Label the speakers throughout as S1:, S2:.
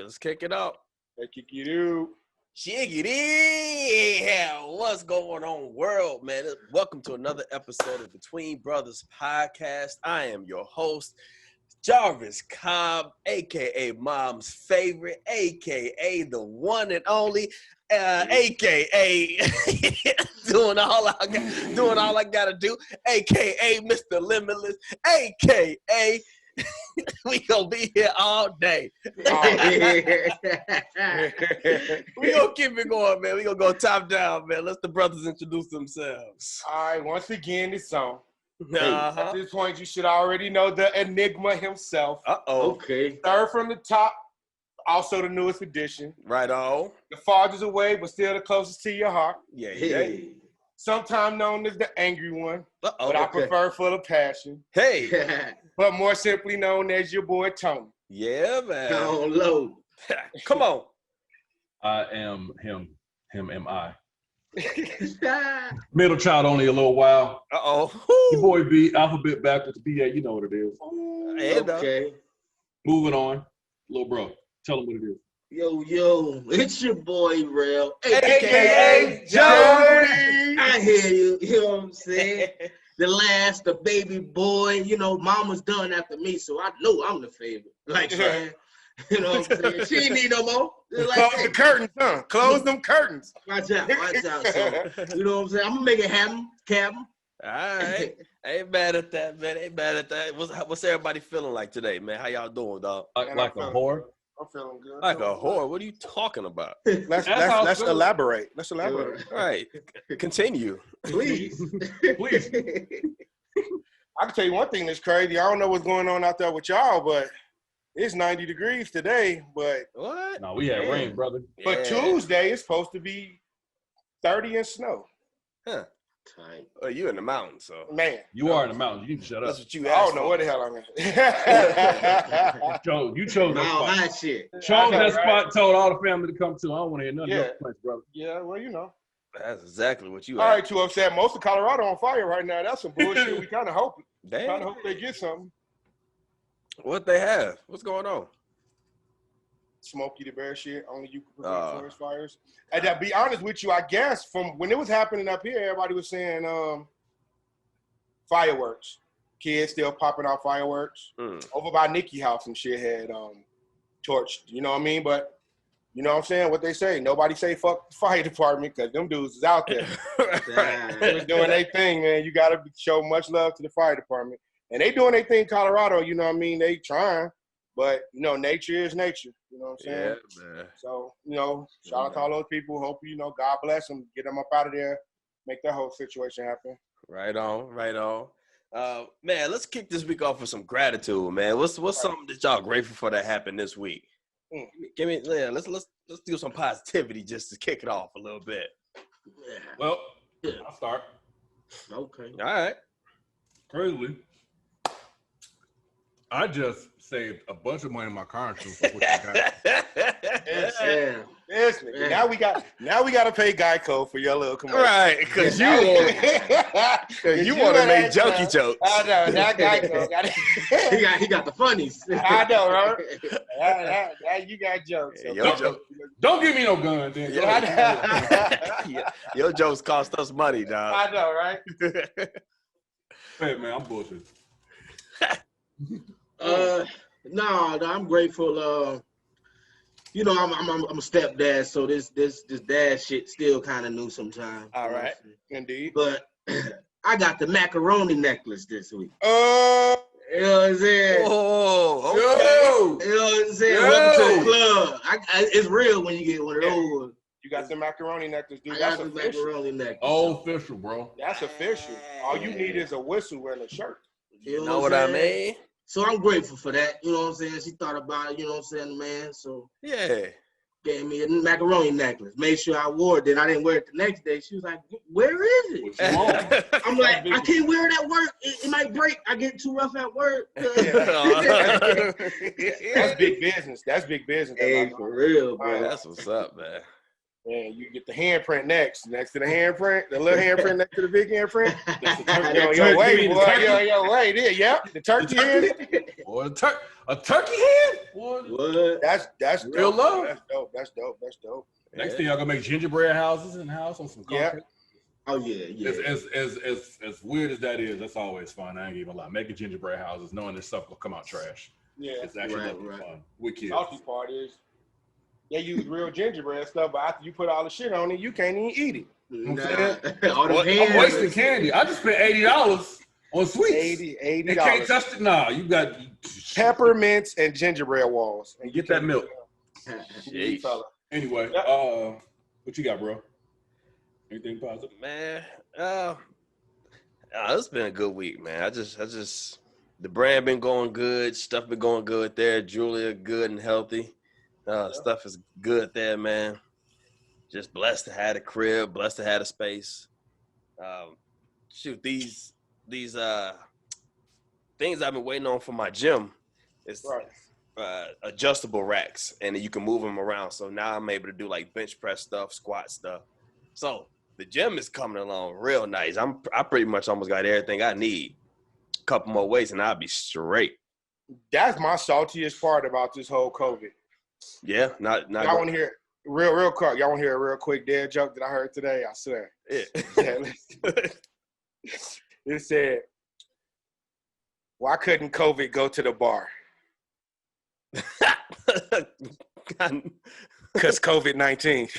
S1: let's kick it up.
S2: Let's kick it out.
S1: Jiggity! What's going on, world, man? Welcome to another episode of Between Brothers Podcast. I am your host, Jarvis Cobb, a.k.a. Mom's Favorite, a.k.a. the one and only, a.k.a. doing all I gotta do, a.k.a. Mr. Limitless, a.k.a. we gonna be here all day. We gonna keep it going, man. We gonna go top down, man. Let the brothers introduce themselves.
S2: All right, once again, it's on. At this point, you should already know the Enigma himself.
S3: Okay.
S2: Third from the top, also the newest edition.
S1: Right on.
S2: The farthest away, but still the closest to your heart.
S1: Yeah.
S2: Sometimes known as the angry one, but I
S3: Okay.
S2: prefer full of passion.
S1: Hey.
S2: But more simply known as your boy Tony.
S1: Yeah, man.
S3: Down low.
S1: Come on.
S4: I am him. Him am I. Middle child only a little while. Your boy B, alphabet backwards, BA, you know what it is.
S3: Okay.
S4: Moving on. Little bro, tell him what it is.
S3: Yo, it's your boy Rail,
S1: AKA
S3: Jody. I hear you, you know what I'm saying? The baby boy, you know, mama's done after me, so I know I'm the favorite. Like, man, you know what I'm saying? She ain't need no more. Like,
S2: Close the curtains, huh? Close them curtains.
S3: Watch out. So, you know what I'm saying? I'm gonna make it happen, Captain.
S1: All right. Ain't mad at that, man. Ain't mad at that. What's everybody feeling like today, man? How y'all doing, dog?
S4: Like a whore?
S2: I'm feeling good.
S1: Like a whore? What are you talking about?
S2: Let's elaborate. Let's elaborate.
S1: All right. Continue.
S3: Please.
S4: Please.
S2: I can tell you one thing that's crazy. I don't know what's going on out there with y'all, but it's 90 degrees today. But
S1: What?
S4: No, we had rain, brother.
S2: But Tuesday it's supposed to be 30 and snow.
S1: Huh.
S3: Tight.
S1: Well, you in the mountains, so.
S2: Man,
S4: You are in the mountains. You need to shut
S1: That's
S4: up.
S1: what you
S2: I
S1: asked
S2: don't know
S1: for.
S2: where the hell I'm at.
S4: You chose that
S3: All
S4: spot.
S3: that shit.
S4: Chose that
S2: Right.
S4: spot, told all the family to come too. I don't want to hear nothing
S2: Yeah.
S4: else, place, brother.
S2: Yeah, well, you know.
S1: That's exactly what you
S2: All
S1: asked.
S2: right, too upset. Most of Colorado on fire right now. That's some bullshit. We kind of hope
S1: Damn.
S2: they get something.
S1: What they have? What's going on?
S2: Smokey the Bear shit. Only you can prevent forest fires. And to be honest with you, I guess from when it was happening up here, everybody was saying fireworks. Kids still popping out fireworks. Over by Nikki house and shit had torched. You know what I mean? But you know what I'm saying? What they say. Nobody say fuck the fire department because them dudes is out there. They was doing their thing, man. You got to show much love to the fire department. And they doing their thing in Colorado. You know what I mean? They trying. But, you know, nature is nature. You know what I'm saying?
S1: Yeah, man.
S2: So, you know, shout out to all those people. Hope, you know, God bless them. Get them up out of there. Make that whole situation happen.
S1: Right on. Man, let's kick this week off with some gratitude, man. What's something that y'all grateful for that happened this week? Let's do some positivity just to kick it off a little bit.
S4: Well, I'll start.
S3: Okay.
S1: All right.
S4: Crazily, I just saved a bunch of money in my car insurance for what you got.
S3: Yeah.
S2: This nigga.
S3: Yeah.
S2: Now we gotta pay Geico for your little commercial.
S1: Right, because you want to make jokey jokes.
S2: I know, that Geico got it.
S3: He got the funnies.
S2: I know, right? That you got jokes.
S1: Yeah, your joke.
S4: Don't give me no gun, then.
S1: Your jokes cost us money, dog.
S2: I know, right?
S4: Hey, man, I'm bullshit.
S3: No, I'm grateful. You know, I'm a stepdad, so this dad shit still kind of new sometimes.
S2: All right, indeed.
S3: But I got the macaroni necklace this week.
S2: Oh,
S3: You know what I'm saying?
S1: Oh, okay.
S3: You know what I'm saying? Welcome to the club. It's real when you get one of those.
S2: you got the macaroni necklace, dude.
S3: I
S2: That's
S3: got the
S2: official.
S3: macaroni necklace.
S4: Official, bro.
S2: That's official. All you need is a whistle and a shirt.
S1: You know what I mean?
S3: So I'm grateful for that. You know what I'm saying? She thought about it, you know what I'm saying, man? So
S1: Yeah.
S3: gave me a macaroni necklace. Made sure I wore it. Then I didn't wear it the next day. She was like, where is it?
S4: What you want?
S3: I'm like, I can't wear it at work. It might break. I get too rough at work.
S2: That's big business. That's big business.
S3: Hey, for real, bro.
S1: That's what's up, man.
S2: And you get the handprint next to the handprint, the little handprint next to the big handprint. That's the turkey. Yo, wait, boy. Yo, wait. Yeah, the turkey hand.
S4: Or a turkey hand?
S2: What? That's
S4: real
S2: dope.
S4: love.
S2: That's dope.
S4: Next thing y'all gonna make gingerbread houses in the house on some concrete.
S3: Oh yeah.
S4: As weird as that is, that's always fun. I ain't even lie. Making gingerbread houses, knowing this stuff will come out trash.
S2: Yeah,
S4: it's actually fun with kids.
S2: Salty part is they use real gingerbread stuff, but after you put all the shit on it, you can't even eat it.
S4: I'm wasting candy. I just spent $80 on sweets.
S2: $80.
S4: They can't touch it. Nah, you got
S2: peppermints and gingerbread walls, and
S4: get that milk.
S2: Fella.
S4: Anyway, what you got, bro? Anything positive?
S1: Man, it's been a good week, man. I just the brand been going good, stuff been going good there. Julia good and healthy. Stuff is good there, man. Just blessed to have a crib, blessed to have a space. Shoot, these things I've been waiting on for my gym is adjustable racks, and you can move them around. So now I'm able to do like bench press stuff, squat stuff. So the gym is coming along real nice. I pretty much almost got everything I need. A couple more weights and I'll be straight.
S2: That's my saltiest part about this whole COVID.
S1: Yeah, not.
S2: Y'all want to hear real quick? Y'all want to hear a real quick dad joke that I heard today? I swear.
S1: Yeah.
S2: It said, "Why couldn't COVID go to the bar?" Because COVID-19.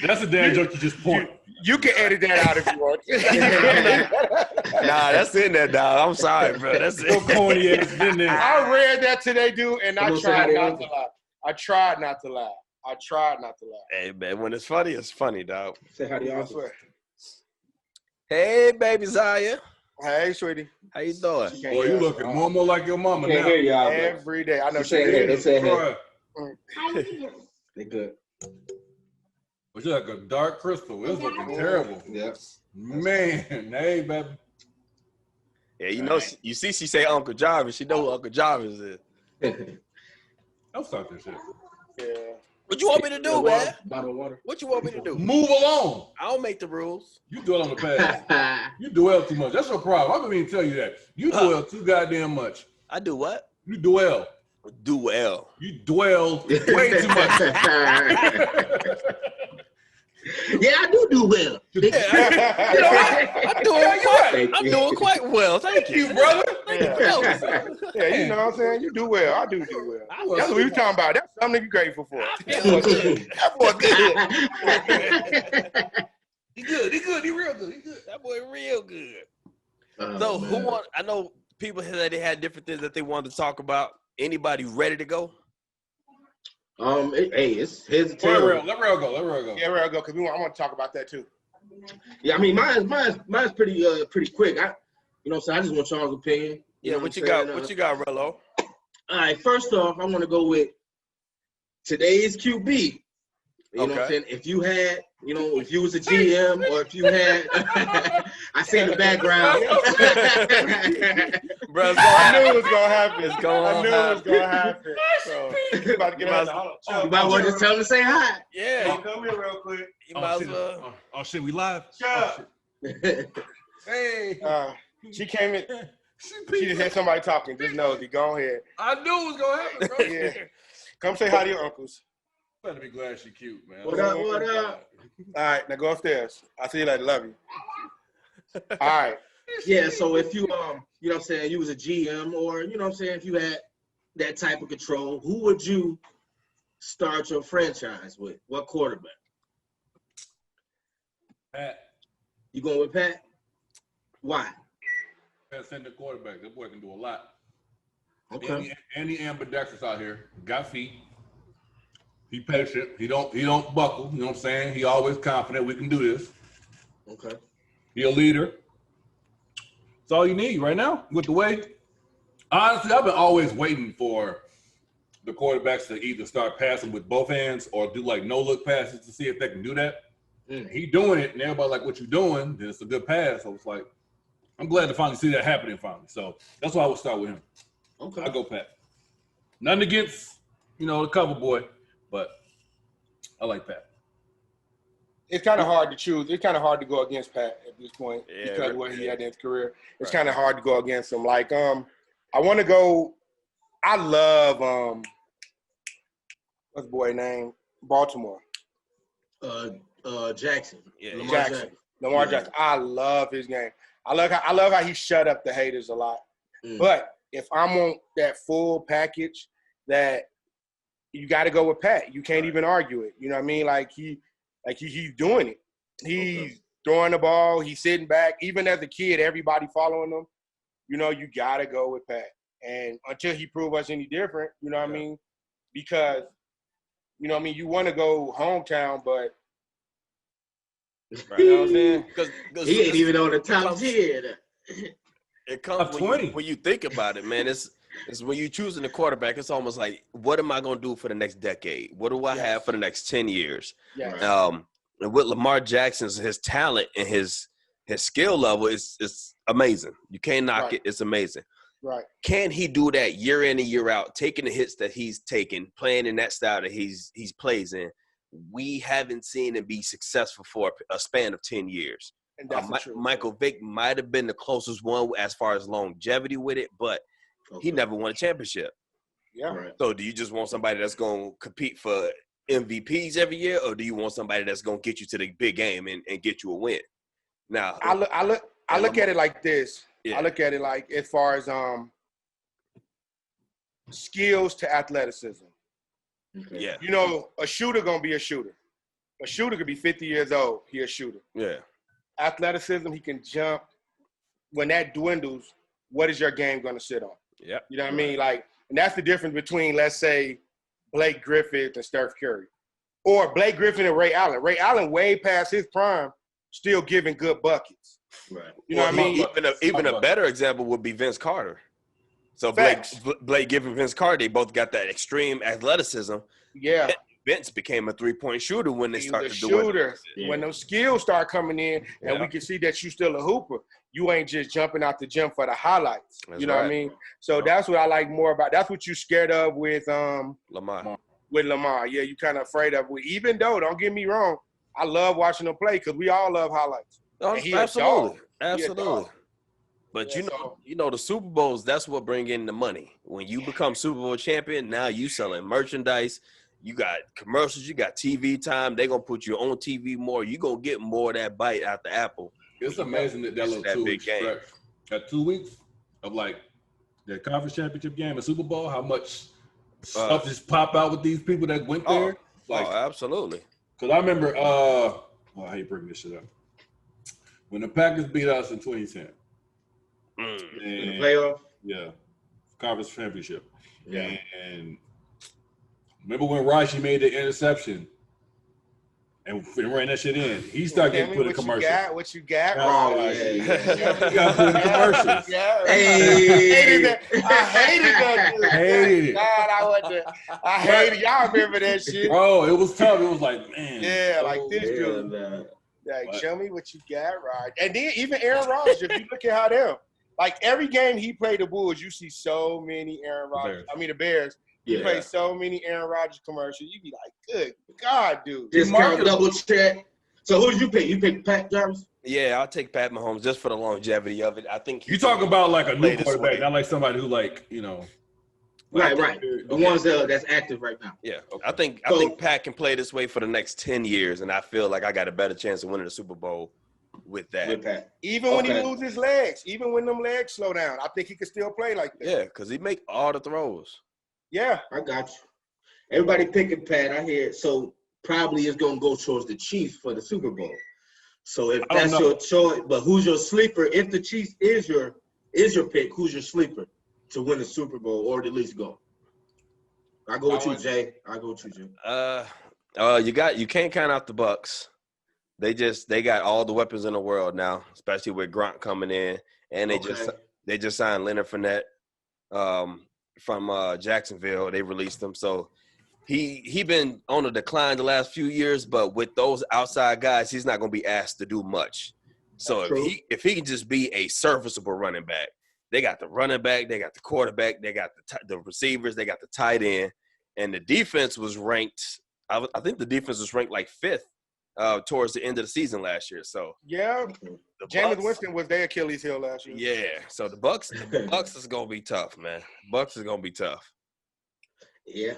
S4: That's a dad joke you just point.
S2: You can edit that out if you want.
S1: Nah, that's in there, dog. I'm sorry, bro. That's it.
S4: Corny ass in there.
S2: I read that today, dude, and I tried not to laugh. I tried not to laugh.
S1: Hey, man, when it's funny, dog.
S3: Say hi to y'all.
S1: Hey, baby Zaya.
S2: Hey, sweetie.
S1: How you doing?
S4: Boy, you looking more and more like your mama now.
S3: Hear y'all,
S2: every day. I know she
S3: they say hey.
S2: They good.
S4: But you're like a dark crystal. It's looking terrible.
S3: Yeah.
S4: Man, hey, baby.
S1: Yeah, you know, you see she say Uncle Jarvis. She know who Uncle Jarvis is.
S4: Don't start this shit.
S2: Yeah.
S1: What you want me to do, man?
S3: Bottle of water.
S1: What you want me to do?
S4: Move along.
S1: I don't make the rules.
S4: You dwell on the past. You dwell too much. That's your problem. I didn't mean to tell you that. You dwell too goddamn much.
S1: I do what?
S4: You dwell.
S1: Do well.
S4: You dwell way too much.
S3: Yeah, I do well.
S1: Yeah, you know what? I'm doing quite well. Thank you,
S4: brother.
S2: Yeah, you know what I'm saying? You do well. I do well. That's what we talking about. That's something you're grateful for.
S1: That boy good.
S4: He good. He real good.
S1: That boy real good. So I know people said they had different things that they wanted to talk about. Anybody ready to go?
S3: It's his turn.
S4: Let Rail go.
S2: Yeah, Rail go, because I want to talk about that too.
S3: Yeah, I mean, mine's pretty quick. So I just want y'all's opinion.
S1: Yeah, what you got? What you got, Rello?
S3: All right, first off, I want to go with today's QB. You know what I'm saying? If you had, if you was a GM or if you had, I see the background.
S1: Bro,
S2: I knew it was gonna happen.
S1: It's going
S2: I knew it was gonna happen. So you about to get
S3: you might want to just tell him to say hi.
S1: Yeah.
S2: Come here real quick.
S1: You might as well.
S4: Oh shit, we live?
S2: Shut up.
S4: Hey.
S2: She came in. She just had somebody talking. Just nosy. Go ahead.
S4: I knew it was gonna happen, bro.
S2: Yeah. Come say hi to your uncles.
S4: Better be glad she cute, man.
S3: What up?
S2: All right, now go upstairs. I'll see you later. Love you. All right.
S3: Yeah, so if you you know what I'm saying, you was a GM or you know what I'm saying, if you had that type of control, who would you start your franchise with? What quarterback?
S4: Pat.
S3: You going with Pat? Why?
S4: Pat send the quarterback. That boy can do a lot.
S3: Okay.
S4: Any ambidextrous out here, got feet. He patient. He don't buckle. You know what I'm saying? He always confident we can do this.
S3: Okay.
S4: He a leader. That's all you need right now with the way. Honestly, I've been always waiting for the quarterbacks to either start passing with both hands or do like no look passes to see if they can do that. He doing it, and everybody like, what you doing? Then it's a good pass. So it's like, I'm glad to finally see that happening finally. So that's why I would start with him.
S3: Okay.
S4: I go Pat. Nothing against, the cover boy. But I like Pat.
S2: It's kind of hard to choose. It's kind of hard to go against Pat at this point because where he had in his career. It's kind of hard to go against him. Like, I want to go. I love what's the boy name? Baltimore.
S3: Jackson.
S1: Yeah,
S2: Lamar Jackson. I love his game. I love how he shut up the haters a lot. But if I'm on that full package, that you got to go with Pat. You can't even argue it. You know what I mean? Like he's doing it. He's throwing the ball. He's sitting back. Even as a kid, everybody following him. You know, you got to go with Pat. And until he prove us any different, you know what I mean? Because, you know what I mean, you want to go hometown, but
S1: you know what I'm saying? Because
S3: he ain't even on the top 10.
S1: It comes when you think about it, man. It's when you're choosing a quarterback, it's almost like, what am I going to do for the next decade? What do I have for the next 10 years? And with Lamar Jackson's, his talent and his skill level is amazing. You can't knock it. It's amazing.
S2: Right.
S1: Can he do that year in and year out, taking the hits that he's taken, playing in that style that he's plays in? We haven't seen him be successful for a span of 10 years.
S2: And that's
S1: Michael Vick might have been the closest one as far as longevity with it, but he never won a championship.
S2: Yeah. Right.
S1: So do you just want somebody that's going to compete for MVPs every year, or do you want somebody that's going to get you to the big game and get you a win? Now,
S2: I look at it like this. I look at it like as far as skills to athleticism.
S1: Yeah.
S2: You know, a shooter gonna be a shooter. A shooter could be 50 years old. He a shooter.
S1: Yeah.
S2: Athleticism, he can jump. When that dwindles, what is your game gonna sit on?
S1: Yeah.
S2: You know what I mean? Like, and that's the difference between, let's say, Blake Griffin and Steph Curry, or Blake Griffin and Ray Allen. Ray Allen, way past his prime, still giving good buckets.
S3: Right.
S2: You know what I mean?
S1: Even a better example would be Vince Carter. So Blake giving Vince Carter, they both got that extreme athleticism.
S2: Yeah.
S1: Vince became a three-point shooter when they started to
S2: do it. When those skills start coming in, and we can see that you still a hooper. You ain't just jumping out the gym for the highlights. You know what I mean? So that's what I like more about. That's what you're scared of with
S1: Lamar.
S2: With Lamar. Yeah, you kind of afraid of it. Even though, don't get me wrong, I love watching him play because we all love highlights.
S1: Oh, absolutely. But you know the Super Bowls, that's what bring in the money. When you become Super Bowl champion, now you selling merchandise, you got commercials, you got TV time. They're gonna put you on TV more. You're gonna get more of that bite out the apple.
S4: It's amazing that little 2 weeks stretch. That 2 weeks of like the conference championship game and Super Bowl, how much stuff just pop out with these people that went there.
S1: Absolutely.
S4: Because I remember how you bring this shit up. When the Packers beat us in 2010.
S3: In the playoff?
S4: Yeah. Conference championship.
S3: Yeah.
S4: And remember when Rashi made the interception and ran that shit in? He started getting put in commercials.
S2: What you got?
S4: He got put in commercials.
S2: Hey. I hated that dude.
S4: Hated it.
S2: God, I hated it. Y'all remember that shit?
S4: Bro, it was tough. It was like, man.
S2: Yeah, like this dude. Like, show me what you got, right? And then even Aaron Rodgers, if you look at how they're, like every game he played the Bulls, you see so many Aaron Rodgers. The Bears. He played so many Aaron Rodgers commercials. You be like, good God, dude.
S3: Discount double check. So who did you pick? You picked Pat Jarvis?
S1: Yeah, I'll take Pat Mahomes just for the longevity of it. I think
S4: you talk about like a new quarterback, not like somebody who like, you know.
S3: Right. The ones that's active right now.
S1: Yeah. Okay. I think Pat can play this way for the next 10 years, and I feel like I got a better chance of winning the Super Bowl with that.
S3: With Pat.
S2: Even when he loses his legs, even when them legs slow down, I think he can still play like that.
S1: Yeah, because he make all the throws.
S2: Yeah.
S3: I got you. Everybody picking Pat, I hear it. So probably is going to go towards the Chiefs for the Super Bowl. So if that's your choice, but who's your sleeper? If the Chiefs is your pick, who's your sleeper to win the Super Bowl or at least go? I go with you, Jay.
S1: You can't count out the Bucks. They got all the weapons in the world now, especially with Gronk coming in, and they just signed Leonard Fournette from Jacksonville. They released him, so he been on a decline the last few years. But with those outside guys, he's not going to be asked to do much. So if he can just be a serviceable running back, they got the running back, they got the quarterback, they got the receivers, they got the tight end, and the defense was ranked. I think the defense was ranked like 5th towards the end of the season last year. So
S2: yeah, Jameis Winston was their Achilles heel last year.
S1: Yeah, so the Bucks is gonna be tough, man. Bucks is gonna be tough.
S3: Yeah.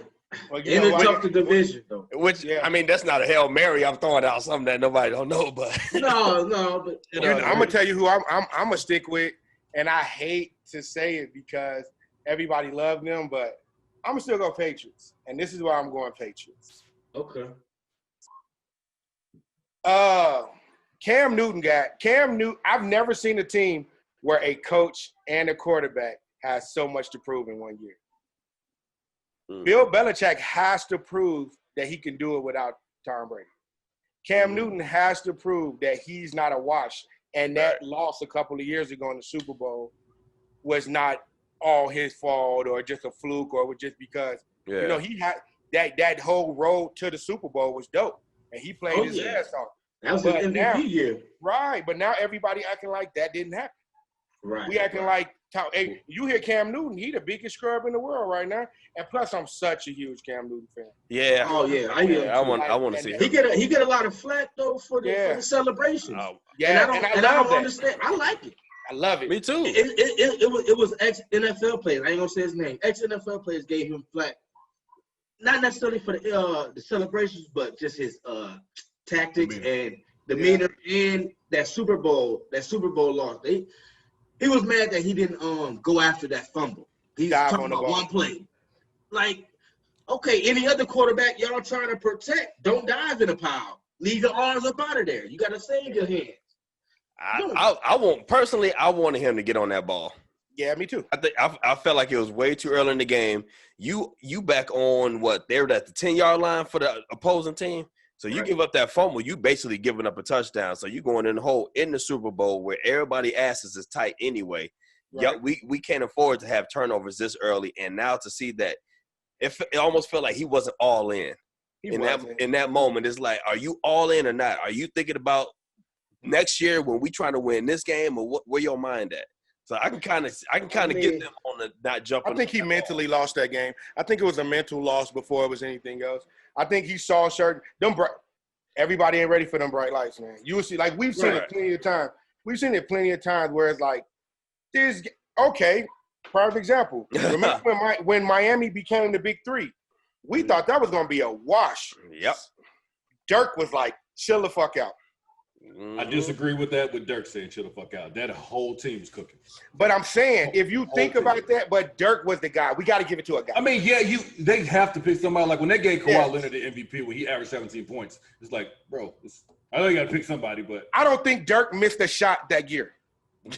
S2: Well,
S3: In a tough division, though.
S1: Which, I mean, that's not a Hail Mary. I'm throwing out something that nobody don't know, but
S3: no, but
S2: I'm gonna tell you who I'm gonna stick with, and I hate to say it because everybody loved them, but I'm gonna still go Patriots, and this is why I'm going Patriots.
S3: Okay.
S2: Cam Newton. I've never seen a team where a coach and a quarterback has so much to prove in one year. Bill Belichick has to prove that he can do it without Tom Brady. Cam Newton has to prove that he's not a wash, and that loss a couple of years ago in the Super Bowl was not all his fault or just a fluke or just because he had that whole road to the Super Bowl was dope, and he played his ass off.
S3: That was his MVP year.
S2: Right, but now everybody acting like that didn't happen.
S3: Right.
S2: We acting like hey, you hear Cam Newton, he the biggest scrub in the world right now. And plus I'm such a huge Cam Newton fan.
S1: Yeah.
S3: Oh yeah. I
S1: want to see him.
S3: He get a lot of flack though for the celebrations.
S2: Yeah,
S3: and I don't understand. I like it.
S2: I love it.
S1: Me too.
S3: It was ex NFL players. I ain't gonna say his name. Ex NFL players gave him flack. Not necessarily for the celebrations, but just his tactics and demeanor in that Super Bowl loss. He was mad that he didn't go after that fumble. He's talking about one play. Like, okay, any other quarterback y'all trying to protect, don't dive in a pile. Leave your arms up out of there. You got to save your hands.
S1: I wanted him to get on that ball.
S2: Yeah, me too.
S1: I felt like it was way too early in the game. You back on what? They were at the 10-yard line for the opposing team. So you give up that fumble, you basically giving up a touchdown. So you going in the hole in the Super Bowl where everybody's asses is tight anyway. Right. Yeah, we can't afford to have turnovers this early. And now to see that, it almost felt like he wasn't all in. In that moment, it's like, are you all in or not? Are you thinking about next year when we trying to win this game, or where your mind at? So I can kind of get them on the not jumping.
S2: I think he mentally lost that game. I think it was a mental loss before it was anything else. I think he saw everybody ain't ready for them bright lights, man. You will see, like we've seen it plenty of times. We've seen it plenty of times where it's like, prime example. Remember when Miami became the Big Three? We thought that was gonna be a wash.
S1: Yep.
S2: Dirk was like, chill the fuck out.
S4: I disagree with that, with Dirk saying chill the fuck out. That whole team was cooking.
S2: But I'm saying, if you think about that, but Dirk was the guy. We got to give it to a guy.
S4: I mean, they have to pick somebody. Like when they gave Kawhi Leonard the MVP when he averaged 17 points, it's like, bro, I know you got to pick somebody, but
S2: I don't think Dirk missed a shot that year.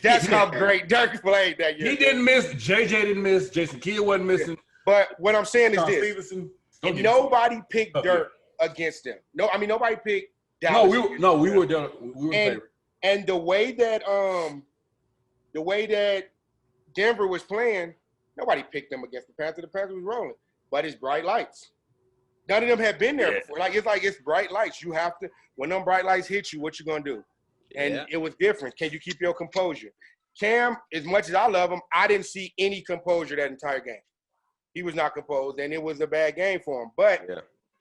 S2: That's how great Dirk played that year.
S4: He didn't miss. JJ didn't miss. Jason Kidd wasn't missing.
S2: But what I'm saying is this:
S4: Stevenson,
S2: nobody picked Dirk against him. No, I mean nobody picked Dallas.
S4: We were done. We were in favor.
S2: And the way that Denver was playing, nobody picked them against the Panthers. The Panthers was rolling, but it's bright lights. None of them have been there before. It's bright lights. You have to, when them bright lights hit you, what you gonna do? And it was different. Can you keep your composure? Cam, as much as I love him, I didn't see any composure that entire game. He was not composed, and it was a bad game for him. But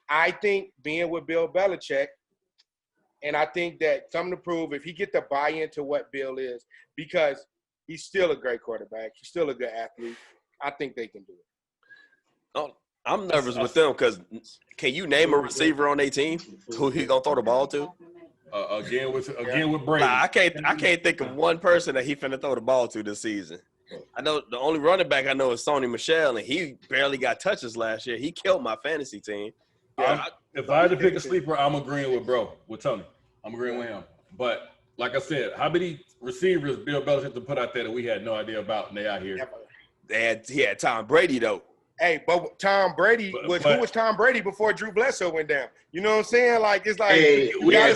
S2: I think being with Bill Belichick, and I think that something to prove, if he get the buy-in to what Bill is, because he's still a great quarterback, he's still a good athlete, I think they can do it.
S1: Oh, I'm nervous with them because can you name a receiver on their team who he gonna throw the ball to?
S4: Again with Brady.
S1: Nah, I can't think of one person that he finna throw the ball to this season. I know the only running back I know is Sony Michel, and he barely got touches last year. He killed my fantasy team.
S4: If I had to pick a sleeper, I'm agreeing with Tony. I'm agreeing with him. But like I said, how many receivers Bill Belichick to put out there that we had no idea about, and they out here?
S1: He had Tom Brady though.
S2: Hey, but Tom Brady who was Tom Brady before Drew Bledsoe went down? You know what I'm saying? Like it's like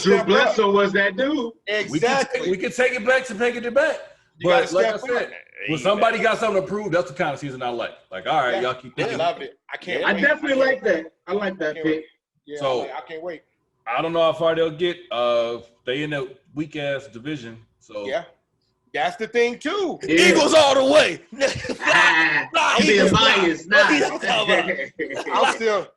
S3: Drew Bledsoe was that dude.
S2: Exactly.
S4: We can take it back to taking it back. But like I said, when somebody got something to prove, that's the kind of season I like. Like, all right, y'all keep thinking.
S2: I love it. I can't wait.
S3: I definitely like that. I like that pick.
S2: Yeah,
S4: so
S2: I can't wait.
S4: I don't know how far they'll get. They in that weak ass division. So
S2: yeah, that's the thing too.
S1: Eagles all the way.
S3: I'm being biased. Nah.
S2: I'm still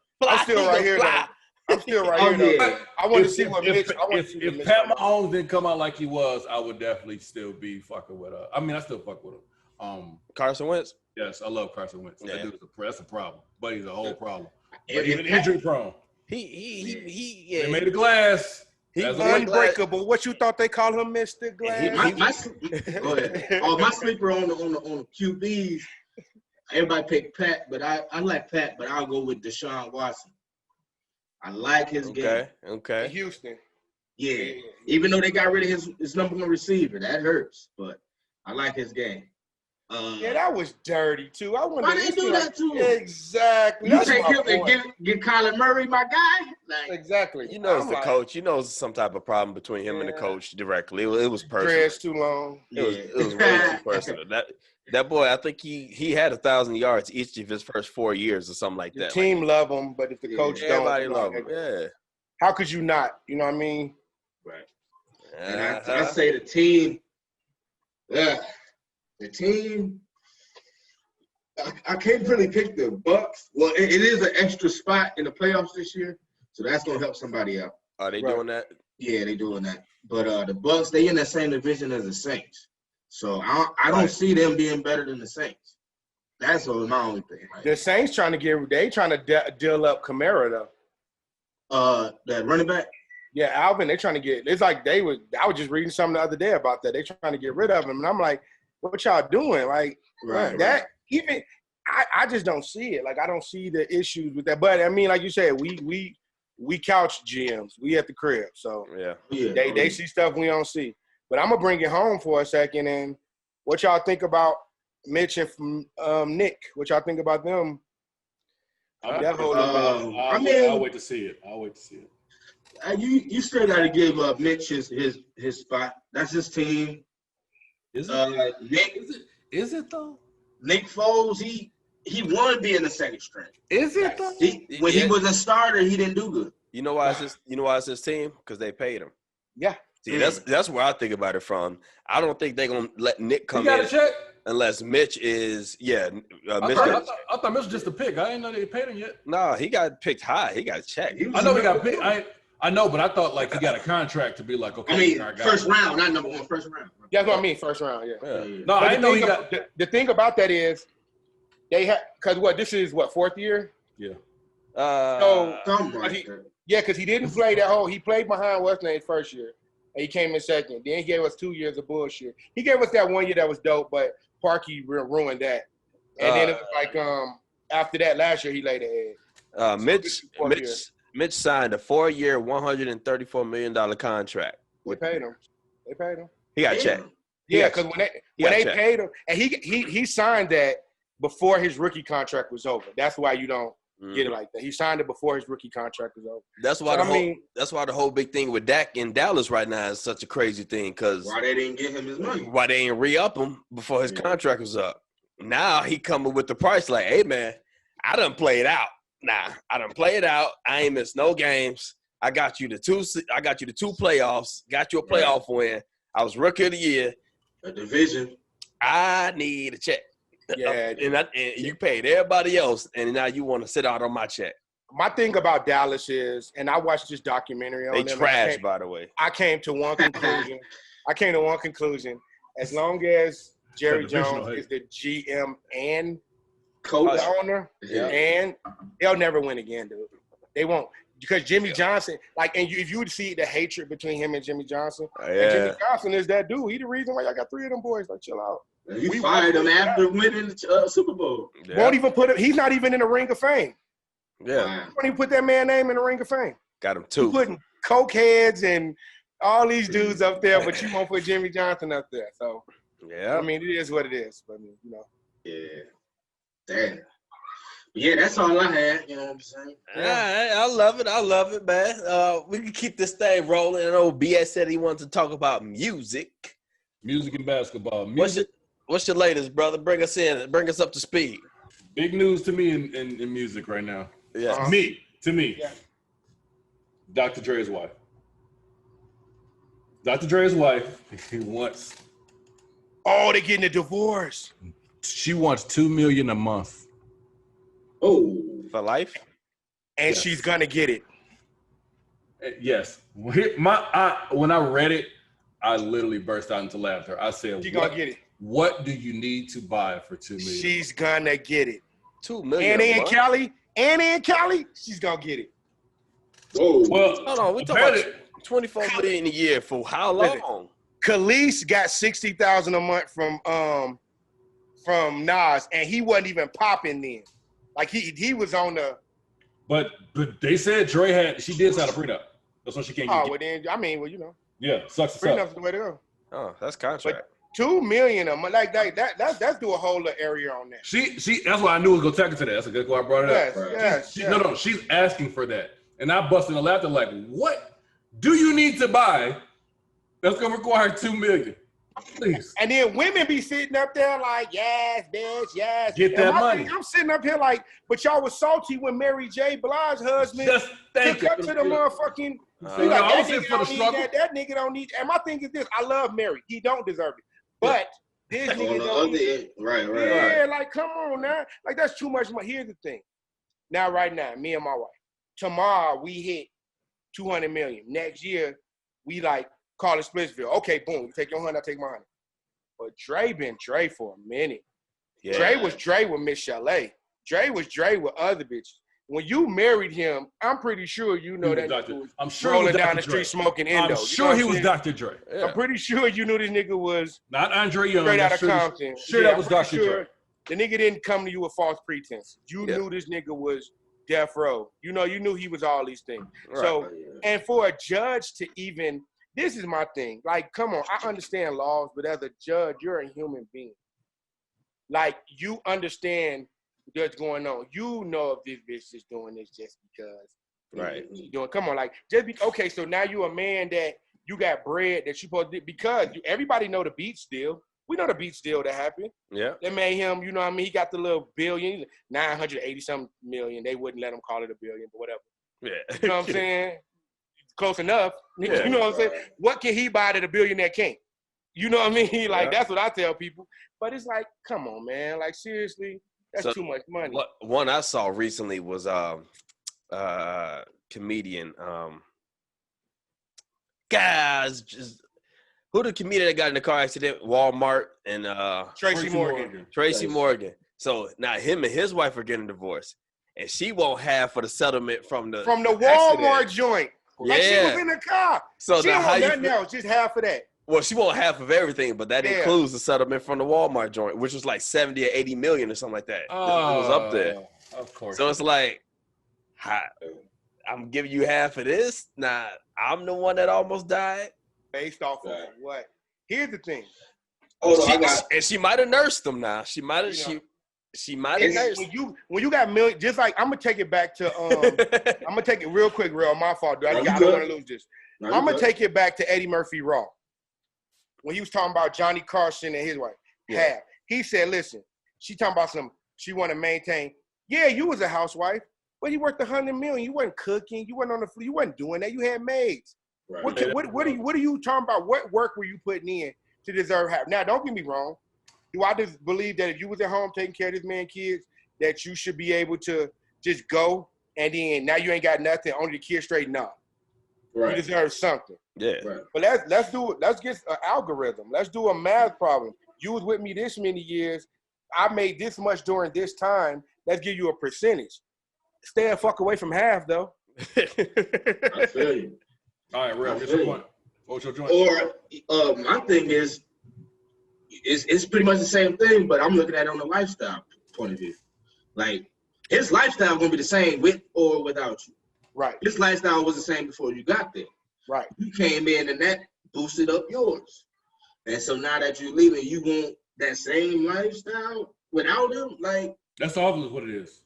S2: right here, though. I'm still right here, though. I want to see what Mitch.
S4: If Pat Mahomes didn't come out like he was, I would definitely still be fucking with I mean, I still fuck with him.
S1: Carson Wentz.
S4: Yes, I love Carson Wentz.
S1: Yeah.
S4: That dude's that's a problem, but he's a whole problem.
S3: If
S4: Even injury prone.
S1: He
S4: They made a glass.
S2: He's unbreakable. What you thought they call him, Mr. Glass?
S3: Go ahead. My sleeper on the QBs. Everybody picked Pat, but I like Pat, but I'll go with Deshaun Watson. I like his game.
S1: Okay.
S2: Houston.
S3: Yeah. Even though they got rid of his number one receiver, that hurts. But I like his game.
S2: Yeah, that was dirty too. I wonder
S3: why they do that too?
S2: Exactly.
S3: You take him and get Kyler Murray, my guy. Like,
S2: exactly.
S1: You know, it's the coach. You know, it's some type of problem between him and the coach directly. It was personal.
S2: Dreads too long.
S1: It was way too personal. That boy, I think he had 1,000 yards each of his first 4 years or something like that.
S2: The team love him, but if the coach don't,
S1: everybody love him. Yeah.
S2: How could you not? You know what I mean?
S3: Right. And I say the team. The team. I can't really pick the Bucks. Well, it is an extra spot in the playoffs this year, so that's gonna help somebody out.
S1: Are they doing that?
S3: Yeah, they doing that. But the Bucks, they in that same division as the Saints, so I don't see them being better than the Saints. That's my only thing. Right?
S2: The Saints trying to deal up Kamara though.
S3: That running back.
S2: Yeah, Alvin. They trying to get. It's like I was just reading something the other day about that. They trying to get rid of him, and I'm like, what y'all doing? Like that. Even I just don't see it. Like I don't see the issues with that. But I mean, like you said, we couch GMs. We at the crib, so they see stuff we don't see. But I'm gonna bring it home for a second. And what y'all think about Mitch and Nick? What y'all think about them?
S4: I'll wait to see it.
S3: You still got to give Mitch his spot. That's his team.
S4: Is it?
S3: Nick,
S4: Is it though?
S3: Nick Foles, he wanted to be in the second string.
S4: Is it though?
S3: When he was a starter, he didn't do good.
S1: You know why it's his team? Because they paid him.
S2: Yeah.
S1: See, that's where I think about it from. I don't think they're gonna let Nick come in
S4: check?
S1: unless Mitch is
S4: I thought Mitch was just a pick. I didn't know they paid him yet.
S1: No, he got picked high. He got checked.
S4: I know he got picked. I know, but I thought like he got a contract to be like, okay.
S3: I mean, first round, not number one, first round.
S2: Yeah, that's what I mean, first round, yeah.
S4: No, I didn't know he got.
S2: The thing about that is, they have because this is fourth year.
S4: Yeah.
S2: Because he didn't play that whole. He played behind what's name first year, and he came in second. Then he gave us 2 years of bullshit. He gave us that 1 year that was dope, but Parkey ruined that. And then it was like after that last year he laid the egg.
S1: Mitch signed a 4-year, $134 million contract.
S2: They paid him.
S1: He got checked.
S2: Yeah, because when they paid him, and he signed that before his rookie contract was over. That's why you don't get it like that. He signed it before his rookie contract was over.
S1: That's why that's why the whole big thing with Dak in Dallas right now is such a crazy thing. Because
S3: why they didn't give him his money?
S1: Why they didn't re-up him before his contract was up? Now he coming with the price like, hey man, I done played out. I done played out. I ain't missed no games. I got you the two playoffs. Got you a playoff win. I was rookie of the year.
S3: A division.
S1: I need a check.
S2: Yeah,
S1: and you paid everybody else, and now you want to sit out on my check.
S2: My thing about Dallas is, and I watched this documentary on them.
S1: They trash, by the way.
S2: I came to one conclusion. As long as Jerry Jones is the GM and coach owner, and they'll never win again, dude. They won't. Because Jimmy Johnson, if you would see the hatred between him and Jimmy Johnson, and Jimmy Johnson is that dude. He the reason why y'all got 3 of them boys. Like, chill out.
S3: We fired him after winning the Super Bowl.
S2: Yeah. Won't even put him. He's not even in the Ring of Fame.
S1: Yeah.
S2: Won't even put that man's name in the Ring of Fame.
S1: Got him too.
S2: You putting coke heads and all these dudes up there, but you won't put Jimmy Johnson up there. So, I mean, it is what it is. But,
S3: Yeah. Damn. Yeah, that's all I had. You know what I'm saying?
S1: Yeah, I love it, man. We can keep this thing rolling. I know BS said he wanted to talk about music.
S4: Music and basketball.
S1: What's your latest, brother? Bring us up to speed.
S4: Big news to me in music right now.
S1: Yeah.
S4: To me. Yeah. Dr. Dre's wife. Dr. Dre's wife, he wants.
S2: Oh, they're getting a divorce.
S4: She wants $2 million a month.
S3: Oh,
S1: For life?
S2: And
S4: Yes.
S2: she's gonna get it.
S4: Yes. When I read it, I literally burst out into laughter. I said,
S2: She's gonna get it.
S4: What do you need to buy for $2 million?
S2: She's gonna get it.
S1: $2 million.
S2: Annie and Cali, she's gonna get it.
S3: whoa.
S4: Well,
S1: Hold on, we talking about 24 million a year for how long?
S2: Khalees got 60,000 a month from Nas, and he wasn't even popping then. Like he was on the.
S4: But they said she did sign a prenup. That's why she can't get.
S2: Oh, well then, I mean, well, you know,
S4: Yeah, sucks to
S2: prenup's
S4: suck.
S2: the way to go.
S1: Oh, that's contract.
S2: But $2 million a month, like that's do a whole little area on that.
S4: She that's why I knew it was gonna take her to that. That's a good why I brought it
S2: Yes,
S4: up.
S2: yes, yes.
S4: No, she's asking for that. And I busted in laughter like, what do you need to buy that's gonna require $2 million? Please.
S2: And then women be sitting up there like, yes, bitch, yes.
S4: Get that
S2: And my
S4: money.
S2: thing, I'm sitting up here like, but y'all was salty when Mary J. Blige's husband
S4: Just thank
S2: took
S4: you.
S2: up to the motherfucking.
S4: See,
S2: He like,
S4: I
S2: that
S4: was here
S2: nigga
S4: for the
S2: don't need
S4: struggle.
S2: that nigga don't need. And my thing is this: I love Mary. He don't deserve it, but this
S3: On
S2: nigga
S3: the
S2: don't.
S3: other end, right.
S2: Yeah, like come on now, like that's too much money. Here's the thing: now, right now, me and my wife, tomorrow we hit 200 million. Next year, we like call it Splitsville. Okay, boom, you take your 100, I take my 100. But Dre been Dre for a minute.
S1: Yeah.
S2: Dre was Dre with Miss Chalet. Dre was Dre with other bitches. When you married him, I'm pretty sure you know that nigga was
S4: I'm sure he
S2: rolling
S4: was
S2: down the
S4: Dr. Dre.
S2: street smoking Indo.
S4: I'm sure he was Dr. Dre.
S1: Yeah.
S2: I'm pretty sure you knew this nigga was
S4: Not Andre Young.
S2: straight out
S4: I'm
S2: of
S4: sure
S2: Compton.
S4: Sure,
S2: Yeah,
S4: that was
S2: I'm pretty
S4: Dr. Dre.
S2: The nigga didn't come to you with false pretense. You
S1: Yeah.
S2: knew this nigga was death row. You knew he was all these things.
S1: Right.
S2: So, and for a judge to even, this is my thing. Like, come on, I understand laws, but as a judge, you're a human being. Like, you understand what's going on. You know if this bitch is doing this just because.
S1: Right.
S2: She doing. Come on, like, okay, so now you a man that you got bread that you supposed to, because everybody know the beach deal. We know the beach deal that happened.
S1: Yeah.
S2: They made him, you know what I mean? He got the little billion, 980-something million. They wouldn't let him call it a billion, but whatever.
S1: Yeah.
S2: You know what I'm saying? Close enough.
S1: Yeah.
S2: You know what I'm saying? What can he buy that a billionaire can't? You know what I mean? Like,
S1: Yeah.
S2: that's what I tell people. But it's like, come on, man. Like, seriously, that's
S1: So,
S2: too much money.
S1: One I saw recently was comedian. Guys, just who the comedian that got in the car accident? Walmart and
S2: Tracy Morgan.
S1: Tracy Morgan. So now him and his wife are getting divorced, and she won't have for the settlement from the
S2: Walmart
S1: accident.
S2: joint. Like, she was in the car.
S1: So
S2: She
S1: now
S2: don't
S1: how
S2: want
S1: you
S2: nothing
S1: feel?
S2: else, just half of that.
S1: Well, she won't half of everything, but that
S2: Yeah.
S1: includes the settlement from the Walmart joint, which was like 70 or 80 million or something like that. It was up there.
S4: Of course.
S1: So it's like, I'm giving you half of this. Nah, I'm the one that almost died.
S2: Based off of
S3: Right.
S2: what? Here's the thing.
S1: And she might have nursed them now. She might have she might have nursed.
S2: When you got million, just like I'm gonna take it back to I'm gonna take it real quick, my fault, dude. I
S3: No, you
S2: don't
S3: good.
S2: want to lose this. I'm gonna take it back to Eddie Murphy Raw. When he was talking about Johnny Carson and his wife,
S1: Yeah.
S2: he said, listen, she talking about she want to maintain. Yeah, you was a housewife, but you worked $100 million. You wasn't cooking. You wasn't on the floor. You wasn't doing that. You had maids.
S3: Right.
S2: What are you talking about? What work were you putting in to deserve half? Now, don't get me wrong. Do I just believe that if you was at home taking care of this man's kids, that you should be able to just go and then now you ain't got nothing, only the kids straighten up.
S3: Right.
S2: You deserve something.
S1: Yeah.
S3: Right.
S2: But let's do it. Let's get an algorithm. Let's do a math problem. You was with me this many years. I made this much during this time. Let's give you a percentage. Stay a fuck away from half though.
S3: I feel you.
S4: All right, Rev, what's your point? What's your joint?
S3: Or my thing is, it's pretty much the same thing, but I'm looking at it on the lifestyle point of view. Like, his lifestyle gonna be the same with or without you.
S2: Right.
S3: His lifestyle was the same before you got there.
S2: Right.
S3: You came in and that boosted up yours. And so now that you're leaving, you want that same lifestyle without him? Like,
S4: That's obviously what it is.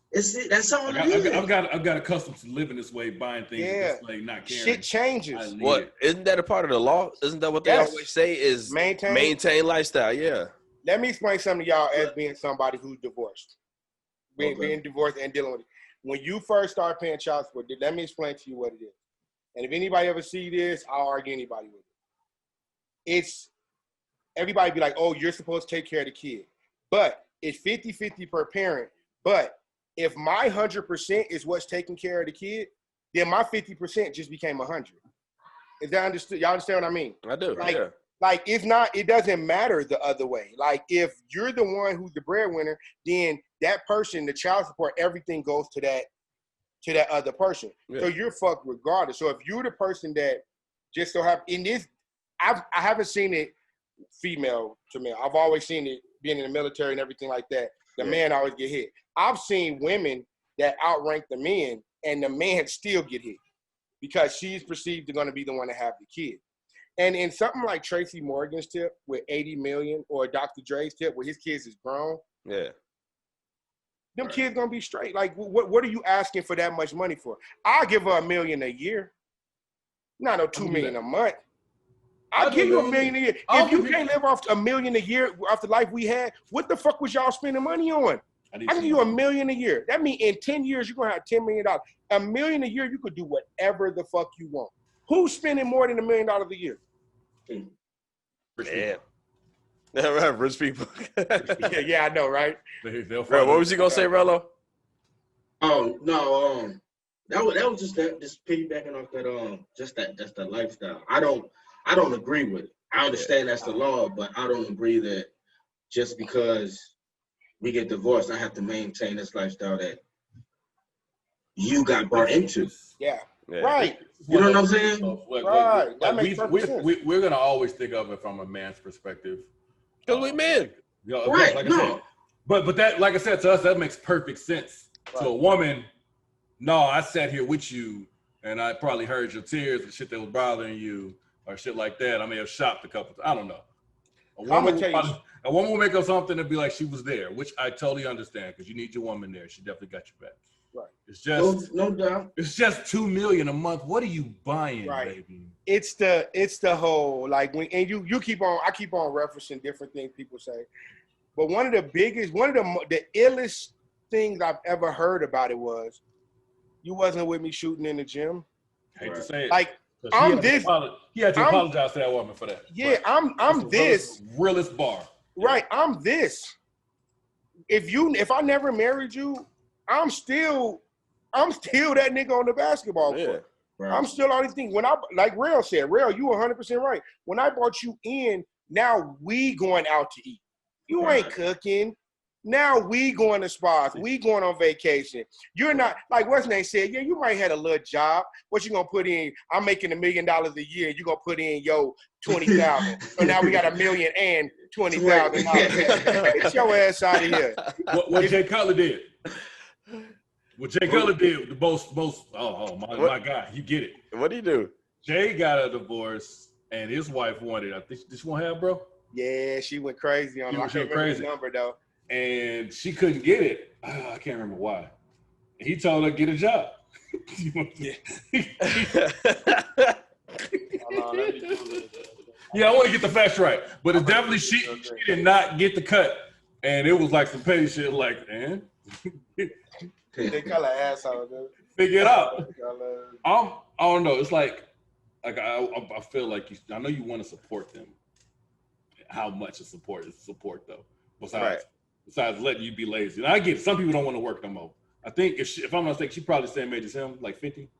S3: that's all it is.
S4: I've got accustomed to living this way, buying things,
S2: Yeah.
S4: just like not caring.
S2: Shit changes.
S4: I need
S1: What
S4: it.
S1: isn't that a part of the law? Isn't that what they
S2: Yes.
S1: always say is
S2: Maintain.
S1: lifestyle? Yeah.
S2: Let me explain something to y'all as being somebody who's divorced.
S3: Okay.
S2: Being divorced and dealing with it. When you first start paying child support, let me explain to you what it is. And if anybody ever see this, I'll argue anybody with it. It's everybody be like, oh, you're supposed to take care of the kid. But it's 50-50 per parent. But if my 100% is what's taking care of the kid, then my 50% just became 100. Is that understood? Y'all understand what I mean?
S1: I do.
S2: Like,
S1: yeah.
S2: Like, it's not, it doesn't matter the other way. Like, if you're the one who's the breadwinner, then that person, the child support, everything goes to that other person.
S1: Yeah.
S2: So you're fucked regardless. So if you're the person that just so happen in this, I haven't seen it female to male. I've always seen it being in the military and everything like that. The man always get hit. I've seen women that outrank the men, and the man still get hit because she's perceived to going to be the one to have the kid. And in something like Tracy Morgan's tip with 80 million or Dr. Dre's tip where his kids is grown, them kids gonna be straight. Like, what are you asking for that much money for? I'll give her $1 million a year, not no $2 million a month. I'll give you $1 million a year. If you can't live off $1 million a year off the life we had, what the fuck was y'all spending money on? I give you $1 million a year. That means in 10 years you're gonna have $10 million. $1 million a year, you could do whatever the fuck you want. Who's spending more than $1 million a year?
S1: Yeah. Rich people.
S2: yeah, I know, right?
S1: Bro, what was you gonna say, Rello?
S3: Oh no, that was just piggybacking off that that's the lifestyle. I don't agree with it. I understand that's the law, but I don't agree that just because we get divorced, I have to maintain this lifestyle that you got brought into.
S2: Yeah. Right.
S3: You know what I'm saying?
S2: Right. That makes perfect sense.
S4: We're going to always think of it from a man's perspective.
S1: Because we men.
S3: Right.
S4: Like I said, but that, like I said, to us, that makes perfect sense. To a woman, no, I sat here with you and I probably heard your tears and shit that was bothering you or shit like that. I may have shopped a couple times. I don't know. A woman will make up something and be like she was there, which I totally understand because you need your woman there. She definitely got your back.
S2: Right.
S4: It's just
S3: no doubt.
S4: It's just $2 million a month. What are you buying,
S2: right.
S4: baby?
S2: It's the whole like when and you keep on I keep on referencing different things people say, but one of the illest things I've ever heard about it was you wasn't with me shooting in the gym.
S4: I hate to say it.
S2: Like I'm this.
S4: He had to apologize to that woman for that.
S2: Yeah, I'm this
S4: realest bar.
S2: Right, I'm this. If I never married you, I'm still that nigga on the basketball court. Right. I'm still all these things. When like Rail said, Rail, you 100% right. When I brought you in, now we going out to eat. You ain't cooking. Now we going to spas. We going on vacation. You're not, like what's name said, yeah, you might have had a little job. What you gonna put in? I'm making $1 million a year. You gonna put in, $20,000. So now we got $1 million and $20,000. Get your ass out of here.
S4: What Jay Cutler did. What Jay Cutler did, the most. My God, you get it.
S1: What did he do?
S4: Jay got a divorce, and his wife wanted. I think she want to have, bro.
S2: Yeah, she went crazy on him. I can't remember his number though.
S4: And she couldn't get it. I can't remember why. And he told her to get a job. Yeah, I want to get the facts right, but it's definitely she did not get the cut, and it was like some petty shit. Like,
S2: they call her asshole, dude.
S4: Figure it out. I don't know. It's like I feel like I know you want to support them. How much of support is support though? Besides letting you be lazy. And I get it. Some people don't want to work no more. I think if I'm not mistaken, she probably said maybe him like 50.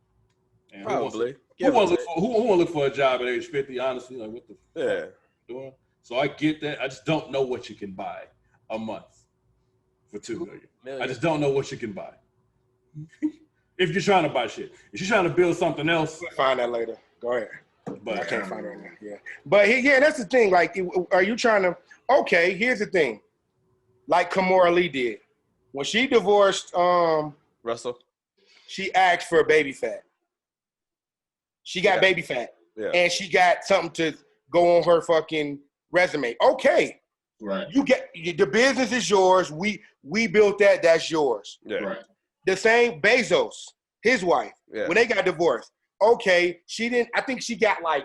S4: And
S1: probably.
S4: Who want to look for a job at age 50? Honestly, like what the fuck doing? So I get that. I just don't know what you can buy a month for $2 million. I just don't know what you can buy. If you're trying to buy shit, if you're trying to build something else,
S2: we'll find that later. Go ahead.
S4: But
S2: I can't find it right now. Yeah, but that's the thing. Like, are you trying to? Okay, here's the thing. Like Kamora Lee did when she divorced
S1: Russell.
S2: She asked for baby fat. She got baby fat, and she got something to go on her fucking resume. Okay,
S3: right.
S2: You get the business is yours. We built that. That's yours.
S1: Yeah.
S3: Right.
S2: The same Bezos, his wife, when they got divorced. Okay, she didn't. I think she got like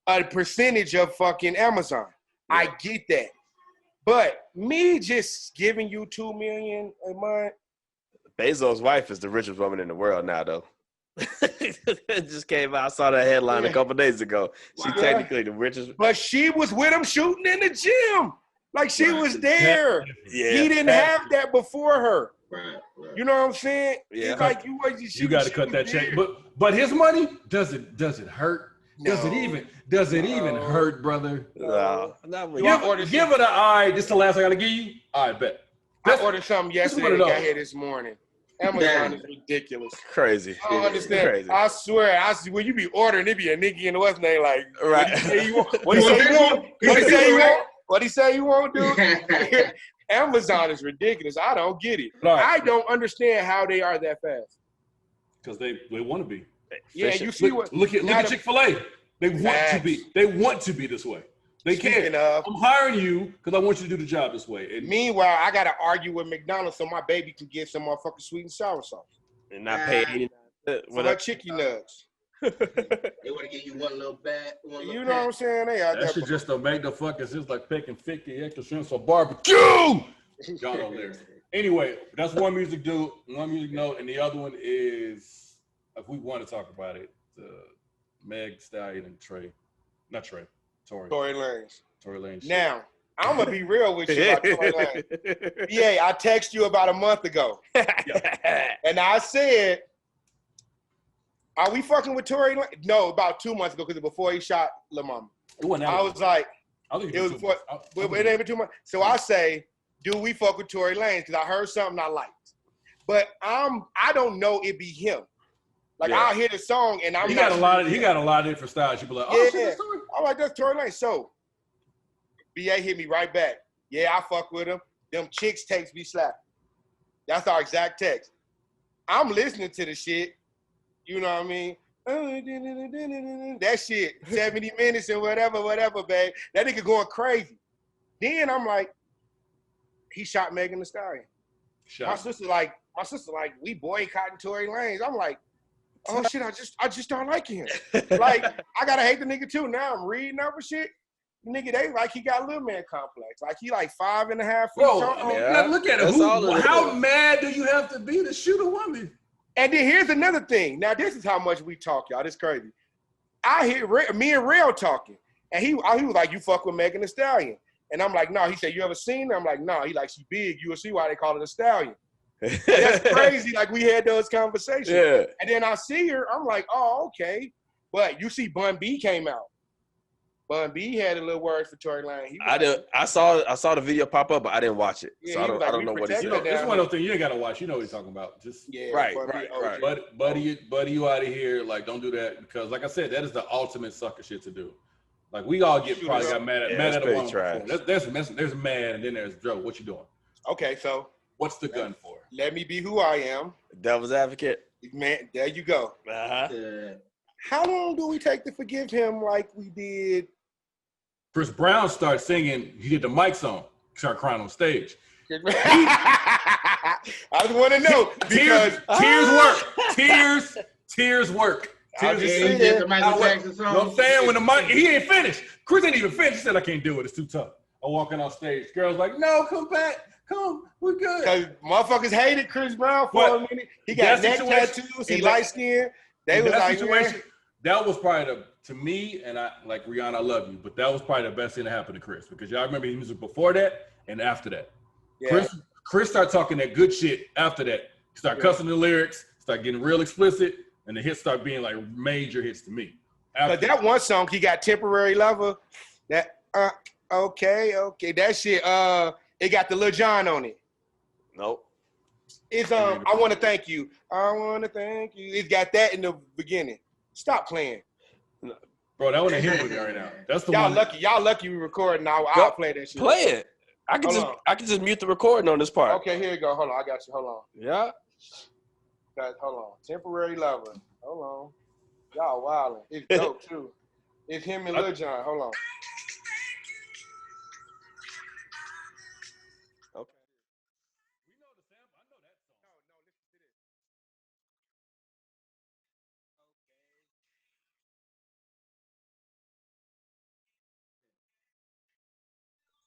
S2: a percentage of fucking Amazon. Yeah. I get that, but me just giving you $2 million a month.
S1: Bezos' wife is the richest woman in the world now, though. It just came out. I saw that headline a couple days ago. She's technically the richest.
S2: But she was with him shooting in the gym. Like she was there.
S1: Yeah.
S2: He didn't have that before her.
S3: Right.
S2: You know what I'm saying?
S1: Yeah.
S2: It's like
S4: you got to cut that check. But his money, does it hurt?
S2: No.
S4: Does it even hurt, brother?
S1: No. Not really.
S4: Give it an eye. This is the last I gotta give you. I bet.
S2: I ordered something yesterday that got here this morning. Amazon is ridiculous.
S1: Crazy.
S2: I don't understand.
S1: Crazy.
S2: I swear, when you be ordering, it be a nigga in the what's name like,
S1: right.
S2: What he say you want? What he say you won't do? Amazon is ridiculous. I don't get it. Right. I don't understand how they are that fast.
S4: Because they want to be.
S2: Yeah, you see
S4: look at Chick-fil-A. They want to be this way. They can't. I'm hiring you because I want you to do the job this way. And
S2: meanwhile, I gotta argue with McDonald's so my baby can get some motherfucking sweet and sour sauce
S1: and not pay $89
S2: for her chicken nugs.
S3: They want to give you one little bag.
S2: You know what I'm saying?
S4: That shit just don't make the fucking sense. Like picking 50 extra shrimps for barbecue. Y'all don't live. Anyway, that's one music note, and the other one is, if we want to talk about it, Meg Stallion and Tory Lanez. Now, I'm gonna be real with you about Tory Lanez. Yeah, I texted you about a month ago, and I said, "Are we fucking with Tory Lanez?" No, about 2 months ago, because before he shot Lil Mama. I was like, it was before. It ain't been 2 months. So I say, do we fuck with Tory Lanez? Because I heard something I liked, but I don't know it be him. Like I'll hear the song and he got a lot of different styles. You be like, oh shit, that's Tory. I'm like, that's Tory Lanez. So BA hit me right back. Yeah, I fuck with him. Them chicks takes be slapping. That's our exact text. I'm listening to the shit. You know what I mean? That shit, 70 minutes and whatever, babe. That nigga going crazy. Then I'm like, he shot Megan Thee Stallion. My sister like, we boycotting Tory Lanez. I'm like, oh shit, I just don't like him. Like, I gotta hate the nigga too. Now I'm reading up and shit. Nigga, they like he got a little man complex. Like he like 5.5 feet. Bro, look at it. How mad do you have to be to shoot a woman?
S2: And then here's another thing. Now this is how much we talk, y'all. This crazy. I hear me and Real talking, and he was like, "You fuck with Megan Thee Stallion," and I'm like, "No." He said, "You ever seen her?" I'm like, "No." He like, "She big. You'll see why they call it a stallion." That's crazy. Like we had those conversations. Yeah. And then I see her. I'm like, "Oh, okay." But you see, Bun B came out. Bun B had a little word for Tory Lanez.
S1: I saw the video pop up, but I didn't watch it, so I don't know what it's.
S4: It's one of those things you ain't gotta watch. You know what he's talking about. Just
S1: right.
S4: Buddy, you out of here. Like, don't do that because, like I said, that is the ultimate sucker shit to do. Like we all got mad at a woman. There's mad, and then there's Joe. What you doing?
S2: Okay, so
S4: what's the gun for?
S2: Let me be who I am.
S1: Devil's advocate.
S2: Man, there you go. How long do we take to forgive him like we did?
S4: Chris Brown started singing, he had the mics on, started crying on stage.
S2: I just want to know because tears work.
S4: You know what I'm saying? When the mic, he ain't finished. Chris ain't even finished. He said, I can't do it. It's too tough. I'm walking on stage. Girls like, no, come back. Come, we're good.
S2: Because motherfuckers hated Chris Brown for a minute. He got neck tattoos. He light skinned. They was like,
S4: that was probably to me, and I like Rihanna, I love you, but that was probably the best thing that happened to Chris because y'all remember his music before that and after that. Yeah. Chris started talking that good shit after that. He started cussing the lyrics, started getting real explicit, and the hits started being like major hits to me.
S2: But that one song, he got Temporary Lover. That okay, that shit. It got the Lil Jon on it.
S1: Nope.
S2: It's I want to thank you. I want to thank you. It's got that in the beginning. Stop playing.
S4: Bro, that one ain't hit with it right now. That's the
S2: y'all
S4: one.
S2: Lucky. Y'all lucky we recording now. I'll play that shit.
S1: Play it. I can just mute the recording on this part.
S2: Okay, here you go. Hold on. I got you. Hold on.
S1: Yeah.
S2: Hold on. Temporary Lover. Hold on. Y'all wildin'. It's dope too. It's him and Lil Jon. Hold on.
S1: Okay.
S4: We know the sample. I know that song.
S2: No, listen to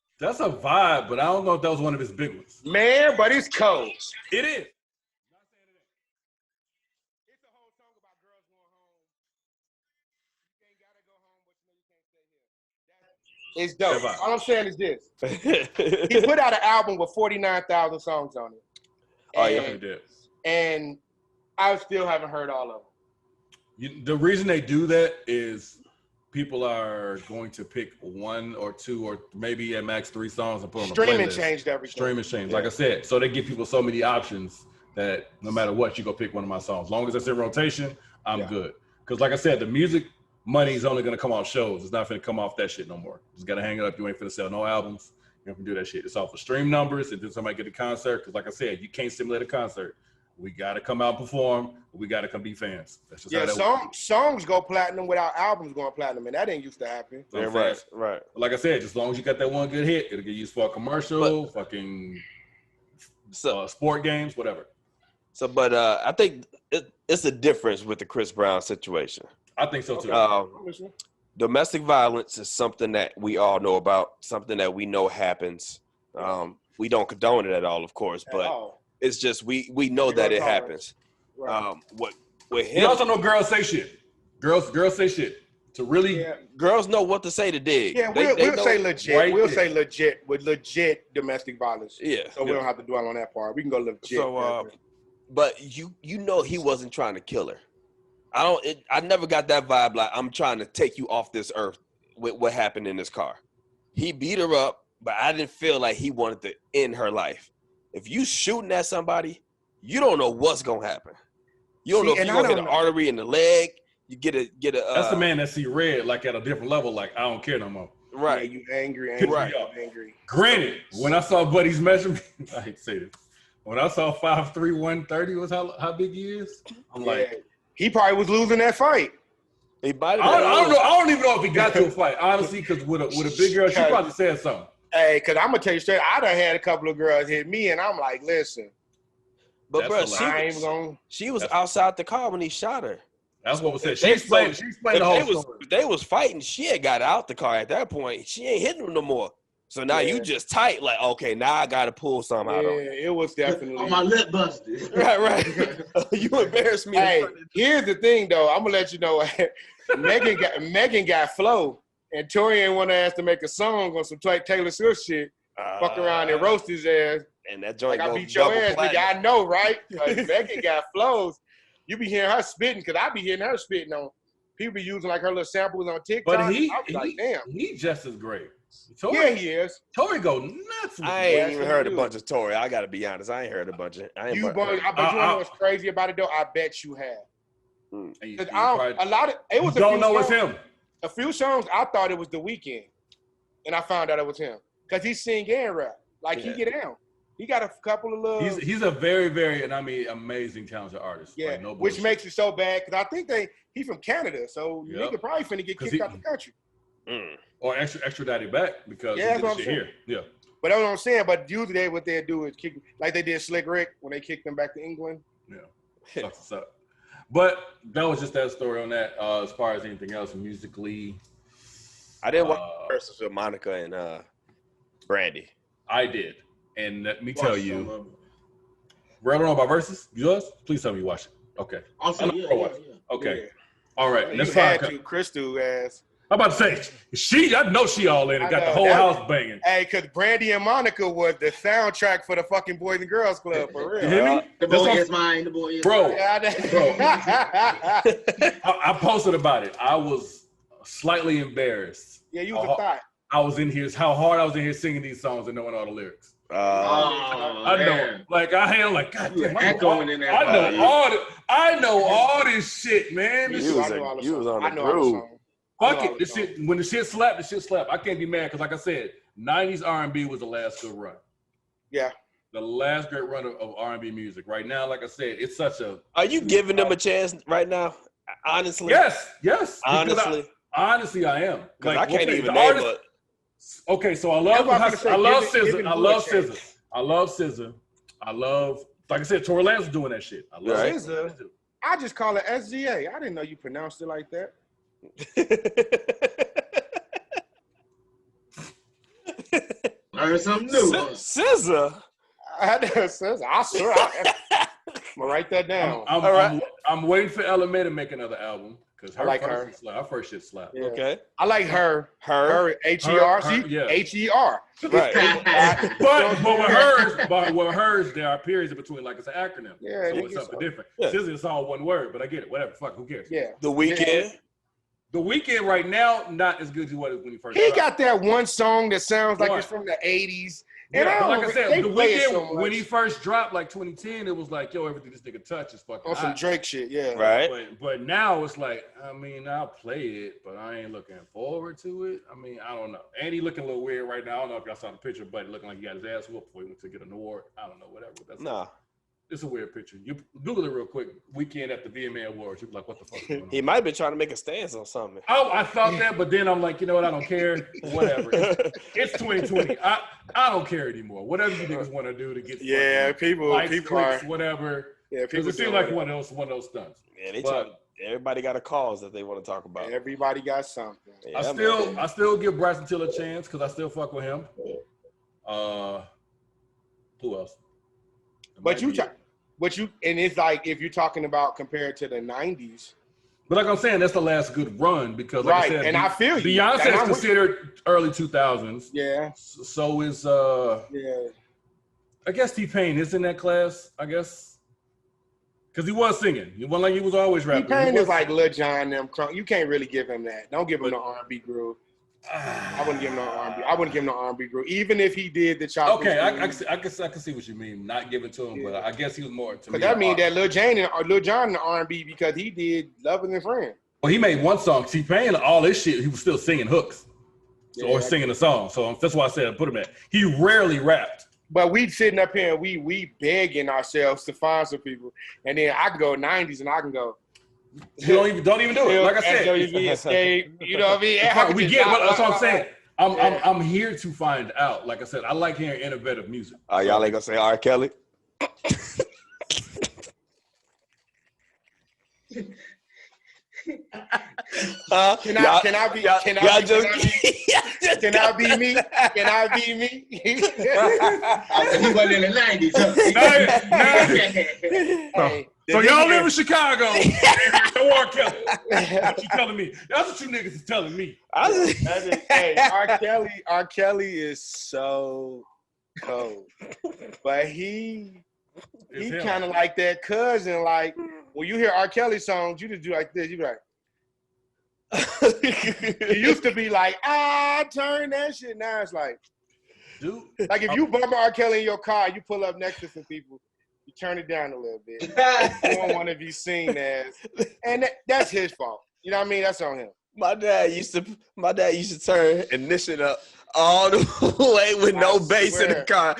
S2: this.
S4: That's a vibe, but I don't know if that was one of his big ones.
S2: Man, but it's cold.
S4: It is.
S2: It's a whole song about girls going home. You ain't gotta go home, but you know you can't stay here. It's dope.
S4: That vibe.
S2: All I'm saying is this. He put out an album with 49,000 songs on it.
S1: Oh, yeah.
S4: He did.
S2: And I still haven't heard all of them.
S4: The reason they do that is people are going to pick 1 or 2 or maybe at max 3 songs and put on a playlist.
S2: Streaming changed everything.
S4: Streaming changed,
S2: Yeah.
S4: like I said. So they give people so many options that no matter what, you go pick one of my songs. As long as it's in rotation, I'm good. Because like I said, the music money is only going to come off shows. It's not going to come off that shit no more. Just got to hang it up. You ain't finna sell no albums. You don't do that shit. It's off of stream numbers and then somebody get a concert. Because like I said, you can't simulate a concert. We got to come out and perform. We got to come be fans. That's just how that works.
S2: Songs go platinum without albums going platinum, and that didn't used to happen.
S4: So
S1: Yeah, right.
S4: But like I said, just as long as you got that one good hit, it'll get used for a commercial, fucking sport games, whatever.
S1: So, but I think it's a difference with the Chris Brown situation.
S4: I think so too.
S1: Domestic violence is something that we all know about, something that we know happens. We don't condone it at all, of course, but it's just we know that it happens.
S2: Right.
S1: With him,
S4: You also know girls say shit. Girls say shit. To really,
S1: girls know what to say to dig.
S2: Yeah,
S1: They
S2: we'll
S1: know-
S2: say legit.
S4: right
S2: We'll
S4: there.
S2: say legit with legit domestic violence.
S1: Yeah.
S2: So we don't have to dwell on that part. We can go legit.
S1: So, but you know he wasn't trying to kill her. I never got that vibe like I'm trying to take you off this earth with what happened in this car. He beat her up, but I didn't feel like he wanted to end her life. If you shooting at somebody, you don't know what's gonna happen. You don't know if you're gonna hit an artery in the leg. You get a.
S4: that's the man that see red like at a different level. Like I don't care no more.
S1: Right.
S2: Yeah, you angry,
S1: Right.
S2: angry.
S4: Granted, when I saw Buddy's measurement, I hate to say this. When I saw 5'3", 130 was how big he is, I'm like,
S2: he probably was losing that fight.
S1: He might
S4: I don't know. I don't even know if he got to a fight, honestly, because with a big girl, she probably said something.
S2: Hey, because I'm gonna tell you straight, I done had a couple of girls hit me, and I'm like, listen,
S1: But bro,
S4: That's
S1: she was outside the car when he shot her.
S4: That's what was said.
S1: If
S4: She
S1: they-
S4: explained the whole story.
S1: If they was fighting, she had got out the car at that point. She ain't hitting him no more. So now you just tight, like, okay, now I gotta pull something out of him.
S2: it was definitely.
S3: On my lip busted.
S1: Right. You embarrassed me.
S2: Hey, here's the thing, though. I'm gonna let you know. Megan got flow, and Tori ain't want to ask to make a song on some Taylor Swift shit. Fuck around and roast his ass.
S1: And that joint
S2: Like I
S1: goes
S2: beat your
S1: double
S2: ass, nigga.
S1: platinum.
S2: I know, right? Megan got flows. You be hearing her spitting, because I be hearing her spitting on. People be using like her little samples on TikTok.
S4: But
S2: I was like, damn.
S4: he just as great.
S2: Yeah, he is.
S4: Tori go nuts. With
S1: I
S4: it.
S1: ain't even heard a bunch of Tory. I gotta be honest. I ain't heard a bunch of.
S2: But you know what's crazy about it though? I bet you have.
S4: And you
S2: 'Cause
S4: probably
S2: a lot of it was.
S4: don't know it's him.
S2: A few songs I thought it was The Weeknd, and I found out it was him because he sing and rap. Like he get down. He got a couple of little.
S4: He's a very, very, and I mean amazing talented artist.
S2: Yeah,
S4: like, no
S2: which
S4: bullshit.
S2: makes it so bad because I think he's from Canada, so nigga probably finna get kicked out the country.
S4: Or extradited back because
S2: Yeah,
S4: he did
S2: that's what
S4: shit
S2: I'm
S4: here. Yeah.
S2: But that's what I'm saying. But usually what they do is kick, like they did Slick Rick when they kicked him back to England.
S4: Yeah. Sucks us up. But that was just that story on that. As far as anything else musically,
S1: I didn't watch versus with Monica and Brandy.
S4: I did. And let me tell you, I don't know about verses. Yours? Please tell me you watched it. Okay.
S3: Also, yeah.
S4: Okay.
S2: Yeah.
S4: All right.
S2: You
S4: Let's
S2: had
S4: find.
S2: to, Crystal ass.
S4: I'm about to say I know she all in it.
S2: I
S4: Got the
S2: know.
S4: whole
S2: That-
S4: house banging.
S2: Hey, because Brandy and Monica was the soundtrack for the fucking Boys and Girls Club, for real.
S4: You hear me?
S3: The
S4: That's
S3: boy
S4: what-
S3: is mine. The boy is
S4: Bro.
S3: mine.
S2: Yeah,
S4: I posted about it. I was slightly embarrassed.
S2: yeah, you was a thought.
S4: I was in here, how hard I was in here singing these songs and knowing all the lyrics. I know.
S3: man.
S4: Like I am like, God
S3: You
S4: damn,
S3: echoing in there.
S4: I know all this shit, man.
S2: Me
S4: This
S1: You
S2: too,
S1: was
S2: I know all the
S1: you was
S2: songs.
S1: on
S2: I
S1: the
S2: know all the
S1: groove.
S2: songs.
S4: Fuck
S2: I know all
S4: it. This
S2: the songs.
S4: shit, when the shit slapped, the shit slapped. I can't be mad because, like I said, 90s R&B was the last good run.
S2: Yeah.
S4: The last great run of R&B music. Right now, like I said, it's such a.
S1: Are you giving them a chance right now? Honestly.
S4: Yes. Because
S1: Honestly.
S4: Honestly, I am.
S1: Because I can't
S4: okay,
S1: even
S4: the
S1: name
S4: artist-
S1: it.
S4: Okay, so I
S2: That's
S4: love
S2: what I'm gonna say.
S4: I love
S2: Give
S4: SZA.
S2: him
S4: I
S2: a
S4: love
S2: chance.
S4: SZA. I love SZA. I love, like I said, Tory Lanez was doing that shit. I love
S1: Right.
S2: SZA. I just call it SZA. I didn't know you pronounced it like that.
S3: Learn something new. huh?
S1: SZA.
S2: I swear. I'm gonna write that down.
S4: I'm waiting for LMA to make another album Because
S2: I like her.
S4: Our first shit slapped.
S2: Yeah.
S1: Okay.
S2: I like her. H-E-R. See?
S4: Yeah.
S2: H-E-R.
S1: Right.
S4: but with hers, there are periods in between, like it's an acronym.
S2: Yeah,
S4: so it's something different.
S1: Yeah.
S4: SZA is all one word, but I get it. Whatever. Fuck, who cares?
S2: Yeah.
S1: The Weeknd.
S4: The Weeknd right now, not as good as what it was when he first
S2: He
S4: dropped.
S2: got that one song that sounds like
S4: What?
S2: it's from the 80s.
S4: Yeah,
S2: And
S4: but like I said, The Weeknd,
S2: so
S4: when he first dropped, like 2010, it was like, yo, everything this nigga touches fucking
S2: on some
S4: hot.
S2: Drake shit, yeah.
S1: Right.
S4: But now it's like, I mean, I'll play it, but I ain't looking forward to it. I mean, I don't know. And he looking a little weird right now. I don't know if y'all saw the picture, but looking like he got his ass whooped before he went to get an award. I don't know, whatever.
S1: Nah.
S4: It's a weird picture. You Google it real quick. Weekend at the VMA Awards. You're like, what the fuck is going on?
S1: He might have been trying to make a stance on something.
S4: Oh, I thought that, but then I'm like, you know what? I don't care. Whatever. It's 2020. I don't care anymore. Whatever you niggas want to do to get
S2: people
S4: likes,
S2: people
S4: clicks,
S2: are
S4: whatever.
S2: yeah,
S4: Because
S2: people
S4: it seems like one of those stunts.
S1: Yeah, everybody got a cause that they want to talk about.
S2: Everybody got something.
S1: Yeah,
S4: I still give Bryson Tiller a chance because I still fuck with him. Who else?
S2: And it's like if you're talking about compared to the 90s.
S4: But like I'm saying, that's the last good run because, like
S2: Right,
S4: I said,
S2: and I feel you.
S4: Beyonce
S2: And
S4: is considered early 2000s.
S2: Yeah.
S4: So is
S2: Yeah.
S4: I guess T-Pain is in that class. I guess because he was singing. He wasn't like he was always rapping.
S2: T-Pain is like Lil Jon them crunk. You can't really give him that. Don't give him no R&B groove. I wouldn't give him no R&B. I wouldn't give him no R&B groove, even if he did the chop.
S4: Okay, I can see what you mean. Not give it to him, but I guess he was more to me.
S2: Because that means that Lil Jon in the R&B because he did "Loving and Friend."
S4: Well, he made one song. T-Pain, all this shit, he was still singing hooks or singing a song. So that's why I said I put him at. He rarely rapped.
S2: But we sitting up here and we begging ourselves to find some people, and then I can go 90s and I can go.
S4: You don't even do it. Like I said,
S2: Escape, you know what I mean?
S4: We get that's what I'm saying. I'm here to find out. Like I said, I like hearing innovative music.
S1: Y'all ain't gonna say R. Kelly?
S2: Can I be me? Can I be me?
S3: He wasn't in the 90s.
S2: Hey,
S4: so y'all live in Chicago. No R. Kelly. What you telling me? That's what you niggas is telling me.
S2: Hey, R. Kelly is so cold. But he kind of like that cousin. Like, when you hear R. Kelly songs, you just do like this. You be like, it used to be like, turn that shit. Now it's like,
S4: dude.
S2: Like if you bump R. Kelly in your car, you pull up next to some people, you turn it down a little bit. You don't want to be seen as, and that's his fault. You know what I mean? That's on him.
S1: My dad used to turn ignition up all the way with no bass in the car.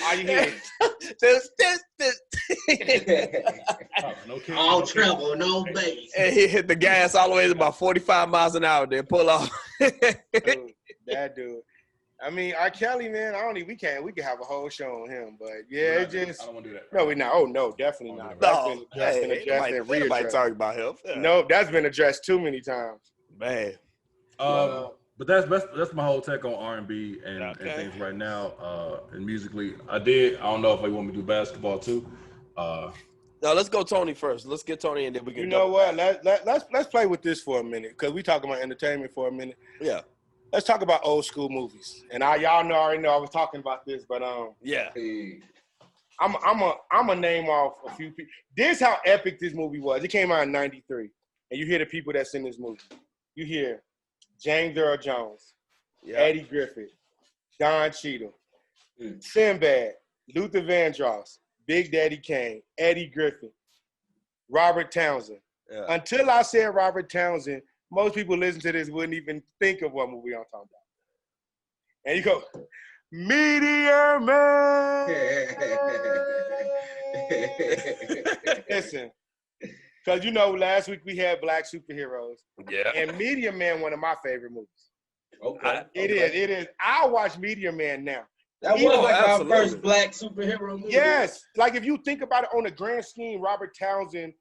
S2: All you hear
S3: all treble, no bass.
S1: And he hit the gas all the way to about 45 miles an hour, then pull off.
S2: That dude. I mean, R. Kelly, man, we can have a whole show on him, but yeah, it just.
S4: I don't want to do that.
S2: No, we not. Oh no, definitely not.
S1: No,
S2: That's been addressed and
S1: nobody
S2: readdressed.
S1: talking about him. Yeah.
S2: No, that's been addressed too many times.
S1: Man.
S4: But that's my whole take on R&B and things right now. And musically, I don't know if they want me to do basketball too.
S1: No, let's go Tony first. Let's get Tony and then we can.
S2: You know what? Let's play with this for a minute because we talking about entertainment for a minute.
S1: Yeah.
S2: Let's talk about old school movies. And y'all already know I was talking about this, but
S1: yeah.
S2: I'm a name off a few people. This is how epic this movie was. It came out in '93, and you hear the people that's in this movie. You hear James Earl Jones, Eddie Griffith, Don Cheadle, Sinbad, Luther Vandross, Big Daddy Kane, Eddie Griffin, Robert Townsend. Yeah. Until I said Robert Townsend, most people listen to this wouldn't even think of what movie I'm talking about. And you go, Meteor Man. Listen, because last week we had Black Superheroes.
S1: Yeah.
S2: And Meteor Man, one of my favorite movies.
S3: Okay.
S2: It is. I watch Meteor Man now.
S3: That was like our first Black superhero movie.
S2: Yes. Like if you think about it on the grand scheme, Robert Townsend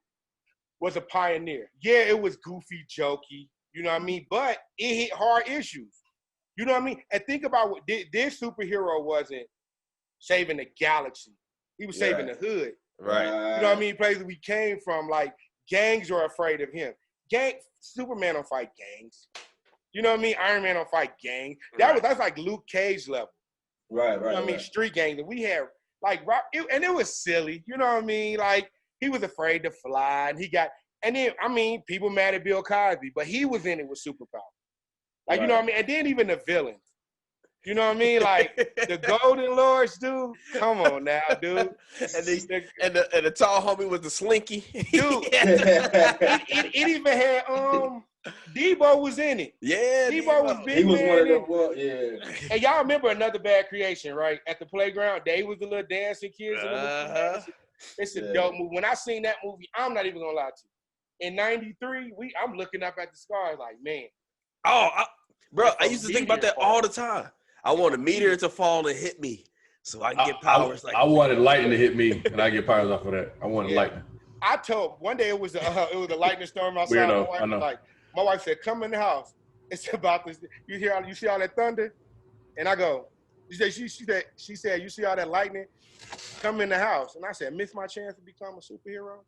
S2: was a pioneer. Yeah, it was goofy, jokey, you know what I mean? But it hit hard issues. You know what I mean? And think about what this superhero wasn't saving the galaxy. He was saving the hood.
S1: Right.
S2: You know what I mean? Places we came from, like gangs are afraid of him. Superman don't fight gangs. You know what I mean? Iron Man don't fight gangs. That's like Luke Cage level.
S3: Right.
S2: You know what I mean? Street gangs. And we had and it was silly. You know what I mean? Like he was afraid to fly, and then people mad at Bill Cosby, but he was in it with superpower. Like you know what I mean? And then even the villains. You know what I mean? Like the Golden Lords, dude. Come on now, dude.
S1: And the tall homie with the slinky.
S2: Dude, it even had Debo was in it.
S1: Yeah,
S2: Debo was big.
S3: He was
S2: man
S3: one of them. Yeah.
S2: And y'all remember Another Bad Creation, right? At the playground, they was the little dancing kids. It's a dope movie. When I seen that movie, I'm not even gonna lie to you. In '93, I'm looking up at the stars like, man.
S1: Bro, I used to think about that all the time. I want a meteor to fall and hit me so I can get powers.
S4: I wanted lightning to hit me, and I get powers off of that. I wanted lightning.
S2: I told one day it was a lightning storm outside.
S4: Weirdo,
S2: my wife said, "Come in the house. It's about this. You see all that thunder?" And I go, she said, "You see all that lightning? Come in the house." And I said, "Miss my chance to become a superhero."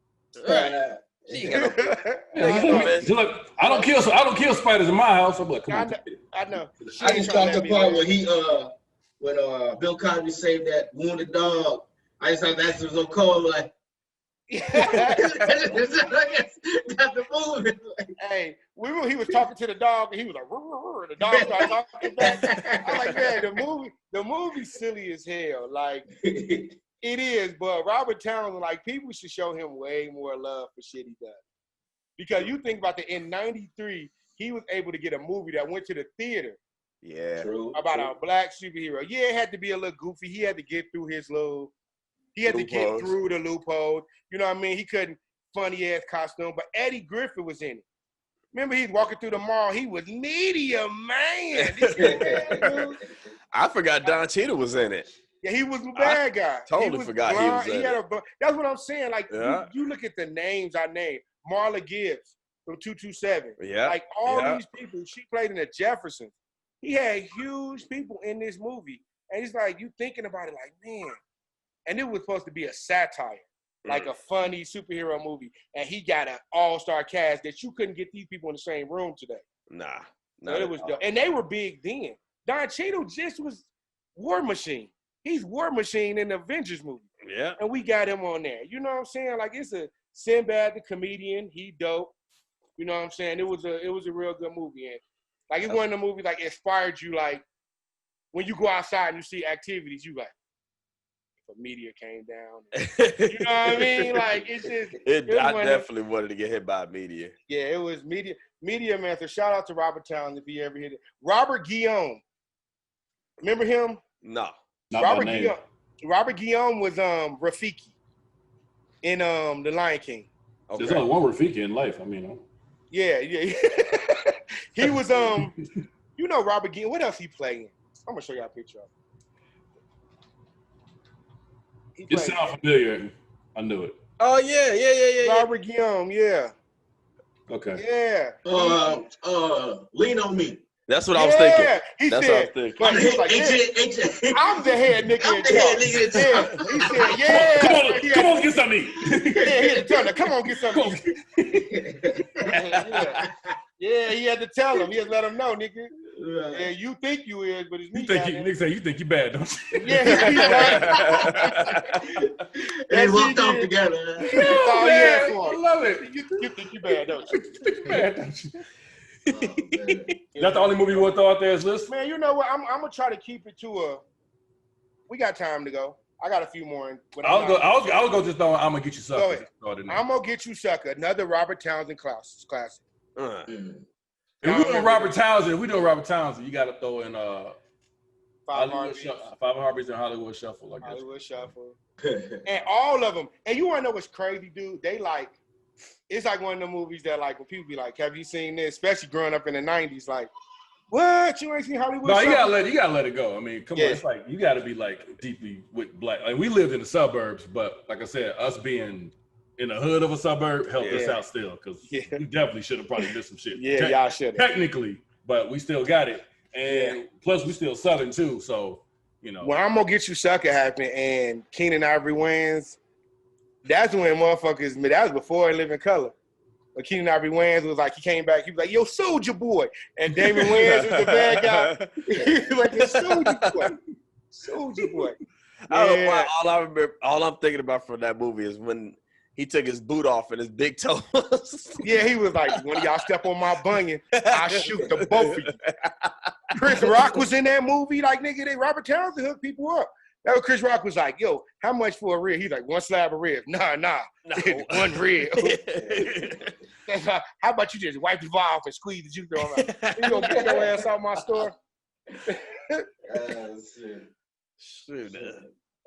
S4: Look, I don't kill spiders in my house. I'm like, come on.
S2: I know.
S3: I just thought the part when Bill Cosby saved that wounded dog. I just thought that was so cold. Like, got the movie.
S2: Hey, he was talking to the dog, and he was like, "Rrr," the dog started talking back. I'm like, man, the movie's silly as hell. Like. It is, but Robert Townsend, like, people should show him way more love for shit he does. Because you think about in '93, he was able to get a movie that went to the theater.
S1: Yeah.
S2: About a black superhero. Yeah, it had to be a little goofy. He had to get through to get through the loophole. You know what I mean? He couldn't funny ass costume, but Eddie Griffin was in it. Remember, he's walking through the mall. He was Media Man.
S1: I forgot Don Cheadle was in it.
S2: Yeah, he was the bad guy.
S1: Totally forgot he was in it.
S2: That's what I'm saying. Like, you look at the names I named. Marla Gibbs from 227.
S1: Yeah.
S2: Like, all these people, she played in the Jeffersons. He had huge people in this movie. And it's like, you thinking about it like, man. And it was supposed to be a satire, like a funny superhero movie. And he got an all-star cast that you couldn't get these people in the same room today.
S1: Nah.
S2: So it was dope. And they were big then. Don Cheadle just was War Machine. He's War Machine in the Avengers movie.
S1: Yeah.
S2: And we got him on there. You know what I'm saying? Like, it's a Sinbad the comedian. He dope. You know what I'm saying? It was a real good movie. And like, it's one of the movies like inspired you, like, when you go outside and you see activities, you like, if a meteor came down. You know what I mean? Like, it's just
S1: I definitely wanted to get hit by a meteor. Yeah,
S2: it was Media Man. So shout out to Robert Townsend if he ever hit it. Robert Guillaume. Remember him?
S1: No.
S2: Robert Guillaume was Rafiki in The Lion King.
S4: Okay. There's only one Rafiki in life. I mean,
S2: yeah. He was you know Robert Guillaume. What else he played in? I'm gonna show y'all a picture of him.
S4: It sounds familiar. I knew it.
S1: Oh yeah.
S2: Robert Guillaume, yeah.
S4: Okay.
S2: Yeah.
S3: Lean on Me.
S1: That's what I was thinking.
S2: That's what I was
S1: thinking.
S2: But he was like, I'm the head nigga in town. He said, yeah.
S4: Come on, get something.
S2: Yeah, he had to tell him, come on, get something. Yeah, he had to tell him. He had to let him know, nigga. Right. Yeah, you think you is, but it's me.
S4: You think you bad, don't you?
S2: Yeah.
S3: They walked off together.
S2: Oh, yeah,
S4: I love it.
S2: You think you bad, don't you?
S4: You think you bad, don't you? That's the only movie you want to throw out there as list?
S2: Man, you know what? I'm gonna try to keep it to we got time to go. I got a few more.
S4: I'll go just throwing I'm Gonna Get You Sucker.
S2: I'm Gonna Get You Sucker. Another Robert Townsend classic.
S4: If we're doing Robert Townsend, you got to throw in Five Heartbeats and Hollywood Shuffle. I guess.
S2: Hollywood Shuffle. And all of them. And you want to know what's crazy, dude? It's like one of the movies that, like, when people be like, have you seen this? Especially growing up in the 90s, like, what? You ain't seen Hollywood Shuffle?
S4: No, you gotta let it go. I mean, come on. It's like, you got to be, like, deeply with black. Like, we lived in the suburbs, but like I said, us being in the hood of a suburb helped us out still, because we definitely should have probably missed some shit.
S2: Y'all should have.
S4: Technically, but we still got it. And plus, we still Southern, too, so, you know.
S2: When I'm Gonna Get You Sucker happened and Keenan Ivory wins, that's when motherfuckers, that was before Living Color. But Keenan Ivory Wayans was like, he came back, he was like, yo, Soldier Boy. And Damon Wayans was the bad guy. He was like, the Soldier Boy. Soldier Boy.
S1: I don't know why. All I'm thinking about from that movie is when he took his boot off and his big toes.
S2: Yeah, he was like, when y'all step on my bunion, I'll shoot the both of you. Chris Rock was in that movie. Like, nigga, Robert Townsend hooked people up. That was Chris Rock was like, yo, how much for a rib? He's like, one slab of ribs. Nah. One rib. How about you just wipe the valve and squeeze the juice on out? You gonna get your ass out my store?
S1: Shoot.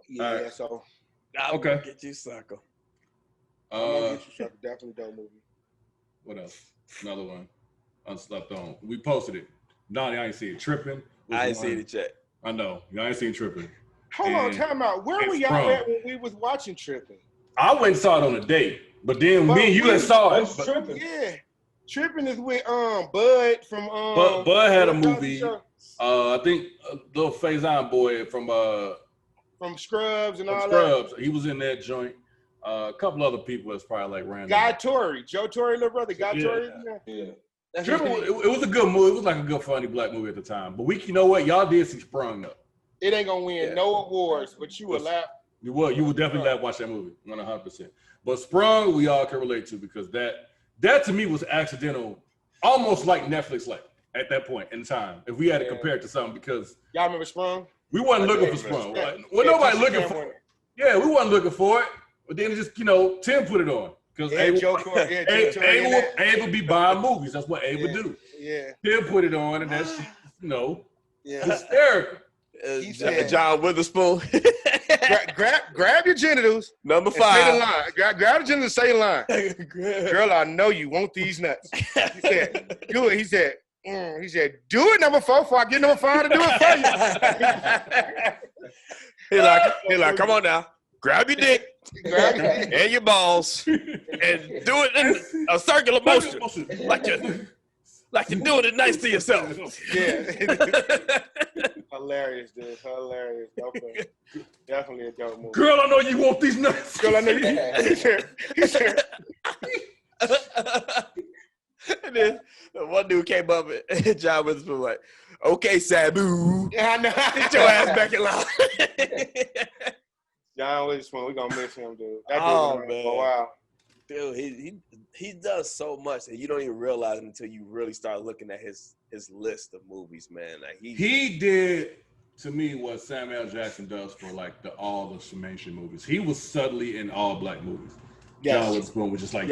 S2: Yeah,
S4: right.
S2: so.
S1: I'm gonna get you, sucker.
S2: I'm gonna get you, sucker. Definitely dope movie.
S4: What else? Another one. Unslept on. We posted it. Donnie, I ain't see it. Tripping.
S1: I ain't seen it yet.
S4: I know. I ain't seen Tripping.
S2: Hold on, time out. Where were y'all at when we was watching Tripping?
S4: I went and saw it on a date, but then me and you saw it.
S3: Tripping.
S2: Yeah, Tripping is with Bud from
S4: Bud had a movie. I think little Faison boy from
S2: Scrubs and all
S4: Scrubs. He was in that joint. A couple other people that's probably like random.
S2: Guy Torrey, Joe Torrey, little brother. Guy Torrey.
S3: Yeah.
S4: Tripping, it was a good movie. It was like a good funny black movie at the time. But you know what? Y'all did see Sprung up.
S2: It ain't gonna win no awards, but you will laugh.
S4: You would definitely watch that movie, 100%. But Sprung, we all can relate to because that to me was accidental, almost like Netflix like at that point in time. If we had to compare it to something, because
S2: y'all remember Sprung?
S4: We wasn't looking for Sprung. Well, nobody looking for it. Yeah, we wasn't looking for it. But then it just, Tim put it on. Because Abe would be buying movies. That's what Abe would do.
S2: Yeah.
S4: Tim put it on, and that's, hysterical.
S2: He said,
S1: John Witherspoon.
S2: grab your genitals.
S1: Number 5.
S2: Say the line. Grab your genitals. Say the line. Girl, I know you want these nuts. He said, do it. He said, do it, number 4, before I get number 5 to do it
S1: for you. He like, come on now. Grab your dick and your balls and do it in a circular motion. Like you're doing it nice to yourself.
S2: Yeah. Hilarious, dude. Hilarious. Okay. Definitely a dope movie.
S4: Girl, I know you want these nuts.
S2: Girl, I know you. He said.
S1: And then one dude came up and John Witherspoon like, okay, Sabu.
S2: Yeah, I know.
S1: Get your ass back in line.
S2: John Witherspoon, we're gonna miss him, dude. That dude
S1: man.
S2: For a while.
S1: Dude, he does so much that you don't even realize it until you really start looking at his list of movies, man. Like
S4: he did to me what Samuel Jackson does for like all the summation movies. He was subtly in all black movies.
S2: Yes.
S4: John Witherspoon was just like,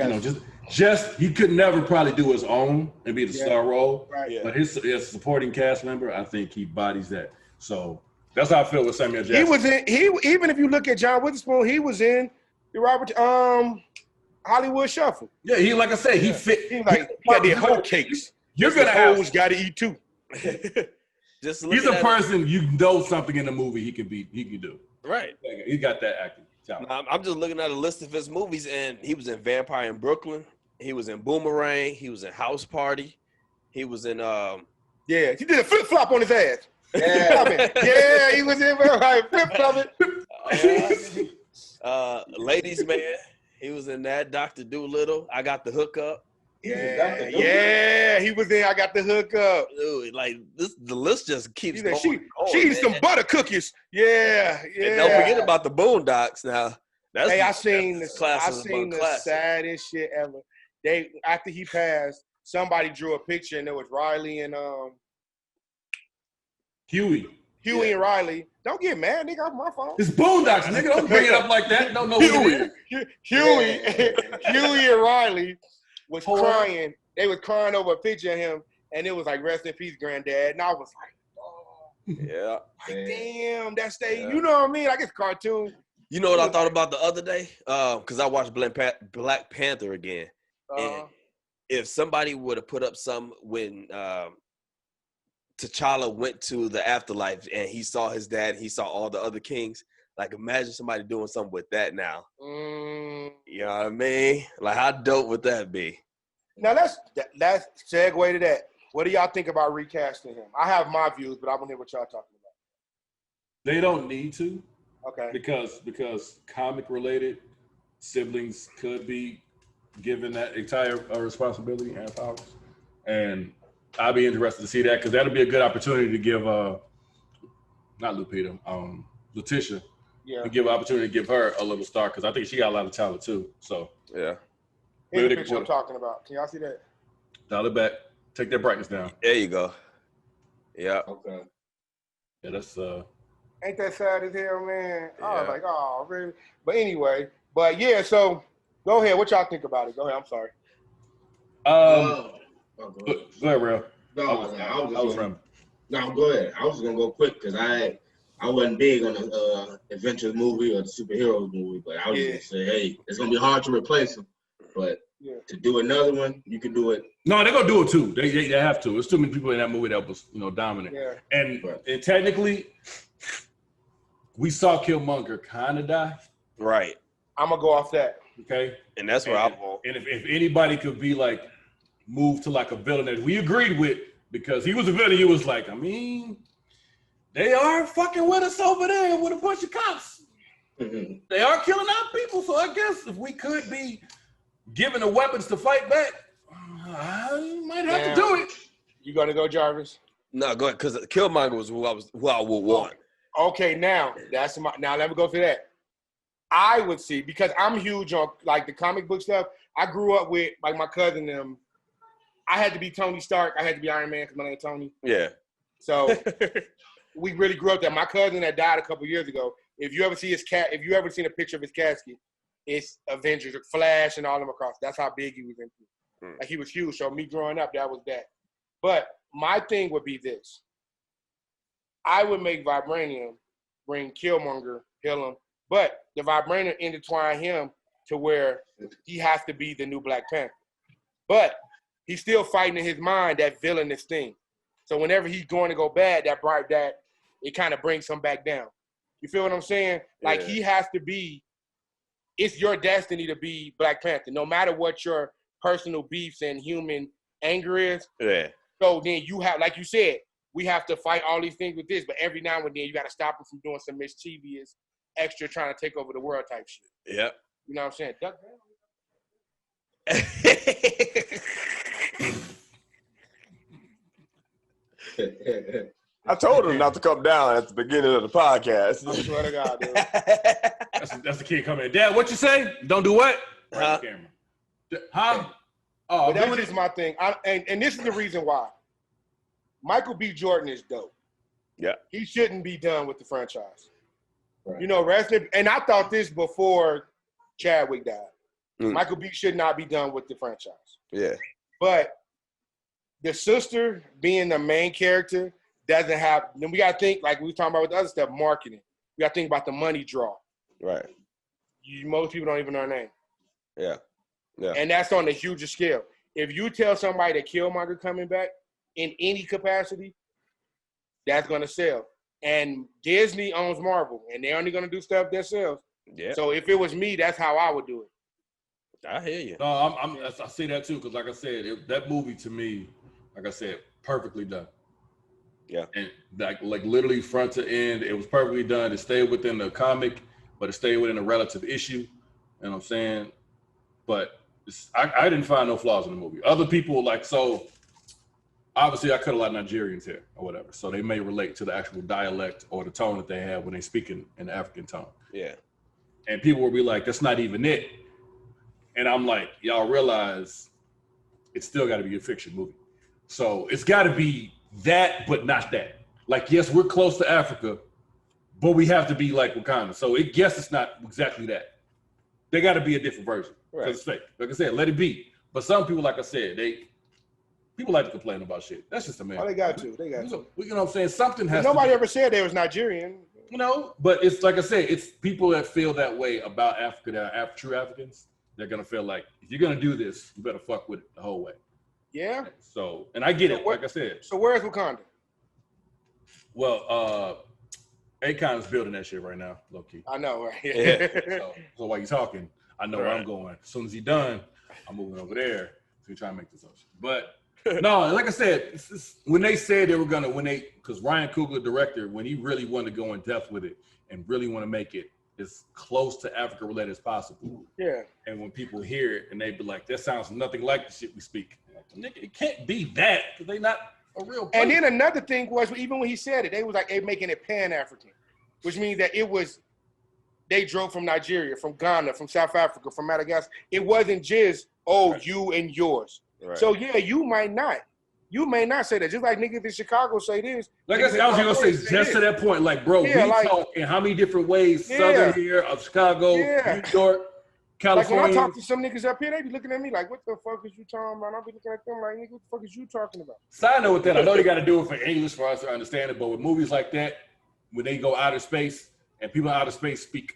S4: just he could never probably do his own and be the star role.
S2: Right.
S1: Yeah.
S4: But his supporting cast member, I think he bodies that. So that's how I feel with Samuel Jackson.
S2: He was in. Even if you look at John Witherspoon, he was in the Robert Hollywood Shuffle.
S4: Yeah, he like I said, he fit.
S2: He got the whole cakes.
S4: You're gonna have
S2: got to eat too.
S1: Just
S4: he's a person you know something in the movie he can do.
S1: Right.
S4: He got that acting.
S1: I'm just looking at a list of his movies, and he was in Vampire in Brooklyn. He was in Boomerang. He was in House Party. He was in
S2: he did a flip flop on his ass. Yeah, he was in flip flopping.
S1: Ladies Man. He was in that. Dr. Doolittle. I Got the Hookup.
S2: Yeah, he was in. I Got the Hookup.
S1: Dude, like the list just keeps going.
S2: She eats some butter cookies. Yeah.
S1: And don't forget about the Boondocks now.
S2: I seen the saddest shit ever. After he passed, somebody drew a picture and there was Riley and
S4: Huey
S2: and Riley. Don't get mad, nigga. Off my phone.
S4: It's Boondocks, nigga. Don't bring it up like that. Don't know
S2: Huey and Riley was crying. They was crying over a picture of him, and it was like, rest in peace, granddad. And I was like,
S1: yeah.
S2: Damn, that's you know what I mean? Like, it's cartoon.
S1: You know what I thought about the other day? Because I watched Black Panther again. And if somebody would have put up some when T'Challa went to the afterlife and he saw his dad, he saw all the other kings, like imagine somebody doing something with that now. You know what I mean? Like how dope would that be?
S2: Now that's segue to that. What do y'all think about recasting him? I have my views, but I want to hear what y'all talking about.
S4: They don't need to.
S2: Okay.
S4: Because comic related siblings could be given that entire responsibility and powers. And I'll be interested to see that because that'll be a good opportunity to give not Lupita, Letitia, to give an opportunity to give her a little star because I think she got a lot of talent too. So
S1: yeah.
S2: Here's the picture I'm talking about. Can y'all see that?
S4: Dial it back. Take that brightness down.
S1: There you go. Yeah.
S2: Okay.
S4: Yeah, that's
S2: Ain't that sad as hell, man?
S1: Yeah.
S2: I was like, oh, really? But anyway, yeah, so go ahead. What y'all think about it? Go ahead. I'm sorry.
S4: Go ahead, Real.
S3: No, go ahead. I was just gonna go quick because I wasn't big on the adventure movie or the superhero movie, but I was just gonna say, hey, it's gonna be hard to replace them. But to do another one, you can do it.
S4: No, they're gonna do it too. They have to. There's too many people in that movie that was dominant.
S2: Yeah.
S4: And technically, we saw Killmonger kind of die.
S1: Right.
S2: I'm gonna go off that.
S4: Okay.
S1: And that's what I want.
S4: And if anybody could be like moved to like a villain that we agreed with because he was a villain, he was like, I mean, they are fucking with us over there with a bunch of cops.
S3: Mm-hmm.
S4: They are killing our people. So I guess if we could be given the weapons to fight back, I might have to do it.
S2: You gonna go, Jarvis?
S1: No, go ahead, because Killmonger was who I would want.
S2: Okay, now let me go through that. I would see, because I'm huge on like the comic book stuff. I grew up with like my cousin them. I had to be Tony Stark. I had to be Iron Man because my name is Tony.
S1: Yeah.
S2: So we really grew up there. My cousin that died a couple years ago. If you ever see if you ever seen a picture of his casket, it's Avengers, Flash, and all them across. That's how big he was into. Like he was huge. So me growing up, that was that. But my thing would be this. I would make Vibranium, bring Killmonger, heal him, but the Vibranium intertwine him to where he has to be the new Black Panther. But he's still fighting in his mind that villainous thing. So whenever he's going to go bad, that it kind of brings him back down. You feel what I'm saying? Like he has to be. It's your destiny to be Black Panther, no matter what your personal beefs and human anger is.
S1: Yeah.
S2: So then you have, like you said, we have to fight all these things with this, but every now and then you got to stop him from doing some mischievous, extra trying to take over the world type shit.
S1: Yep.
S2: You know what I'm saying? Duck
S3: Mm-hmm.
S1: I told him not to come down at the beginning of the podcast.
S2: I swear to God, dude.
S4: That's the kid coming in. Dad, what you say? Don't do what? Right the camera. Huh? Oh,
S2: but that's just my thing. And this is the reason why. Michael B. Jordan is dope.
S1: Yeah.
S2: He shouldn't be done with the franchise. Right. You know, and I thought this before Chadwick died. Michael B. should not be done with the franchise.
S1: Yeah.
S2: But the sister being the main character doesn't have, then we got to think, like we were talking about with the other stuff, marketing. We got to think about the money draw.
S1: Right.
S2: Most people don't even know her name.
S1: Yeah. Yeah.
S2: And that's on the hugest scale. If you tell somebody that Killmonger coming back in any capacity, that's going to sell. And Disney owns Marvel, and they're only going to do stuff themselves.
S1: Yeah.
S2: So if it was me, that's how I would do it.
S1: I hear you.
S4: No, I see that too, because like I said, that movie to me, like I said, perfectly done.
S1: Yeah.
S4: And like literally front to end, it was perfectly done. It stayed within the comic, but it stayed within a relative issue. You know what I'm saying? But I didn't find no flaws in the movie. Other people so obviously I cut a lot of Nigerians here or whatever, so they may relate to the actual dialect or the tone that they have when they speak in the African tone.
S1: Yeah.
S4: And people will be like, that's not even it. And I'm like, y'all realize it's still got to be a fiction movie. So it's got to be that, but not that. Like, yes, we're close to Africa, but we have to be like Wakanda. So yes, it's not exactly that. They got to be a different version. Right. It's fake. Like I said, let it be. But some people, like I said, people like to complain about shit. That's just a man.
S2: Oh, they got to.
S4: You know what I'm saying? Something has
S2: nobody ever said they was Nigerian.
S4: You know, but it's like I said, it's people that feel that way about Africa that are true Africans. They're going to feel like, if you're going to do this, you better fuck with it the whole way.
S2: Yeah.
S4: So, and I get it, like I said.
S2: So where's Wakanda?
S4: Well, Akon's building that shit right now, low key.
S2: I know, right?
S1: Yeah.
S4: So while you're talking, I know where I'm going. As soon as he's done, I'm moving over there to try and make this ocean. But no, like I said, when they said they were gonna, because Ryan Coogler, director, when he really wanted to go in depth with it and really want to make it as close to Africa related as possible.
S2: Yeah.
S4: And when people hear it and they be like, that sounds nothing like the shit we speak. Like, nigga, it can't be that because they not a real place.
S2: And then another thing was, even when he said it, they was like, they making it Pan-African, which means that it was, they drove from Nigeria, from Ghana, from South Africa, from Madagascar. It wasn't just, right. You and yours. Right. So yeah, you may not say that. Just like niggas in Chicago say this.
S4: Like I said, I was gonna say just to that point, like, bro, we talk in how many different ways, Southern here, of Chicago, New York, California.
S2: Like when I talk to some niggas up here, they be looking at me like, what the fuck is you talking about? I'll be looking at them like, nigga, what the fuck is you talking about?
S4: Side note with that, I know they gotta do it for English for us to understand it, but with movies like that, when they go outer space and people in outer space speak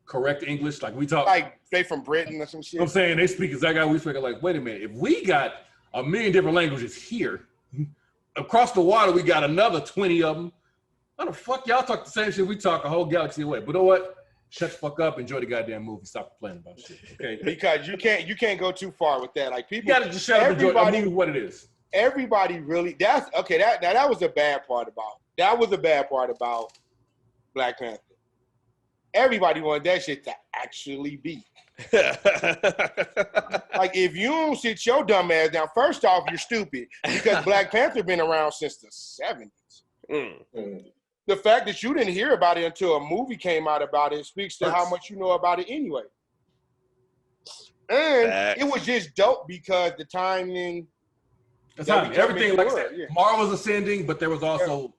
S4: correct English, like we talk,
S2: like they from Britain or some shit.
S4: I'm saying they speak exactly how we speak. Like, wait a minute, if we got a million different languages here, across the water we got another 20 of them. How the fuck y'all talk the same shit we talk a whole galaxy away? But you know what? Shut the fuck up, enjoy the goddamn movie, stop complaining about shit. Okay?
S2: Because you can't go too far with that. Like people,
S4: you gotta just shut up and enjoy the movie what it is.
S2: Everybody really, that's okay. That was a bad part about. That was a bad part about Black Panther. Everybody wanted that shit to actually be. Like, if you don't sit your dumb ass down, first off, you're stupid because Black Panther been around since the 70s. The fact that you didn't hear about it until a movie came out about it speaks to how much you know about it anyway. And it was just dope because the timing.
S4: Everything, like I said, Marvel was ascending, but there was also,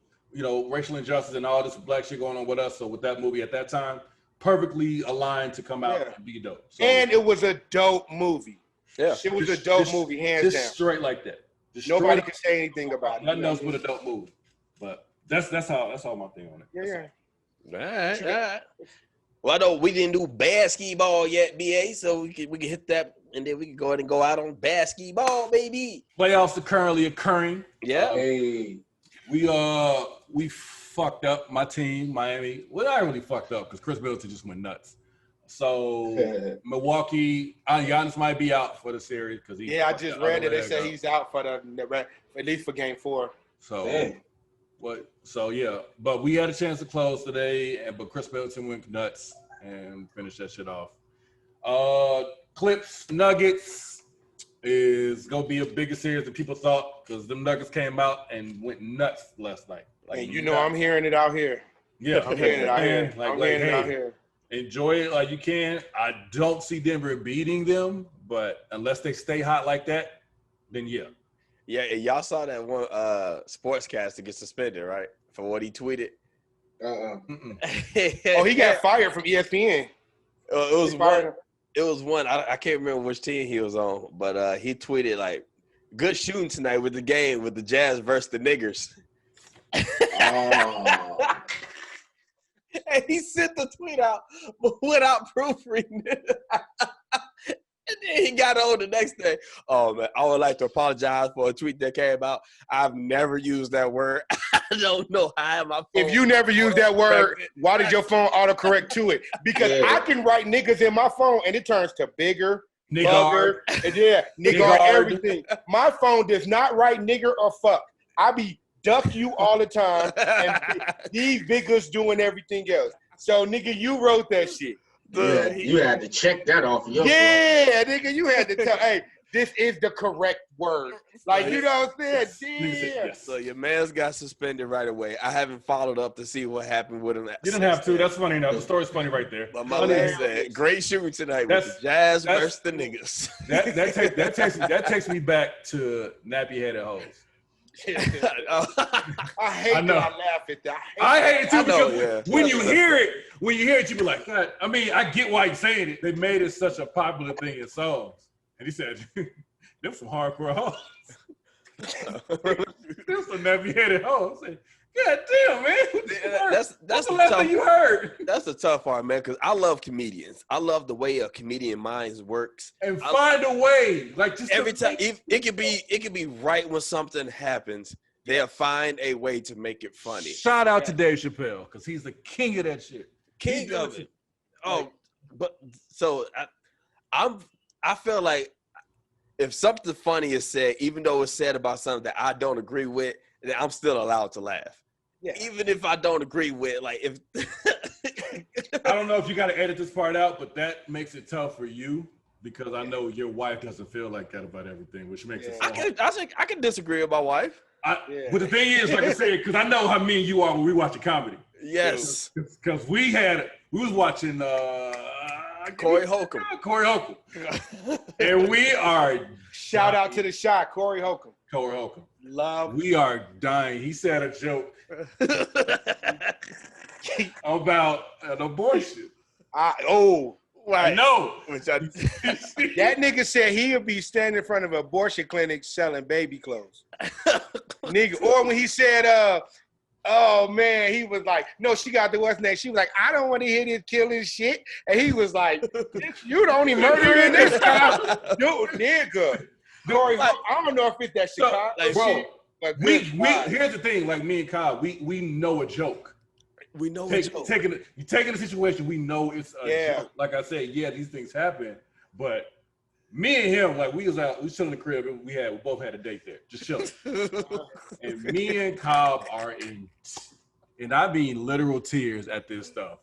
S4: racial injustice and all this black shit going on with us. So with that movie at that time, perfectly aligned to come out and be dope. So,
S2: and it was a dope movie. Yeah, it was a dope movie, hands down.
S4: Straight like that.
S2: Nobody can say anything about it.
S4: Nothing else but a dope movie. But that's all my thing on it.
S1: Yeah. All right. Well, I know we didn't do basketball yet, BA, so we can hit that, and then we can go ahead and go out on basketball, baby.
S4: Playoffs are currently occurring.
S1: Yeah.
S4: We fucked up, my team, Miami. Well, I really fucked up because Chris Middleton just went nuts. So Milwaukee, Giannis might be out for the series because he.
S2: Yeah, I just read it. They say he's out for at least for Game 4.
S4: So, but we had a chance to close today, but Chris Middleton went nuts and finished that shit off. Clips Nuggets is gonna be a bigger series than people thought because them Nuggets came out and went nuts last night. Like,
S2: and I'm hearing it out here.
S4: Yeah,
S2: I'm hearing it out here. I'm hearing it out here.
S4: Enjoy it like you can. I don't see Denver beating them, but unless they stay hot like that, then yeah.
S1: Yeah, and y'all saw that one sportscaster get suspended, right? For what he tweeted.
S2: He got fired from ESPN.
S1: It was one. I can't remember which team he was on, but he tweeted like, "Good shooting tonight with the game with the Jazz versus the niggers." And he sent the tweet out without proofreading it. And then he got on the next day. Oh, man, I would like to apologize for a tweet that came out. I've never used that word. I don't know how my phone.
S2: If you never used that word, why did your phone autocorrect to it? Because I can write niggas in my phone and it turns to bigger, bugger, nigger, everything. My phone does not write nigger or fuck. I be duck you all the time, and these biggers doing everything else. So, nigga, you wrote that shit.
S3: You had to check that off your phone.
S2: Nigga, you had to tell, hey, this is the correct word. Like, you know what I'm saying?
S1: Yes. So your man's got suspended right away. I haven't followed up to see what happened with him.
S4: You didn't have to. That's funny enough. The story's funny right there.
S1: But my man said, great shooting tonight with the Jazz versus the niggas.
S4: That takes me back to nappy-headed hoes.
S2: I hate that I laugh at that.
S4: I hate it too because when you hear it, you be like, God, I mean, I get why he's saying it. They made it such a popular thing in songs. And he said, them some hardcore hoes. Them some nappy-headed hoes. God damn, man. That's the last thing you heard.
S1: That's the tough part, man, because I love comedians. I love the way a comedian mind works.
S4: And find a way. Like just
S1: every time it could be right when something happens, they'll find a way to make it funny.
S4: Shout out to Dave Chappelle, because he's the king of that shit.
S1: King of it. Oh, but so I feel like if something funny is said, even though it's said about something that I don't agree with, then I'm still allowed to laugh. even if I don't agree with, like, if
S4: I don't know if you got to edit this part out, but that makes it tough for you because I know your wife doesn't feel like that about everything, which makes it so hard.
S1: I can disagree with my wife.
S4: But the thing is, like I said, because I know how me and you are when we watch a comedy.
S1: Yes.
S4: Because we was watching
S1: Corey Holcomb.
S4: And we are
S2: shout out to the shot, Corey Holcomb.
S4: Love. We are dying. He said a joke about an abortion.
S2: Right.
S4: I know.
S2: That nigga said he'll be standing in front of an abortion clinic selling baby clothes. Nigga. Or when he said, oh man, he was like, no, she got the what's next. She was like, I don't want to hear this killing shit. And he was like, you the only murderer in this town. Dude, nigga. Corey, I don't know if it's that Chicago.
S4: Bro, here's the thing, like me and Kyle, we know a joke.
S1: We know a joke.
S4: You taking a situation, we know it's a joke. Like I said, these things happen. But me and him, like we was chilling in the crib and we both had a date there, just chilling. And me and Cobb are and I mean literal tears at this stuff.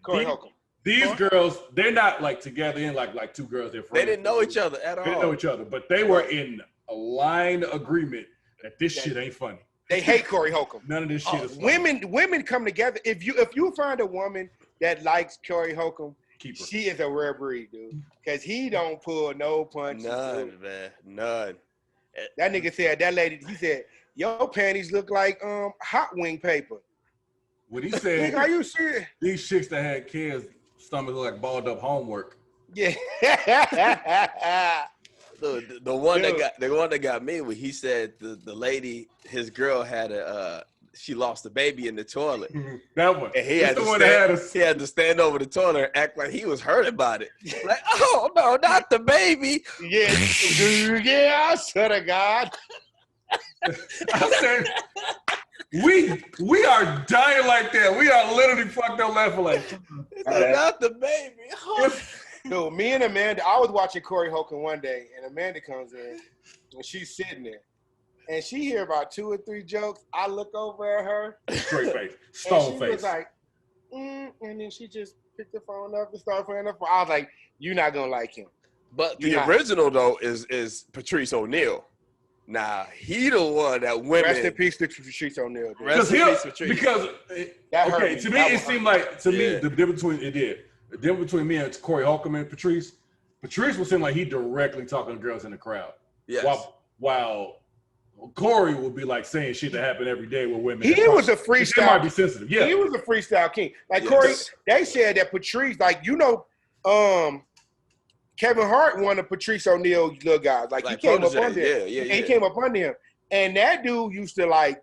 S2: Corey Holcomb.
S4: These girls, they're not like together in like two girls. They're friends.
S1: They didn't know each other at all.
S4: They didn't know each other, but they were in a line agreement that this shit ain't funny.
S2: They hate Corey Holcomb.
S4: None of this shit is funny.
S2: Women come together. If you find a woman that likes Corey Holcomb, she is a rare breed, dude. Because he don't pull no punches.
S1: None, man. None.
S2: That nigga said, he said, your panties look like hot wing paper.
S4: What he said,
S2: nigga, are you serious?
S4: These chicks that had kids, stomach look like balled up homework.
S2: Yeah.
S1: The one that got me when he said the lady, his girl had she lost the baby in the toilet.
S4: That one.
S1: And he had to stand over the toilet and act like he was hurt about it. Like, oh no, not the baby.
S2: Yeah, I swear to God.
S4: I said, we are dying like that. We are literally fucked up laughing like
S1: not the baby.
S2: Dude, me and Amanda, I was watching Corey Holcomb one day, and Amanda comes in, and she's sitting there, and she hear about 2 or 3 jokes. I look over at her,
S4: straight face, stone
S2: and
S4: face.
S2: She was like, and then she just picked the phone up and started playing the phone. I was like, you're not gonna like him.
S1: But the original though is Patrice O'Neal. Nah, he the one that women.
S2: Rest in peace to Patrice O'Neal.
S4: Because to me it seemed like the difference between me and Corey Holcomb and Patrice would seem like he directly talking to girls in the crowd.
S1: Yes.
S4: While Corey would be like saying shit that happened every day with women.
S2: He was a freestyle.
S4: He might be sensitive. Yeah.
S2: He was a freestyle king. Like Corey, they said that Patrice, like Kevin Hart, one of Patrice O'Neal little guys. Like he came up under him. He came up under him. And that dude used to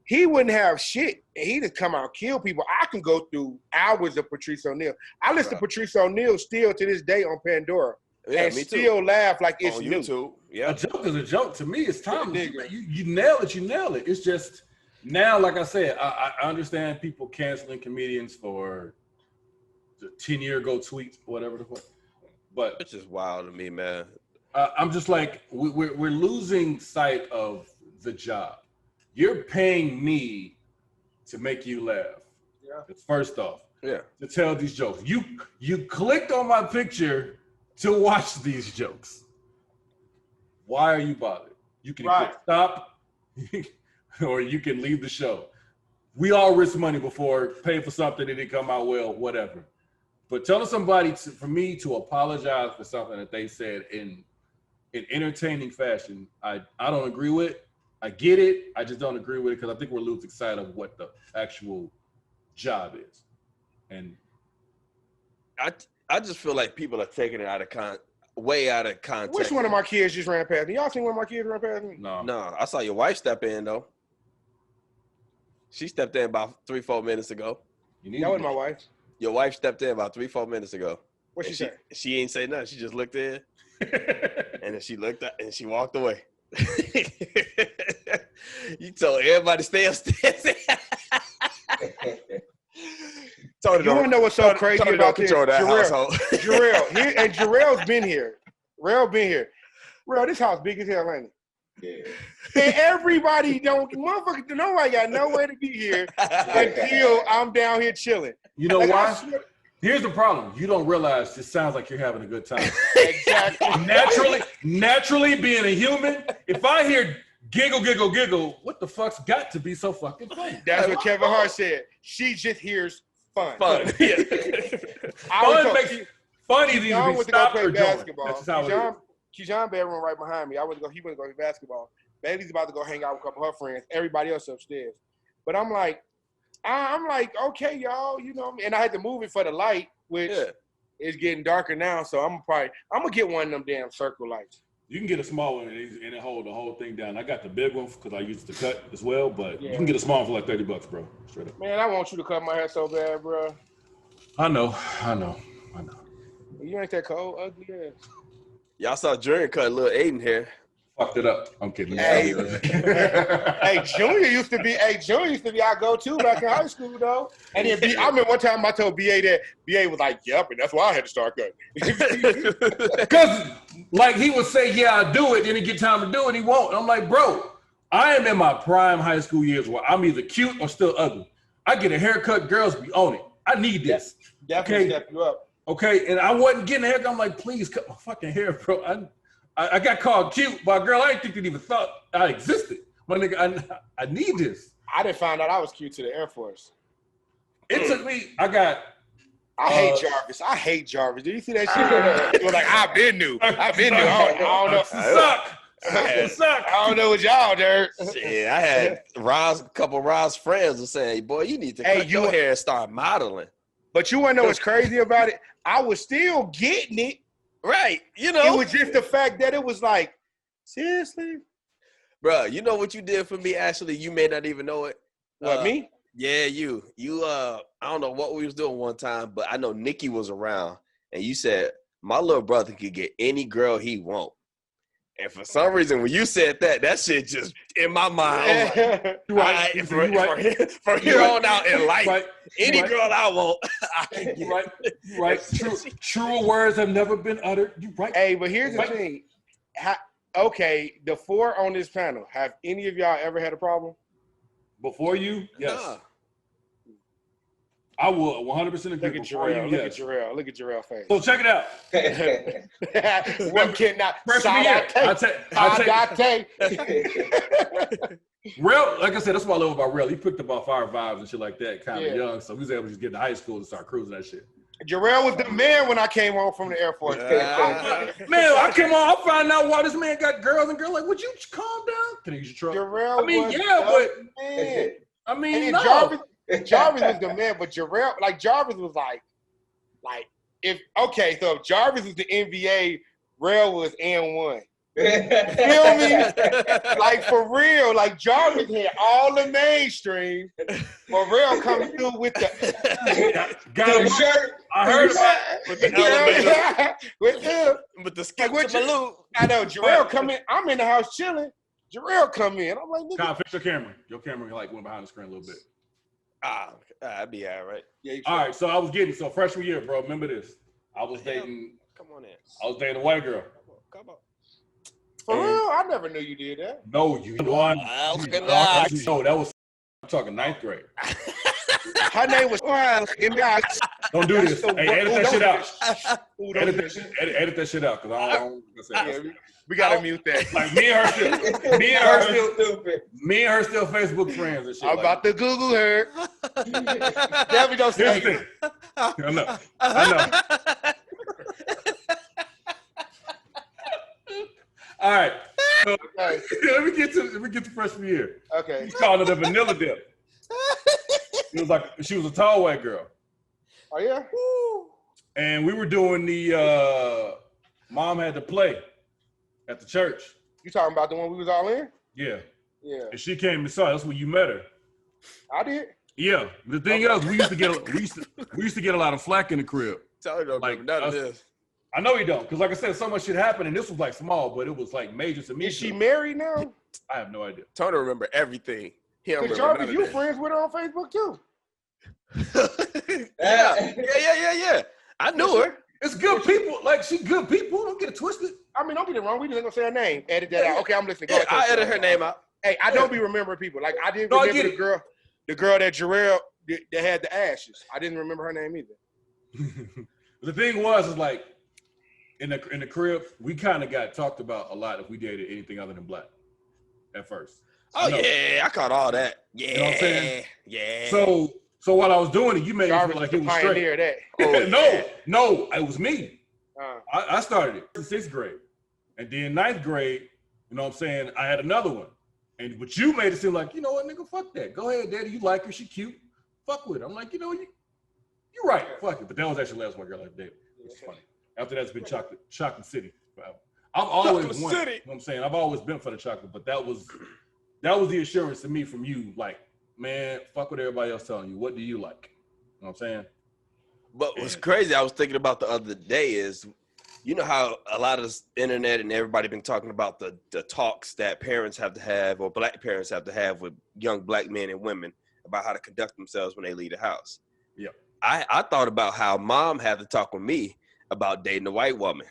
S2: he wouldn't have shit. And he'd just come out and kill people. I can go through hours of Patrice O'Neal. I listen to Patrice O'Neal still to this day on Pandora.
S1: Yeah,
S2: and still laugh like it's
S1: on
S2: new.
S1: YouTube. Yeah.
S4: A joke is a joke. To me, it's timeless. You nail it, you nail it. It's just now, like I said, I understand people canceling comedians for the 10-year ago tweets, whatever the fuck. But
S1: it's just wild to me, man.
S4: I'm just like, we're losing sight of the job. You're paying me to make you laugh. Yeah. It's first off.
S1: Yeah. To
S4: tell these jokes. You clicked on my picture to watch these jokes. Why are you bothered? You can click stop or you can leave the show. We all risk money before paying for something that didn't come out well, whatever. But telling somebody for me to apologize for something that they said in entertaining fashion, I don't agree with. I get it. I just don't agree with it because I think we're losing sight of what the actual job is. And
S1: I just feel like people are taking it way out of context.
S2: Which one of my kids just ran past me? Y'all seen one of my kids run past me?
S1: No. I saw your wife step in though. She stepped in about 3-4 minutes ago.
S2: That wasn't my wife.
S1: Your wife stepped in about 3-4 minutes ago.
S2: What'd she say?
S1: She ain't say nothing. She just looked in, and then she looked up and she walked away. You told everybody to stay upstairs.
S2: You want to know what's so crazy about this? Jarrell, and Jarrell's been here. Jarrell been here. Jarrell, this house big as hell, ain't it?
S3: Yeah.
S2: And everybody motherfucker, nobody got nowhere to be here until I'm down here chilling.
S4: You know why? Here's the problem. You don't realize it sounds like you're having a good time.
S2: Exactly.
S4: Naturally being a human, if I hear giggle, what the fuck's got to be so fucking funny?
S2: That's what Kevin Hart said. She just hears fun.
S1: Yeah.
S4: Fun either
S2: Keyshawn
S4: be
S2: went to go
S4: stopped
S2: play
S4: or joined.
S2: basketball.
S4: That's just how it is.
S2: Keyshawn bedroom right behind me. He went to go play basketball. Bailey's about to go hang out with a couple of her friends. Everybody else upstairs. But I'm like, okay, y'all, you know, and I had to move it for the light, which is getting darker now. So I'm gonna get one of them damn circle lights.
S4: You can get a small one and it hold the whole thing down. I got the big one because I used to cut as well, but you can get a small one for like $30, bro. Straight up.
S2: Man, I want you to cut my hair so bad, bro.
S4: I know.
S2: You ain't that cold, ugly ass.
S1: Y'all saw Junior cut little Aiden hair.
S4: Fucked it up. I'm kidding.
S2: Hey, Junior used to be our go-to back in high school, though. And then I remember one time I told BA that BA was like, "Yep," and that's why I had to start cutting.
S4: Because, like, he would say, "Yeah, I'll do it," then he get time to do it, he won't. I'm like, bro, I am in my prime high school years where I'm either cute or still ugly. I get a haircut, girls be on it. I need this.
S2: Definitely step you up.
S4: Okay, and I wasn't getting a haircut. I'm like, please cut my fucking hair, bro. I got called cute by a girl I didn't think that even thought I existed. My nigga, I need this.
S2: I didn't find out I was cute to the Air Force.
S4: It took me,
S2: I hate Jarvis. I hate Jarvis. Did you see that shit? It was like, I've been new. I don't know.
S4: Suck.
S2: I don't know what y'all there.
S1: Shit, I had a couple of Roz's friends were saying, boy, you need to cut your hair and start modeling.
S2: But you want to know what's crazy about it? I was still getting it.
S1: Right, you know.
S2: It was just the fact that it was like, seriously?
S1: Bro, you know what you did for me, Ashley? You may not even know it.
S2: What, me?
S1: Yeah, you. I don't know what we was doing one time, but I know Nikki was around, and you said, my little brother could get any girl he want. And for some reason, when you said that shit just in my mind, I was like, from here on out in life, any girl I want, I can get.
S4: Right. Truer words have never been uttered. You right.
S2: Hey, but here's the thing. Okay, the four on this panel, have any of y'all ever had a problem?
S4: Before you? Yes. I will 100% agree.
S2: Look at Jarrell face.
S4: So check it out.
S2: One kid not
S4: freshman year. Real, like I said, that's what I love about Real. He picked up our fire vibes and shit like that, kind of young, so he was able to just get to high school and start cruising that shit.
S2: Jarrell was the man when I came home from the Air Force.
S4: Man, I came on, I found out why this man got girls and girls like, would you calm down? Can I use your truck?
S2: Jarrell
S4: no.
S2: Jarvis was the man, but Jarvis was like if Jarvis was the NBA, Rel was N1. Feel me? Like for real, like Jarvis had all the mainstream, but Rel coming through with the
S3: shirt.
S4: I heard about
S1: with the elevator. with the skip to Malou.
S2: I know Jarrell come in. I'm in the house chilling. Jarrell come in. I'm like,
S4: Kyle, fix your camera. Your camera like went behind the screen a little bit.
S1: I'd be all right.
S2: Yeah,
S4: all right, so freshman year, bro. Remember this. I was dating.
S1: Come on in.
S4: I was dating a white girl.
S1: Come on.
S2: For real? I never knew you did that.
S4: No, you won. No, that was I'm talking 9th grade.
S2: Her name was
S4: Don't do this. Hey, edit that shit out. Edit that shit out, because I don't
S2: we gotta mute that.
S4: Like me and her still Facebook friends and shit.
S2: I'm about to Google her. Debbie don't say it.
S4: I know. All right. So, let me get to freshman year.
S2: Okay.
S4: He's calling it a vanilla dip. It was like she was a tall white girl.
S2: Oh yeah.
S4: And we were doing the Mom Had to Play at the church.
S2: You talking about the one we was all in?
S4: Yeah.
S2: Yeah.
S4: And she came and saw. That's when you met her.
S2: I did.
S4: Yeah. The thing is, we used to get a lot of flack in the crib.
S1: Tell her don't remember none of this.
S4: I know you don't, because like I said, so much shit happened, and this was like small, but it was like major to me.
S2: Is she married now?
S4: I have no idea.
S1: Tony remember everything. He don't remember
S2: Jarvis, you friends with her on Facebook too?
S1: Yeah. I knew her.
S4: It's good people. Like, she good people. Don't get it twisted.
S2: I mean, don't get it wrong. We just ain't gonna say her name. Edit that out. Okay, I'm listening. Go ahead,
S1: I edit her name out.
S2: Hey, I don't be remembering people. Like I didn't remember the girl that Jarrell that had the ashes. I didn't remember her name either.
S4: The thing is like in the crib, we kind of got talked about a lot if we dated anything other than black at first.
S1: Oh yeah, I caught all that. Yeah,
S4: you know what I'm saying?
S1: Yeah.
S4: So while I was doing it, you made me feel like it was straight.
S2: That.
S4: Oh, no, it was me. I started it in 6th grade, and then 9th grade. You know what I'm saying? I had another one, but you made it seem like, you know what, nigga, fuck that. Go ahead, daddy. You like her? She cute. Fuck with her. I'm like, you know, you're right. Fuck it. But that was actually the last one girl I dated. It's funny. After that's been chocolate city. I've always wanted. You know what I'm saying? I've always been for the chocolate, but that was the assurance to me from you. Like, man, fuck what everybody else telling you. What do you like? You know what I'm saying?
S1: But what's crazy, I was thinking about the other day is, you know how a lot of this internet and everybody been talking about the talks that parents have to have or black parents have to have with young black men and women about how to conduct themselves when they leave the house.
S4: Yeah.
S1: I thought about how mom had to talk with me about dating a white woman.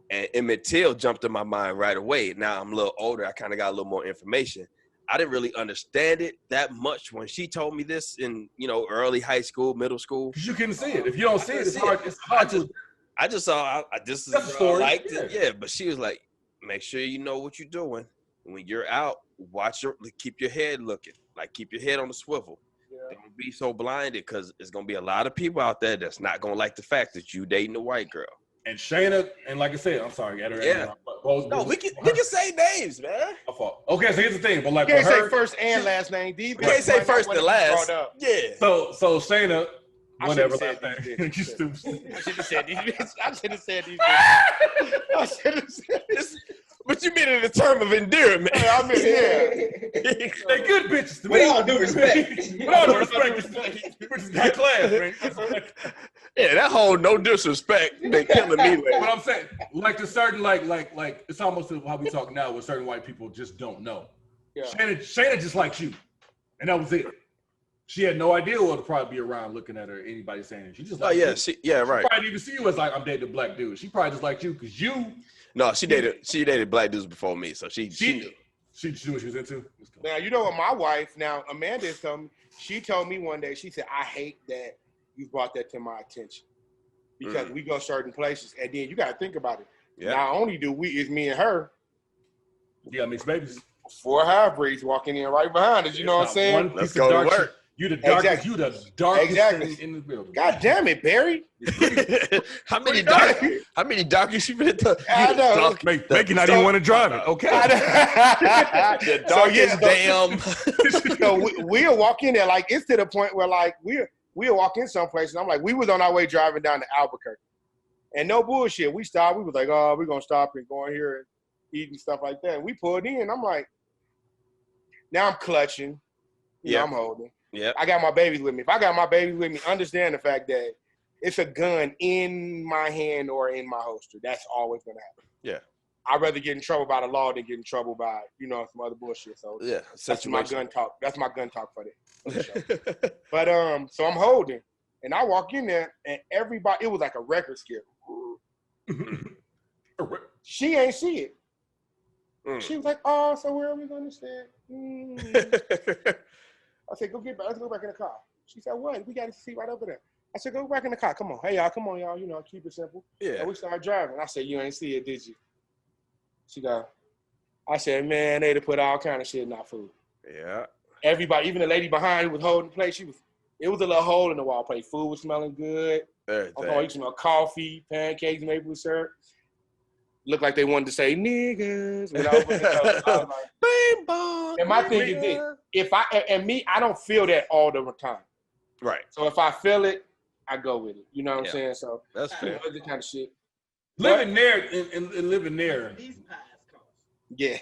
S1: And Emmett Till jumped in my mind right away. Now I'm a little older. I kind of got a little more information. I didn't really understand it that much when she told me this in, early high school, middle school.
S4: Because you couldn't see it. If you don't see it, it's hard to.
S1: I just saw this is a story. I liked it. Yeah, but she was like, make sure you know what you're doing. When you're out, keep your head looking. Like, keep your head on the swivel. Yeah. Don't be so blinded, because there's going to be a lot of people out there that's not going to like the fact that you dating a white girl.
S4: And Shayna, and like I said, I'm sorry.
S1: No, we can say names, man.
S4: My fault. Okay, so here's the thing. But like,
S2: you can't say first and last name.
S1: We can't say first and last. Yeah.
S4: So Shayna, whatever. You stupid.
S2: I should have said these. I should have said these.
S1: But you mean in the term of endearment.
S2: I mean,
S4: They good bitches to me.
S3: With all due respect.
S4: With all due respect. Bitches got class, man.
S1: Yeah, that whole no disrespect been killing me.
S4: But I'm saying, like the certain, like it's almost how we talk now, where certain white people just don't know. Yeah. Shayna just likes you, and that was it. She had no idea what would probably be around looking at her. Anybody saying she just like
S1: right.
S4: She probably didn't even see you as like, I'm dating a black dude. She probably just liked you because you.
S1: No, she dated black dudes before me, so she knew.
S4: She knew what she was into.
S2: Now you know what my wife. Now Amanda is telling me. She told me one day. She said, "I hate that you brought that to my attention because we go certain places, and then you got to think about it. Yeah. Not only do it's me and her.
S4: Yeah, mixed babies.
S2: 4 half-breeds walking in right behind us. You know what I'm saying?
S1: Let's go to work.
S4: You the darkest. You the darkest in the building.
S2: God damn it, Barry!
S1: How many darkest you been?
S2: I know.
S4: Make you not even want to drive it. Okay.
S1: The darkest damn.
S2: So we'll walk in there like it's to the point where like we'll walk in some places. I'm like, we was on our way driving down to Albuquerque, and no bullshit. We stopped. We was like, oh, we're gonna stop and go in here and eat and stuff like that. And we pulled in. I'm like, now I'm clutching. Yeah, I'm holding.
S1: Yeah,
S2: I got my babies with me. If I got my babies with me, understand the fact that it's a gun in my hand or in my holster. That's always gonna happen.
S1: Yeah,
S2: I'd rather get in trouble by the law than get in trouble by some other bullshit. So
S1: yeah,
S2: that's my gun talk. That's my gun talk for that. But so I'm holding, and I walk in there, and everybody. It was like a record skip. She ain't see it. She was like, "Oh, so where are we gonna stand?" I said, let's go back in the car. She said, what? We got to see right over there. I said, go back in the car. Come on. Hey, y'all. Come on, y'all. Keep it simple.
S1: Yeah.
S2: And we started driving. I said, you ain't see it, did you? She go, I said, man, they'd have put all kind of shit in our food.
S1: Yeah.
S2: Everybody, even the lady behind who was holding the plate, it was a little hole in the wall plate. Food was smelling good.
S1: Everything.
S2: You smell coffee, pancakes, maple syrup. Looked like they wanted to say niggas. I was like,
S1: bing bong.
S2: And my thing is this: I don't feel that all the time.
S1: Right.
S2: So if I feel it, I go with it. You know what I'm saying? So
S1: that's fair.
S2: That kind of shit.
S4: Living there and living there.
S3: These pies cost.
S2: Yeah.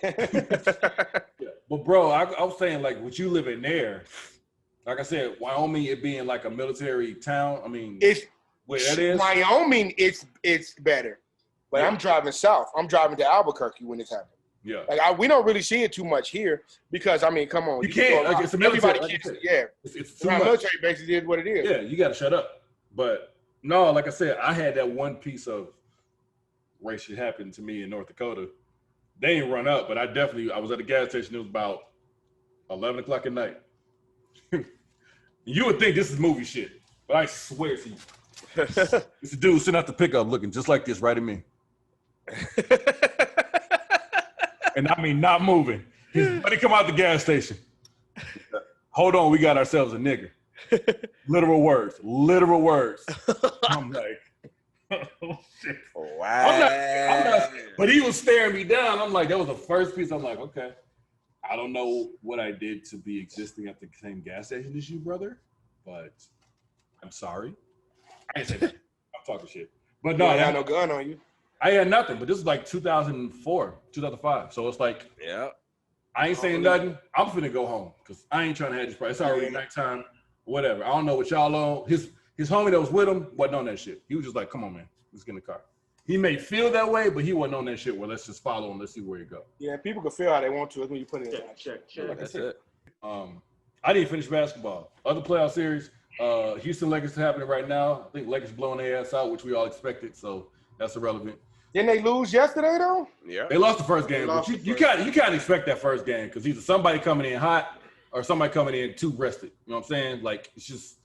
S4: Yeah. But bro, I was saying like, with you living there, like I said, Wyoming, it being like a military town. I mean,
S2: Wyoming. It's better. But I'm driving south. I'm driving to Albuquerque when this happened.
S4: Yeah.
S2: Like we don't really see it too much here because come on.
S4: You can't. Like, it's a military,
S2: everybody can't. Yeah.
S4: It's too much.
S2: Military bases is what it is.
S4: Yeah, you got to shut up. But no, like I said, I had that one piece of race shit happened to me in North Dakota. They didn't run up, but I was at the gas station. It was about 11 o'clock at night. You would think this is movie shit, but I swear to you, it's a dude sitting out the pickup looking just like this right at me. And I mean, not moving. His buddy come out the gas station. Hold on, we got ourselves a nigger. Literal words. I'm like, oh shit.
S1: Wow.
S4: I'm not, but he was staring me down. I'm like, that was the first piece. I'm like, okay. I don't know what I did to be existing at the same gas station as you, brother, but I'm sorry. I didn't say that. I'm talking shit. But no,
S2: I had no gun on you.
S4: I had nothing, but this is like 2004, 2005. So it's like,
S1: yeah,
S4: I ain't saying nothing. I'm finna go home because I ain't trying to have this. It's already nighttime, whatever. I don't know what y'all on. His homie that was with him wasn't on that shit. He was just like, come on, man, let's get in the car. He may feel that way, but he wasn't on that shit. Well, let's just follow him. Let's see where he go.
S2: Yeah, people can feel how they want to when you put it in.
S3: Check.
S4: Like that's it. I didn't finish basketball. Other playoff series, Houston Lakers happening right now. I think Lakers blowing their ass out, which we all expected. So that's irrelevant.
S2: Didn't they lose yesterday though?
S1: Yeah,
S4: they lost the first game. But you can't expect that first game because either somebody coming in hot or somebody coming in too rested. You know what I'm saying? Like it's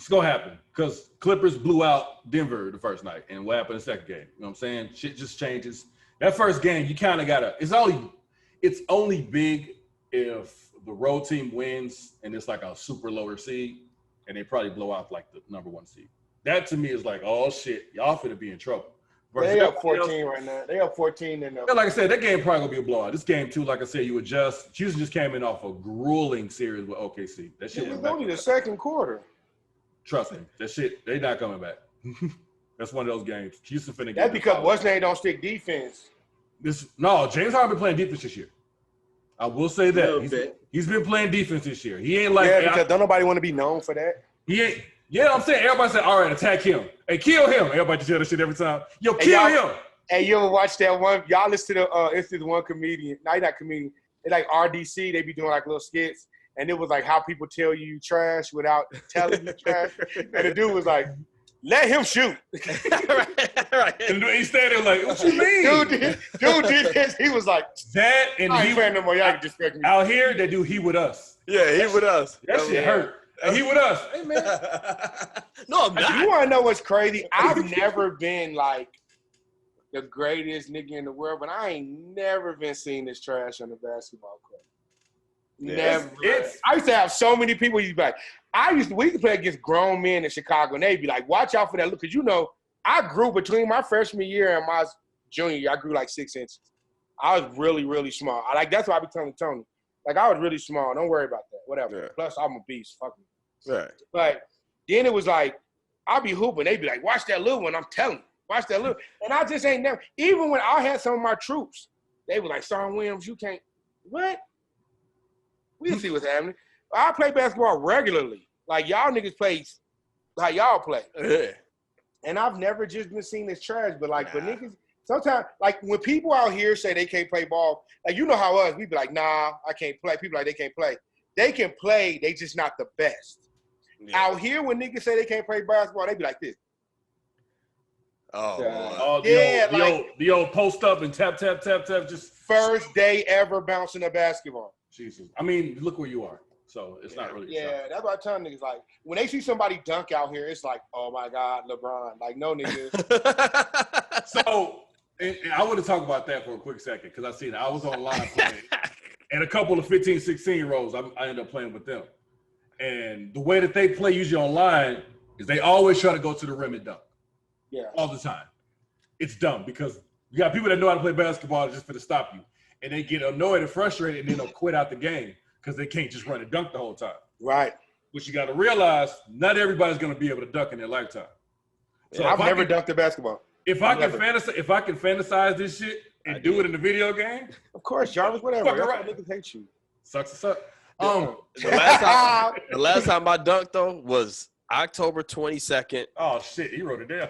S4: gonna happen because Clippers blew out Denver the first night, and what happened the second game? You know what I'm saying? Shit just changes. That first game, you kind of gotta. It's only big if the road team wins and it's like a super lower seed, and they probably blow out like the number 1 seed. That to me is like, oh shit, y'all finna be in trouble.
S2: They up 14 right now. They up 14 and
S4: like I said, that game probably gonna be a blowout. This game too, like I said, you adjust. Houston just came in off a grueling series with OKC. That shit was
S2: only the second quarter.
S4: Trust me, that shit, they not coming back. That's one of those games. Houston finna get.
S2: That's because what's name don't stick defense.
S4: James Harden been playing defense this year. I will say that he's been playing defense this year. He ain't like
S2: because don't nobody want to be known for that.
S4: He ain't. Yeah, I'm saying everybody said, all right, attack him. Hey, kill him. Everybody just tell that shit every time. Yo, kill him.
S2: Hey, you ever watch that one? Y'all listen to it's this one comedian. No, he's not comedian. It's like RDC. They be doing like little skits. And it was like how people tell you trash without telling you trash. And the dude was like, let him shoot.
S1: right.
S4: And he standing there like, what you mean?
S2: Dude did this. He was like,
S4: that and
S2: I ain't playing no more. Y'all can disrespect me.
S4: Out here, they do he with us.
S1: Yeah, he with us.
S4: That shit hurt. And he with us. Hey, man.
S1: No, I'm not.
S2: You want to know what's crazy? I've never been like the greatest nigga in the world, but I ain't never been seen this trash on the basketball court. Never. I used to have so many people. You'd be like, we used to play against grown men in Chicago, and they'd be like, watch out for that look. Because, you know, I grew between my freshman year and my junior year. I grew like 6 inches. I was really, really small. That's why I be telling Tony. Like, I was really small. Don't worry about that. Whatever. Yeah. Plus, I'm a beast. Fuck me.
S1: Right.
S2: But then it was like, I'll be hooping. They'd be like, watch that little one. I'm telling you. Watch that little. And I just ain't never. Even when I had some of my troops, they were like, Sergeant Williams, you can't. What? We'll see what's happening. I play basketball regularly. Like, y'all niggas play how y'all play.
S1: Yeah.
S2: And I've never just been seen as trash. But, like, but niggas, sometimes, like, when people out here say they can't play ball, like, you know how us, we be like, nah, I can't play. People like, they can't play. They can play, they just not the best. Yeah. Out here, when niggas say they can't play basketball, they be like this.
S1: Oh,
S4: the old post up and tap, just
S2: first day ever bouncing a basketball.
S4: Jesus. I mean, look where you are. So it's not really.
S2: Yeah, that's what I tell niggas. Like, when they see somebody dunk out here, it's like, oh my God, LeBron. Like, no niggas.
S4: So, and I want to talk about that for a quick second because I seen I was online playing, and a couple of 15, 16-year-olds, I ended up playing with them. And the way that they play usually online is they always try to go to the rim and dunk.
S2: Yeah.
S4: All the time. It's dumb because you got people that know how to play basketball just for to stop you. And they get annoyed and frustrated and then they'll quit out the game because they can't just run and dunk the whole time.
S2: Right.
S4: Which you got to realize, not everybody's going to be able to dunk in their lifetime.
S2: So I've never dunked a basketball.
S4: If I can fantasize this shit and do it in the video game,
S2: of course, Jarvis, whatever. That's why niggas hate you.
S4: Sucks to suck.
S1: The last time I dunked though was October 22nd.
S4: Oh shit, he wrote it down.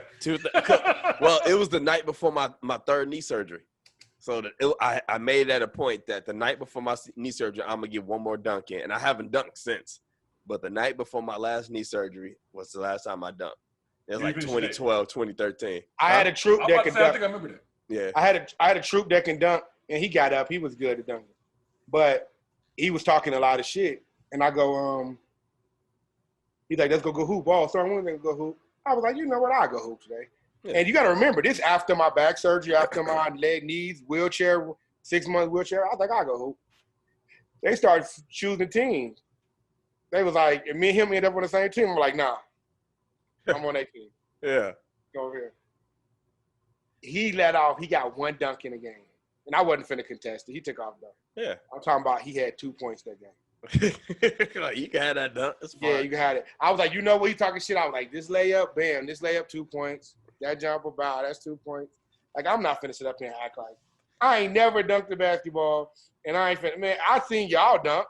S1: Well, it was the night before my third knee surgery. So I made it at a point that the night before my knee surgery, I'm gonna get one more dunk in, and I haven't dunked since. But the night before my last knee surgery was the last time I dunked. It was like 2012, 2013.
S2: I had a troop that could dunk.
S4: I think I remember that.
S1: Yeah.
S2: I had a troop that can dunk, and he got up. He was good at dunking. But he was talking a lot of shit. And I go, he's like, let's go hoop. Oh, so I want to go hoop. I was like, you know what? I'll go hoop today. Yeah. And you got to remember, this after my back surgery, after my leg, knees, wheelchair, 6 months wheelchair. I was like, I'll go hoop. They started choosing teams. They was like, and me and him ended up on the same team. I'm like, nah, I'm on that team.
S1: Yeah.
S2: Go over here. He let off. He got one dunk in the game. And I wasn't finna contest it. He took off though.
S1: Yeah.
S2: I'm talking about he had 2 points that game.
S1: Like, you can have that dunk. It's fine.
S2: Yeah, you can have it. I was like, you know what? He talking shit. I was like, this layup, bam. This layup, 2 points. That jumper, bow, that's 2 points. Like, I'm not finna sit up here and act like I ain't never dunked the basketball. And I ain't finna, man, I seen y'all dunk.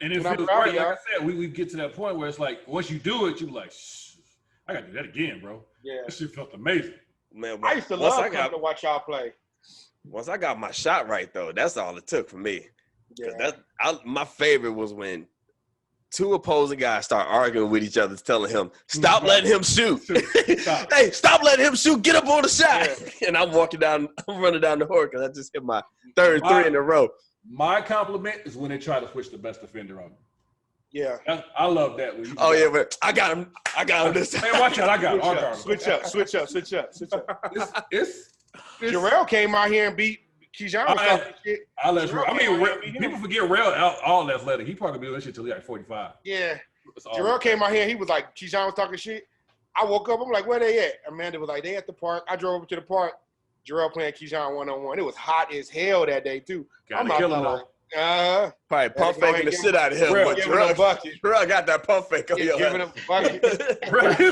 S4: And it feels great. Like I said, we get to that point where it's like, once you do it, you like, shh, I got to do that again, bro.
S2: Yeah.
S4: That shit felt amazing.
S1: Man,
S2: I used to love coming to watch y'all play.
S1: Once I got my shot right, though, that's all it took for me.
S2: Yeah.
S1: My favorite was when two opposing guys start arguing with each other, telling him, stop letting him shoot.
S4: Stop.
S1: Hey, stop letting him shoot. Get up on the shot. Yeah. And I'm running down the court because I just hit my third three in a row.
S4: My compliment is when they try to switch the best defender on him.
S2: Yeah.
S4: I love that.
S1: But I got him. this time.
S4: Man, watch out. I got him.
S2: Switch up.
S4: It's
S2: Jarrell came out here and beat Keyshawn.
S4: People forget Rail all athletic. He probably do that shit till he like 45.
S2: Yeah. Jarrell came out here. He was like, Keyshawn was talking shit. I woke up. I'm like, where they at? Amanda was like, they at the park. I drove over to the park. Jarrell playing Keyshawn one-on-one. It was hot as hell that day, too.
S4: I'm not
S2: like,
S1: probably pump faking the shit out of him. But Jarrell got that pump fake on your
S2: giving him a bucket.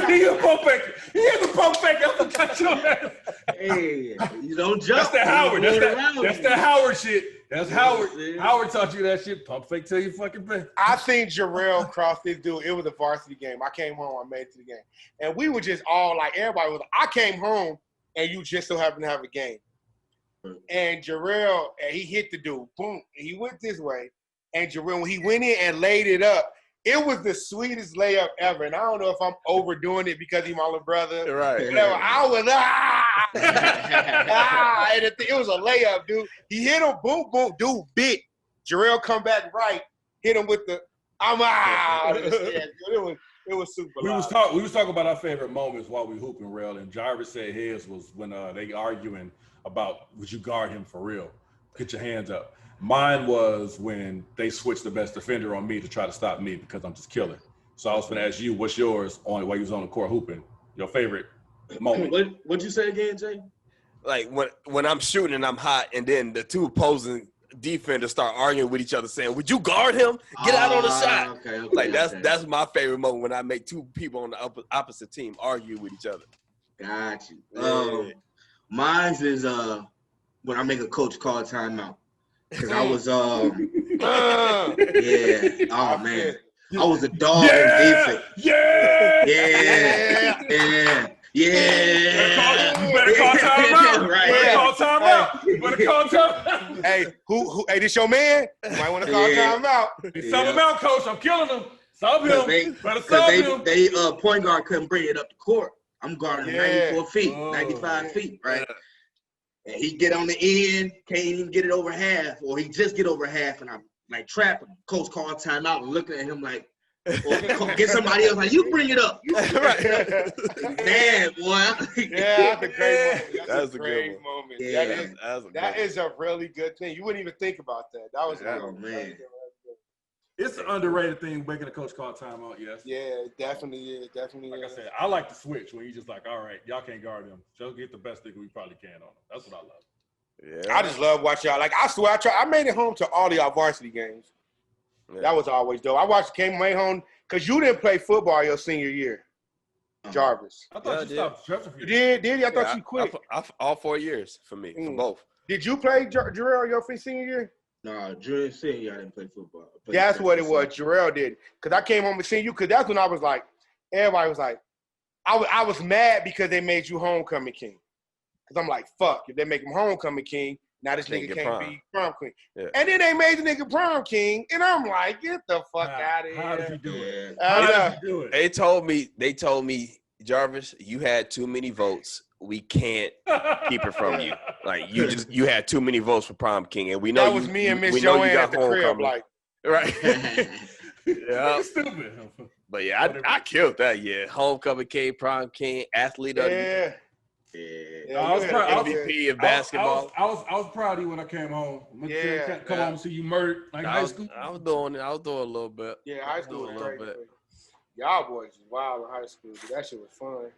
S4: He a pump fake. He has a pump fake. I'm gonna touch your ass.
S3: Hey, you don't jump.
S4: That's the Howard. That's the Howard shit. That's Howard. Howard taught you that shit. Pump fake till you fucking pay.
S2: I think Jarrell crossed this dude. It was a varsity game. I came home. I made it to the game. And we were just all like, everybody was, I came home and you just so happened to have a game. And Jarrell, he hit the dude. Boom. He went this way. And Jarrell, when he went in and laid it up, it was the sweetest layup ever. And I don't know if I'm overdoing it because he's my little brother.
S1: Right.
S2: I was, and it was a layup, dude. He hit him, boom, boom. Dude bit. Jarrell come back right. Hit him with the, I'm out. It was super loud.
S4: We was talking about our favorite moments while we hooping Rail, and Jarvis said his was when they arguing about would you guard him for real? Get your hands up. Mine was when they switched the best defender on me to try to stop me because I'm just killing. So I was going to ask you, what's yours on while you was on the court hooping? Your favorite moment?
S3: What'd you say again, Jay?
S1: Like when I'm shooting and I'm hot, and then the two opposing defenders start arguing with each other, saying, "Would you guard him? Get out on the shot." Okay, that's my favorite moment when I make two people on the opposite team argue with each other.
S3: Got you. Mine's is when I make a coach call timeout. Cause I was yeah. Oh man, I was a dog in defense.
S4: Yeah.
S3: You
S4: better call timeout. Right. You better call timeout.
S2: Hey, who? Hey, this your man? You might want to call timeout.
S4: Sub him out, coach. I'm killing him. Sub him. Better sub him.
S3: They point guard couldn't bring it up the court. I'm guarding 94 feet, 95 feet, right? And he get on the end, can't even get it over half, or he just get over half, and I'm like trapping. Coach called timeout and looking at him like, or get somebody else like, you bring it up. Damn, boy.
S2: Yeah, that's a great moment.
S1: That's a great moment.
S2: Yeah. That is a really good thing. You wouldn't even think about that. That was
S3: man.
S4: It's an underrated thing, making a coach call timeout, yes.
S2: Yeah, definitely is.
S4: Like I said, I like to switch when you just like, all right, y'all can't guard him. Just get the best thing we probably can on him. That's what I love.
S2: Yeah. I just love watching y'all. Like, I swear, I made it home to all of y'all varsity games. Yeah. That was always dope. I came home because you didn't play football your senior year, Jarvis.
S4: I thought you stopped stretching for
S2: you. Did you? I thought you quit.
S1: All 4 years for me, for both.
S2: Did you play Jarrell your senior year?
S3: No, during senior year, I didn't play football.
S2: That's what it was. Jarrell did. Because I came home and seen you, because that's when I was like, everybody was like, I was mad because they made you homecoming king. Because I'm like, fuck, if they make him homecoming king, now this nigga can't be prom king. Yeah. And then they made the nigga prom king, and I'm like, get the fuck out of here.
S4: How did you do it?
S1: They told me Jarvis, you had too many votes. We can't keep it from you. Like you had too many votes for prom king, and we know
S2: that was me and Miss Joanne at the crib, like
S1: right. Yeah,
S4: stupid.
S1: But yeah, I killed that. Yeah, homecoming king, prom king, athlete of the year.
S4: Yeah. I was proud.
S1: MVP of basketball.
S4: I was proud of you when I came home. Come home and see you murdered like high school.
S1: I was doing it. I was doing a little bit.
S2: Yeah, high school was great. Y'all boys was wild in high school. Dude. That shit was fun.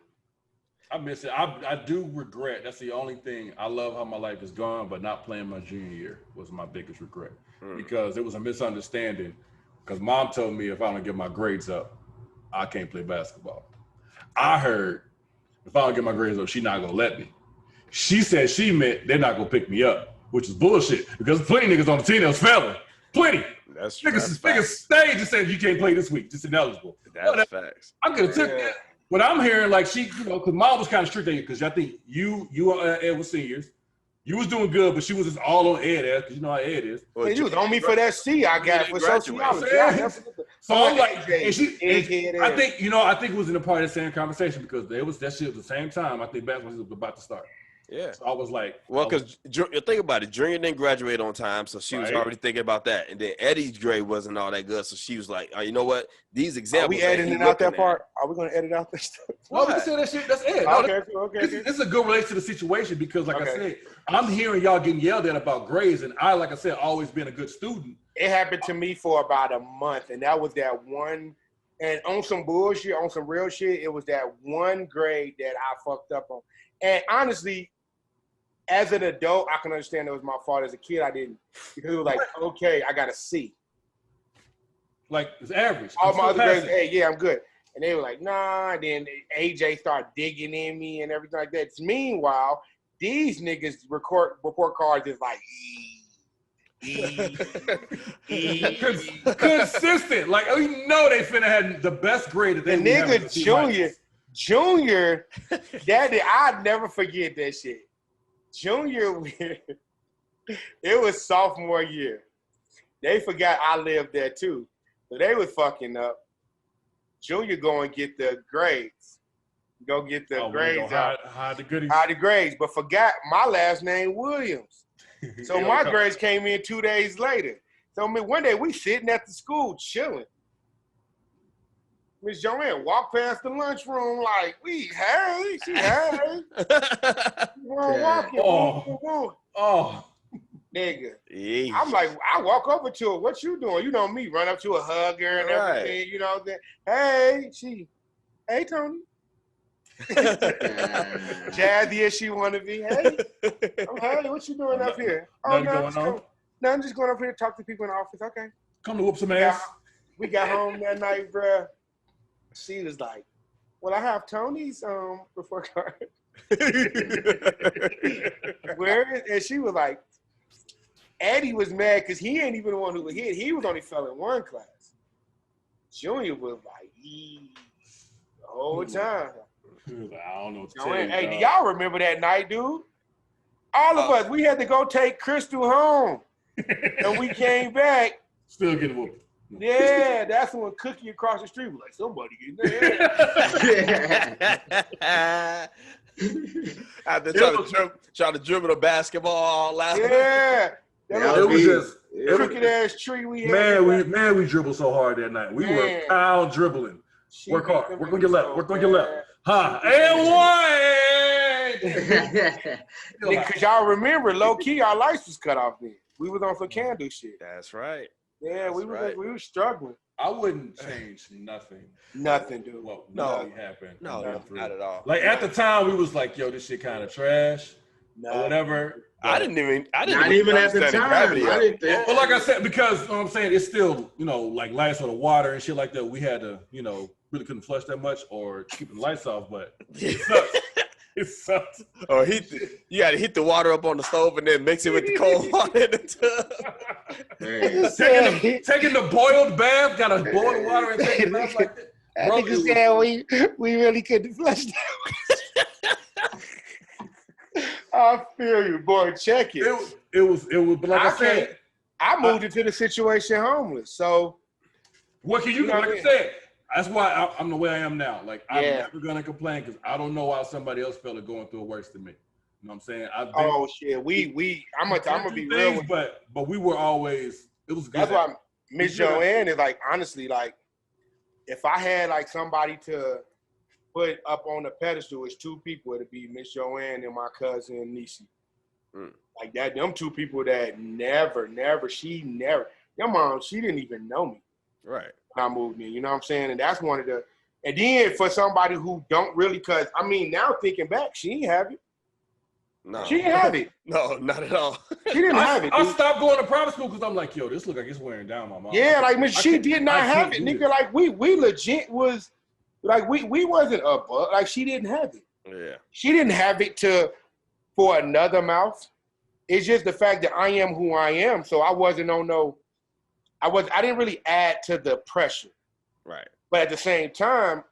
S4: I miss it. I do regret. That's the only thing. I love how my life is gone, but not playing my junior year was my biggest regret because it was a misunderstanding. Because mom told me if I don't get my grades up, I can't play basketball. I heard if I don't get my grades up, she's not gonna let me. She said she meant they're not gonna pick me up, which is bullshit. Because plenty niggas on the team that was failing. Plenty.
S1: That's true.
S4: Niggas stayed just said you can't play this week, just ineligible.
S1: That's facts.
S4: I could have took that. But I'm hearing like she, because mom was kind of strict at you, because I think you Ed was seniors. You was doing good, but she was just all on Ed, because you know how Ed is.
S2: Well, you was on me for that C I got for sociology.
S4: So I'm like, I think it was in a part of the same conversation because that shit at the same time. I think back when it was about to start.
S1: Yeah.
S4: So I was like,
S1: well, because think about it, Junior didn't graduate on time, so she was already thinking about that. And then Eddie's grade wasn't all that good, so she was like, you know what? These examples.
S2: Are we editing out that part? Are we going to edit out this stuff?
S4: No, we can say that shit. That's it.
S2: Okay.
S4: This is a good relation to the situation because, like I said, I'm hearing y'all getting yelled at about grades, and I, like I said, always been a good student.
S2: It happened to me for about a month, and that was that one. And on some bullshit, on some real shit, it was that one grade that I fucked up on. And honestly, as an adult, I can understand it was my fault. As a kid, I didn't. Because it was like, okay, I got a C.
S4: Like, it's average.
S2: All my other grades, hey, yeah, I'm good. And they were like, nah. And then AJ started digging in me and everything like that. Meanwhile, these niggas report cards is like,
S4: consistent. Like, we know they finna have the best grade that they
S2: the nigga Junior, I'd never forget that shit. Junior, it was sophomore year. They forgot I lived there too. So they was fucking up. Junior go and get the grades. Go get the grades out.
S4: Hide the goodies.
S2: Hide the grades, but forgot my last name Williams. So my grades came in 2 days later. So one day we sitting at the school chilling. Miss Joanne walked past the lunchroom like, hey. We're walking.
S4: Oh.
S2: Nigga.
S1: Yeesh.
S2: I'm like, I walk over to her. What you doing? You know me, run up to a hug her and everything. You know, hey, Tony. Jazzy as she want to be. Hey, what you doing up here? I'm just going up here to talk to people in the office. Okay.
S4: Come to whoop some ass.
S2: We got home that night, bruh. She was like, well, I have Tony's report card. And she was like, Eddie was mad because he ain't even the one who was hit. He was only fell in one class. Junior was like, the whole time.
S4: I don't know what to tell you.
S2: Hey, do y'all remember that night, dude? All of us, we had to go take Crystal home. And we came back.
S4: Still getting whooped.
S2: Yeah, that's when Cookie across the street was like, somebody getting there.
S1: After trying to dribble the basketball all out.
S2: Yeah.
S4: It was just
S2: crooked ass tree we had.
S4: We dribbled so hard that night. We were pound dribbling. Work hard. Work on your left. Work on your left. And one.
S2: Because y'all remember, low key, our lights was cut off then. We was on some candle shit.
S1: That's right.
S2: Yeah, we were struggling.
S4: I wouldn't change nothing.
S2: Nothing, dude.
S4: Well, nothing happened.
S1: No, not at all.
S4: Like at the time, we was like, "Yo, this shit kind of trash," or whatever.
S1: I didn't even
S3: at the time. I didn't think.
S4: Well, like I said, because you know what I'm saying, it's still like lights on the water and shit like that. We had to really couldn't flush that much or keep the lights off, but it sucked. It sucked.
S1: Or you got to heat the water up on the stove and then mix it with the cold water in the tub.
S4: Taking the boiled bath, got to boil the water and take it bath like that.
S2: Niggas said we really couldn't flush that. I feel you, boy. Check it.
S4: It was. But like I said,
S2: I moved into the situation homeless. So
S4: what can you do? Like I said, That's why I'm the way I am now. Like, I'm never gonna complain because I don't know why somebody else felt it going through it worse than me. You know what I'm saying?
S2: Oh shit, I'm gonna be real with you.
S4: But we were always. It was good.
S2: That's why Miss Joanne is like, honestly, like, if I had like somebody to put up on the pedestal, it's two people. It'd be Miss Joanne and my cousin Niecy. Like that, them two people that never. Your mom, she didn't even know me.
S1: Right.
S2: When I moved in, you know what I'm saying? And that's one of the. And then for somebody who don't really, cause I mean, now thinking back, she ain't have it.
S1: No.
S2: She didn't have it.
S1: No, not at all.
S2: She didn't have it.
S4: I stopped going to private school because I'm like, yo, this look like it's wearing down my mom.
S2: Yeah, like she did not have it, nigga. Like we legit was, like we wasn't up, like she didn't have it.
S1: Yeah.
S2: She didn't have it for another mouth. It's just the fact that I am who I am. So I wasn't on no. I didn't really add to the pressure.
S1: Right.
S2: But at the same time,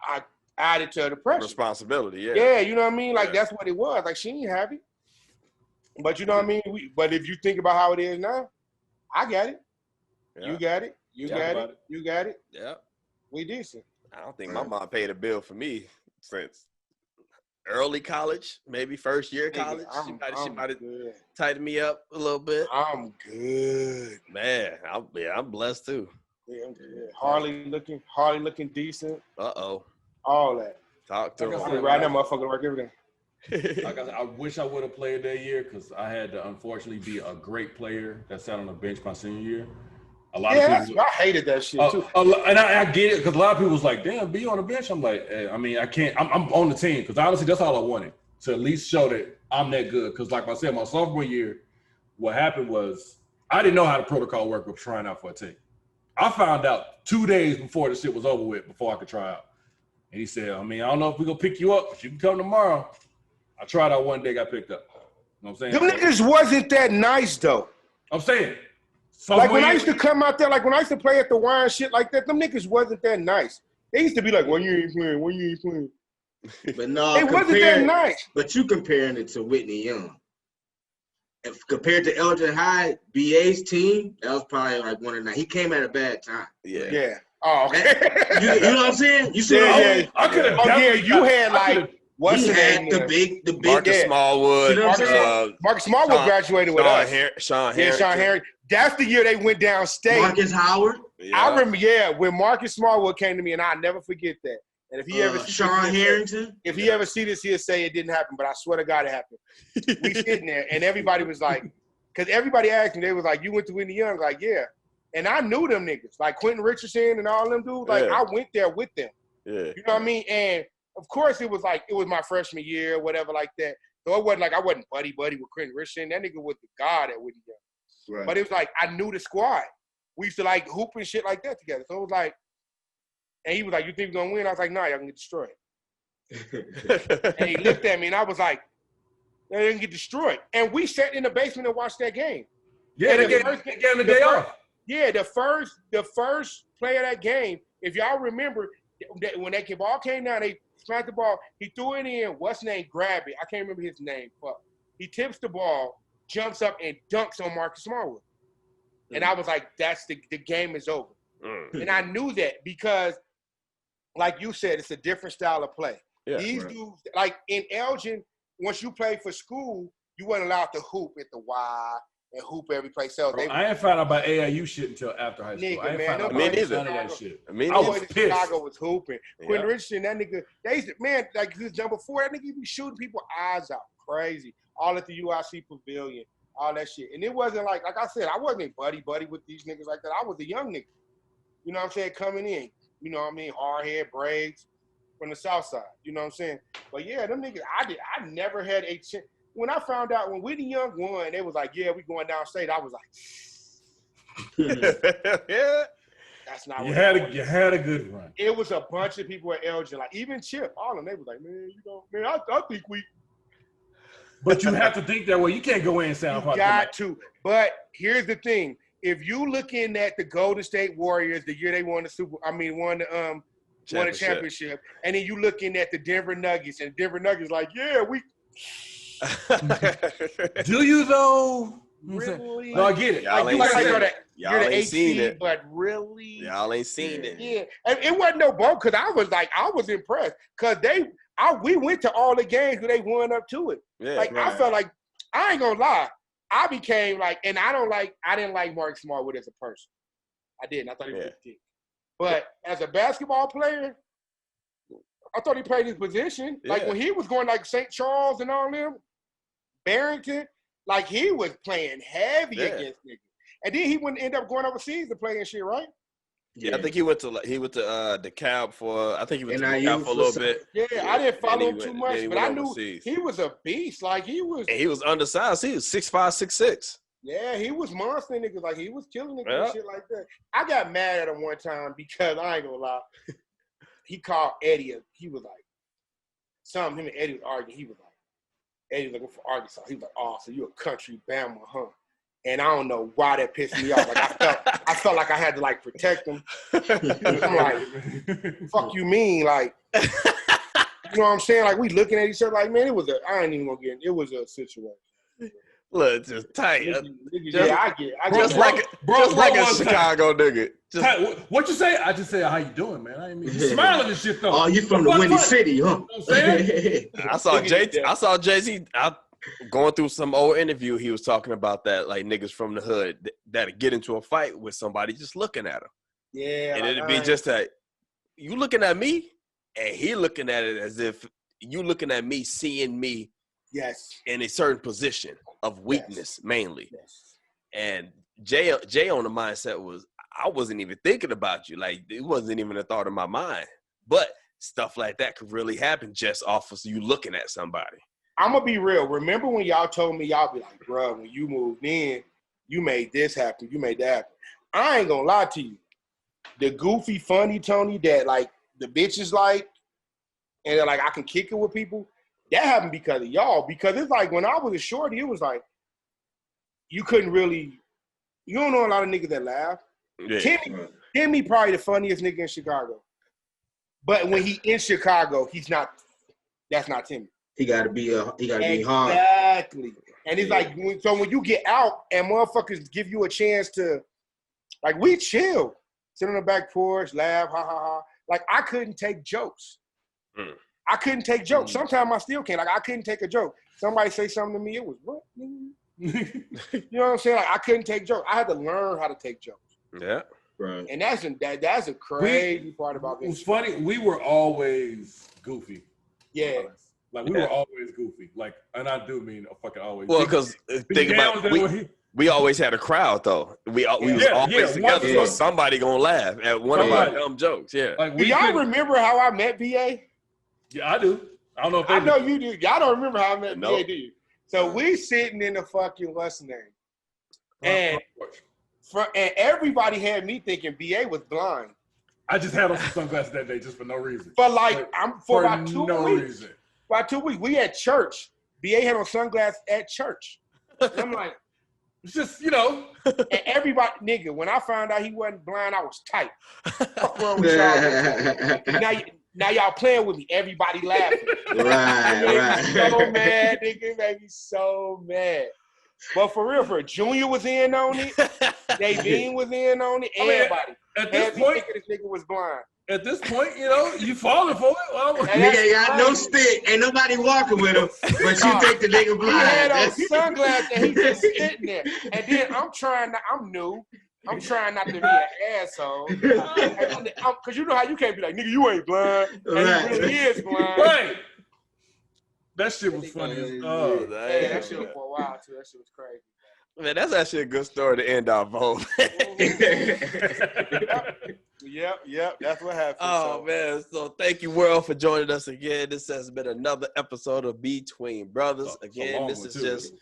S2: I added to the pressure.
S1: Responsibility, yeah.
S2: Yeah, you know what I mean? Like, that's what it was. Like, she ain't have it. But you know what I mean? But if you think about how it is now, I got it. Yeah. You got it. You got it. You got it.
S1: Yeah.
S2: We decent.
S1: I don't think my mom paid a bill for me since early college, maybe first year college. She might have tightened me up a little bit.
S2: I'm good.
S1: Man, I'm blessed too.
S2: Yeah, I'm good. Harley looking decent.
S1: Uh-oh.
S2: All that.
S1: Talk to
S2: him. Right now, motherfucker, work every day.
S4: Like I wish I would have played that year because I had to unfortunately be a great player that sat on the bench my senior year. A lot of people,
S2: I hated that shit too.
S4: And I get it because a lot of people was like, "Damn, be on the bench." I'm like, I mean, I can't. I'm on the team because honestly, that's all I wanted to at least show that I'm that good. Because like I said, my sophomore year, what happened was I didn't know how the protocol worked with trying out for a team. I found out 2 days before the shit was over with before I could try out. And he said, I mean, I don't know if we're going to pick you up, but you can come tomorrow. I tried out one day, got picked up. You know what I'm saying?
S2: Them niggas wasn't that nice, though.
S4: I'm saying.
S2: Like, when I used to come out there, like, when I used to play at the Y and shit like that, them niggas wasn't that nice. They used to be like, when you ain't playing.
S3: But no,
S2: it wasn't that nice.
S3: But you comparing it to Whitney Young. If compared to Elgin High, BA's team, that was probably like one of the. He came at a bad time.
S2: Yeah. Oh, okay.
S3: You know what I'm saying? You see,
S4: I could have.
S2: Oh yeah, you had like what's the name?
S3: The big
S1: Marcus Smallwood.
S3: You know what I'm saying?
S2: Marcus Smallwood graduated with us.
S1: Sean Harrington.
S2: That's the year they went downstate.
S3: Marcus Howard.
S2: Yeah. I remember, when Marcus Smallwood came to me, and I'll never forget that. And if he ever
S3: Sean Harrington,
S2: if he ever see this, he'll say it didn't happen. But I swear to God, it happened. We sitting there, and everybody was like, because everybody asked me, they was like, "You went to Whitney Young?" Like, yeah. And I knew them niggas, like Quentin Richardson and all them dudes. Like, I went there with them.
S1: Yeah.
S2: You know what I mean? And of course, it was my freshman year, whatever, like that. So it wasn't like I wasn't buddy with Quentin Richardson. That nigga was the god at Whitney Young. Right. But it was like I knew the squad. We used to like hoop and shit like that together. So it was like, and he was like, "You think we're gonna win?" I was like, "Nah, y'all can get destroyed." And he looked at me, and I was like, "They didn't get destroyed." And we sat in the basement and watched that game.
S4: Yeah, they gave him the day off.
S2: Yeah, the first play of that game, if y'all remember, when that ball came down, they smacked the ball. He threw it in. What's his name? Grab it. I can't remember his name. Fuck. He tips the ball, jumps up, and dunks on Marcus Smallwood. And I was like, that's the game is over. And I knew that because, like you said, it's a different style of play. Yeah, these dudes, like in Elgin, once you played for school, you weren't allowed to hoop at the Y and hoop every place else.
S4: I ain't found out about AIU shit until after high school.
S2: Nigga,
S4: I ain't
S2: man,
S4: found out
S1: about
S4: none of that shit.
S1: I
S4: was pissed.
S2: Chicago was hooping. Quentin Richardson, that nigga, they used to, man, like his number 4, that nigga be shooting people eyes out, crazy. All at the UIC Pavilion, all that shit. And it wasn't like I said, I wasn't buddy with these niggas like that. I was a young nigga. You know what I'm saying? Coming in, you know what I mean? Hard head, braids from the South Side. You know what I'm saying? But yeah, them niggas, I never had a chance. When I found out when Whitney Young won, they was like, yeah, we going downstate. I was like,
S1: yeah.
S2: That's not
S4: you
S2: what
S4: you had a good run.
S2: It was a bunch of people at Elgin, like even Chip, all of them, they was like, man, I think we.
S4: But you have to think that way. You can't go in and sound.
S2: You got to. But here's the thing. If you looking at the Golden State Warriors, the year they won the championship, and then you looking at the Denver Nuggets, and Denver Nuggets like, yeah, we.
S4: Do you though?
S2: Really?
S4: No, I get it.
S1: Y'all
S2: you're the
S1: ain't seen it.
S2: But really,
S1: y'all ain't seen it.
S2: Yeah, and it wasn't no bump because I was impressed because we went to all the games where they won up to it.
S1: Yeah,
S2: like
S3: right.
S2: I felt like I ain't gonna lie, I became like, and I didn't like Mark Smartwood as a person. I didn't. I thought he was a dick. But as a basketball player, I thought he played his position.
S1: Yeah.
S2: Like when he was going like St. Charles and all them, Barrington, like he was playing heavy against niggas. And then he wouldn't end up going overseas to play and shit, right?
S1: Yeah, I think he went to DeKalb for. I think he went to DeKalb for a little bit.
S2: Yeah, I didn't follow him too much, but I knew he was a beast. Like he was.
S1: And he was undersized. He was 6'5", 6'6".
S2: Yeah, he was monster niggas. Like he was killing niggas and shit like that. I got mad at him one time because I ain't gonna lie. He called Eddie. He was like, him and Eddie was arguing. He was like, Eddie looking for Arkansas. He was like, oh, so you a country Bama, huh? And I don't know why that pissed me off. Like I felt like I had to like protect him. I'm like, fuck you mean? Like, you know what I'm saying? Like we looking at each other like, man, I ain't even gonna get it. It was a situation.
S1: Look, just tight.
S2: Yeah, I get
S1: just like a Chicago nigga.
S4: What you say? I just say, how you doing, man? I ain't mean, you smiling and shit though.
S3: Oh, you from the Windy City, huh?
S1: I saw Jay-Z going through some old interview. He was talking about that, like niggas from the hood that get into a fight with somebody just looking at him.
S2: Yeah,
S1: and it'd be just that you looking at me, and he looking at it as if you looking at me, seeing me.
S2: Yes.
S1: In a certain position of weakness, mainly. Yes. And Jay on the mindset was, I wasn't even thinking about you. Like, it wasn't even a thought in my mind. But stuff like that could really happen just off of you looking at somebody.
S2: I'm going to be real. Remember when y'all told me, y'all be like, bro, when you moved in, you made this happen. You made that happen. I ain't going to lie to you. The goofy, funny Tony that, like, the bitches like, and like, I can kick it with people. That happened because of y'all. Because it's like when I was a shorty, it was like you couldn't really. You don't know a lot of niggas that laugh. Yeah. Timmy probably the funniest nigga in Chicago. But when he in Chicago, he's not. That's not Timmy.
S3: He gotta be hard.
S2: Exactly. And it's like so when you get out and motherfuckers give you a chance to, like we chill, sit on the back porch, laugh, ha ha ha. Like I couldn't take jokes. I couldn't take jokes. Sometimes I still can't. Like, I couldn't take a joke. Somebody say something to me, it was, what? You know what I'm saying? Like, I couldn't take jokes. I had to learn how to take jokes.
S1: Yeah.
S3: Right.
S2: And that's a crazy part about this.
S4: It's funny. We were always goofy.
S2: Yeah.
S4: Like, we were always goofy. Like, and I do mean fucking always.
S1: Well, because think about we always had a crowd, though. We was always together, so somebody gonna laugh at one of our dumb jokes. Yeah.
S2: Like, do y'all remember how I met BA?
S4: Yeah, I do. I don't know if
S2: I know you do. Y'all don't remember how I met BA, do you? So we sitting in the fucking what's the name? And everybody had me thinking BA was blind.
S4: I just had on some sunglasses that day just for no reason.
S2: For about 2 weeks. About 2 weeks. We at church. BA had on sunglasses at church. And I'm like,
S4: it's just, you know.
S2: And everybody, nigga, when I found out he wasn't blind, I was tight. What's wrong with y'all? Now y'all playing with me. Everybody laughing.
S3: Right.
S2: So mad, nigga. Made me so mad. But for real, Junior was in on it. Davine was in on it. Everybody.
S4: At this point,
S2: this nigga was blind.
S4: At this point, you know, you falling for it. Well,
S3: nigga ain't got no stick. Ain't nobody walking with him. But you think the nigga blind.
S2: He had on sunglasses and he just sitting there. And then I'm new. I'm trying not to be an asshole. Because you know how you can't be like, nigga, you ain't blind. And he really is blind.
S4: Right. That shit was funny as
S2: fuck. Yeah, that shit was for a while, too. That shit was crazy.
S1: Man, that's actually a good story to end our vote.
S2: Yep. That's what happened.
S1: Oh, man. So thank you, world, for joining us again. This has been another episode of Between Brothers. Again, this is just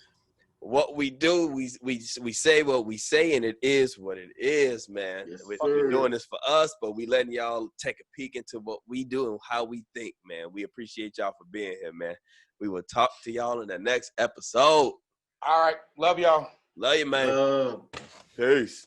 S1: what we do. We say what we say, and it is what it is, man.
S3: Yes,
S1: We're doing this for us, but we letting y'all take a peek into what we do and how we think, man. We appreciate y'all for being here, man. We will talk to y'all in the next episode.
S2: All right. Love y'all.
S1: Love you, man. Peace.